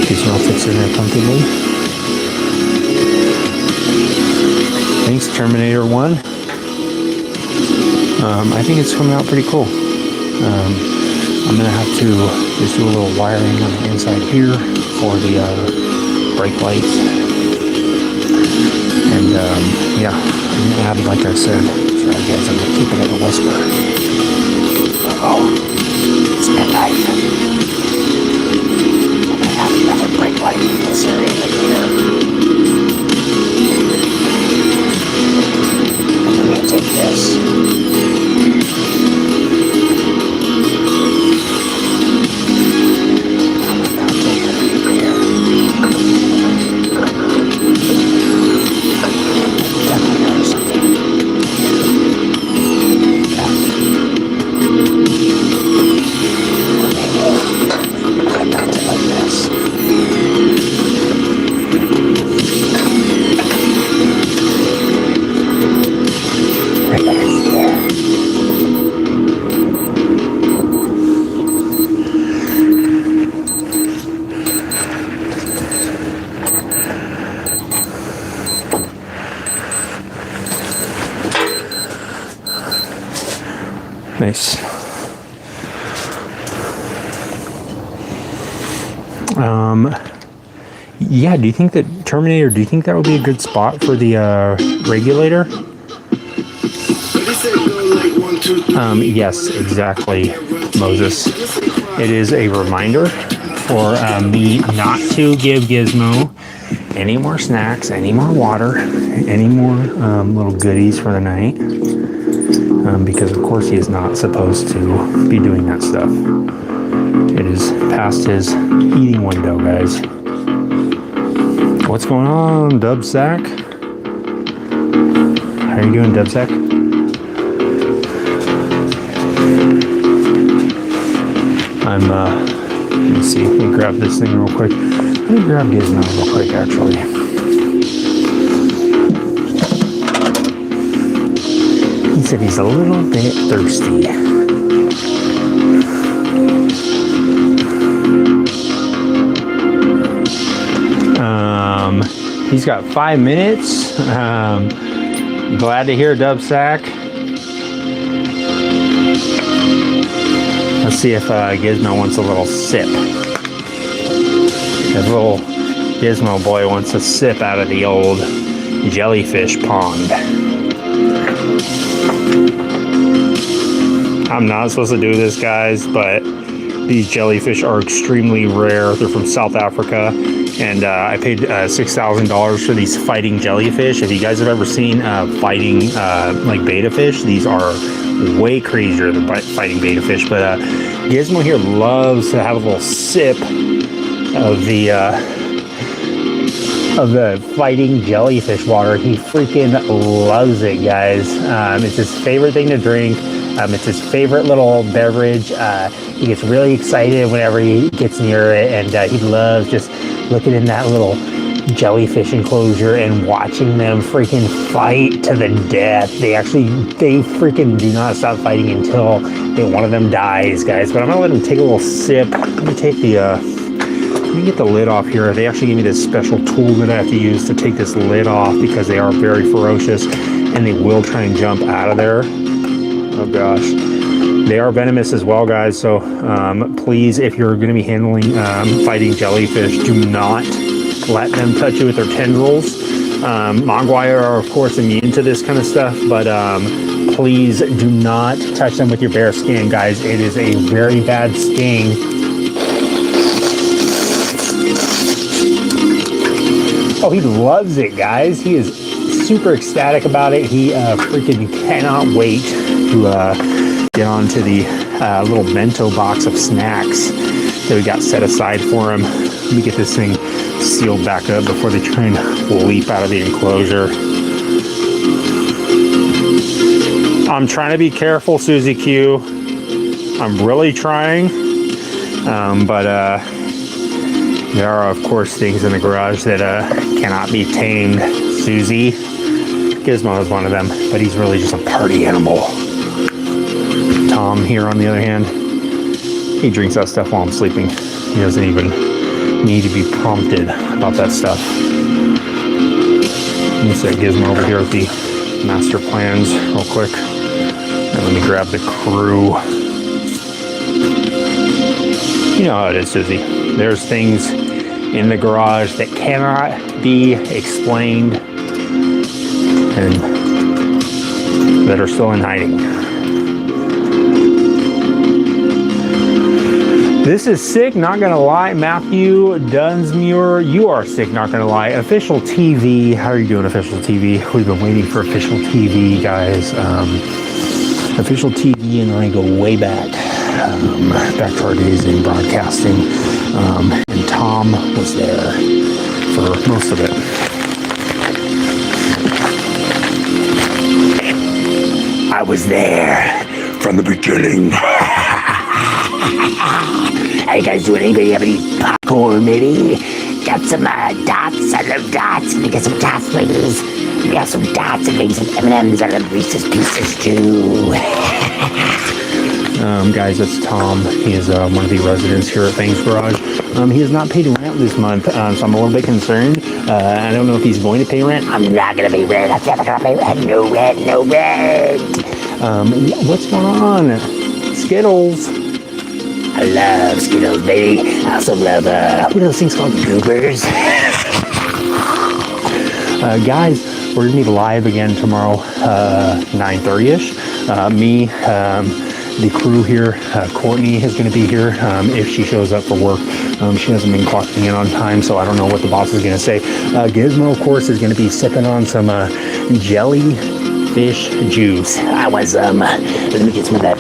Gizmo fits in there comfortably. Thanks, Terminator 1. I think it's coming out pretty cool. I'm gonna have to just do a little wiring on the inside here for the brake lights. And yeah, I'm gonna have, like I said, sorry guys, I'm gonna keep it at a whisper. Oh, it's midnight. I have another brake light in this area right here. I'm gonna take this. Nice. Yeah, do you think that Terminator, do you think that would be a good spot for the regulator? Yes, exactly, Moses. It is a reminder for me not to give Gizmo any more snacks, any more water, any more little goodies for the night. Because of course he is not supposed to be doing that stuff. It is past his eating window, guys. What's going on, Dubsack? How are you doing, Dubsack? Let me see, let me grab this thing real quick. Let me grab Gizmo real quick, actually. He said he's a little bit thirsty. He's got 5 minutes. Glad to hear Dub Sack. Let's see if Gizmo wants a little sip. That little Gizmo boy wants a sip out of the old jellyfish pond. I'm not supposed to do this, guys, but these jellyfish are extremely rare. They're from South Africa, and I paid $6,000 for these fighting jellyfish. If you guys have ever seen fighting like betta fish, these are way crazier than fighting betta fish. But Gizmo here loves to have a little sip of the fighting jellyfish water. He freaking loves it, guys. It's his favorite thing to drink. It's his favorite little beverage. He gets really excited whenever he gets near it, and he loves just looking in that little jellyfish enclosure and watching them freaking fight to the death. They freaking do not stop fighting until one of them dies, guys. But I'm gonna let him take a little sip. Let me take the let me get the lid off here. They actually gave me this special tool that I have to use to take this lid off because they are very ferocious and they will try and jump out of there. Oh gosh. They are venomous as well, guys. So please, if you're going to be handling fighting jellyfish, do not let them touch you with their tendrils. Mogwai are, of course, immune to this kind of stuff, but please do not touch them with your bare skin, guys. It is a very bad sting. Oh, he loves it, guys. He is super ecstatic about it. He freaking cannot wait to get onto the little bento box of snacks that we got set aside for him. Let me get this thing sealed back up before they try and leap out of the enclosure. I'm trying to be careful, Susie Q. I'm really trying, but there are, of course, things in the garage that cannot be tamed, Susie. Gizmo is one of them, but he's really just a party animal. Tom here, on the other hand, he drinks that stuff while I'm sleeping. He doesn't even need to be prompted about that stuff. Let me set Gizmo over here with the master plans real quick. And let me grab the crew. You know how it is, Susie. There's things in the garage that cannot be explained and that are still in hiding. This is sick, not gonna lie. Matthew Dunsmuir, you are sick, not gonna lie. Official TV, how are you doing, Official TV? We've been waiting for Official TV, guys. Official TV and I go way back, back to our days in broadcasting. And Tom was there for most of it. I was there from the beginning. How you guys doing? Anybody have any popcorn, maybe? Got some dots? I love dots. Let me get some dots, please. We got some dots and maybe some M&Ms. I love Reese's Pieces, too. Guys, that's Tom. He is one of the residents here at Fang's Garage. He has not paid rent this month, so I'm a little bit concerned. I don't know if he's going to pay rent. I'm not going to pay rent. I'm never going to pay rent. No rent, no rent. What's going on? Skittles. I love Skittles, baby. I also love, what are those things called? Goobers. Guys, we're going to be live again tomorrow, 9:30ish. Me, the crew here, Courtney is going to be here if she shows up for work. She hasn't been clocking in on time, so I don't know what the boss is going to say. Gizmo, of course, is going to be sipping on some jellyfish juice. I was, let me get some of that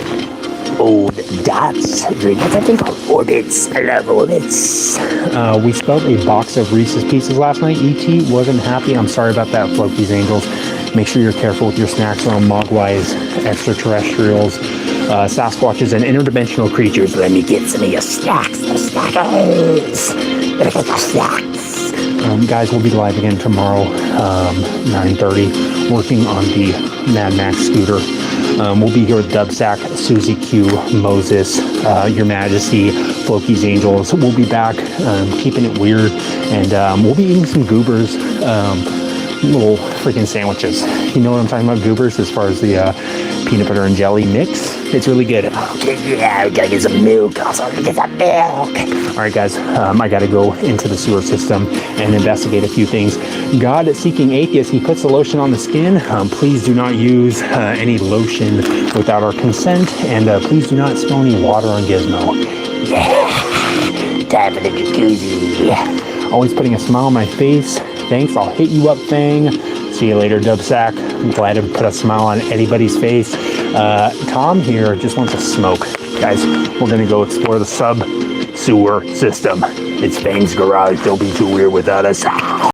old dots drink. What's that thing called? Orbits. I love Orbits. We spelled a box of Reese's Pieces last night. E.T. wasn't happy. I'm sorry about that, Floki's Angels. Make sure you're careful with your snacks on Mogwais, extraterrestrials, Sasquatches, and interdimensional creatures. Let me get some of your snacks. The snackers. Let me get your snacks. Guys, we'll be live again tomorrow, 9:30, working on the Mad Max scooter. We'll be here with Dubsack, Susie Q, Moses, Your Majesty, Floki's Angels. We'll be back keeping it weird, and we'll be eating some goobers, little freaking sandwiches. You know what I'm talking about, goobers, as far as the peanut butter and jelly mix? It's really good. Okay, yeah, we gotta get some milk. Also, get some milk. All right, guys, I gotta go into the sewer system and investigate a few things. God-seeking atheist, he puts the lotion on the skin. Please do not use any lotion without our consent, and please do not spill any water on Gizmo. Yeah, time for the jacuzzi. Always putting a smile on my face. Thanks, I'll hit you up, Fang. See you later, Dubsack. I'm glad to put a smile on anybody's face. Tom here just wants to smoke. Guys, we're gonna go explore the sub-sewer system. It's Fang's garage. Don't be too weird without us.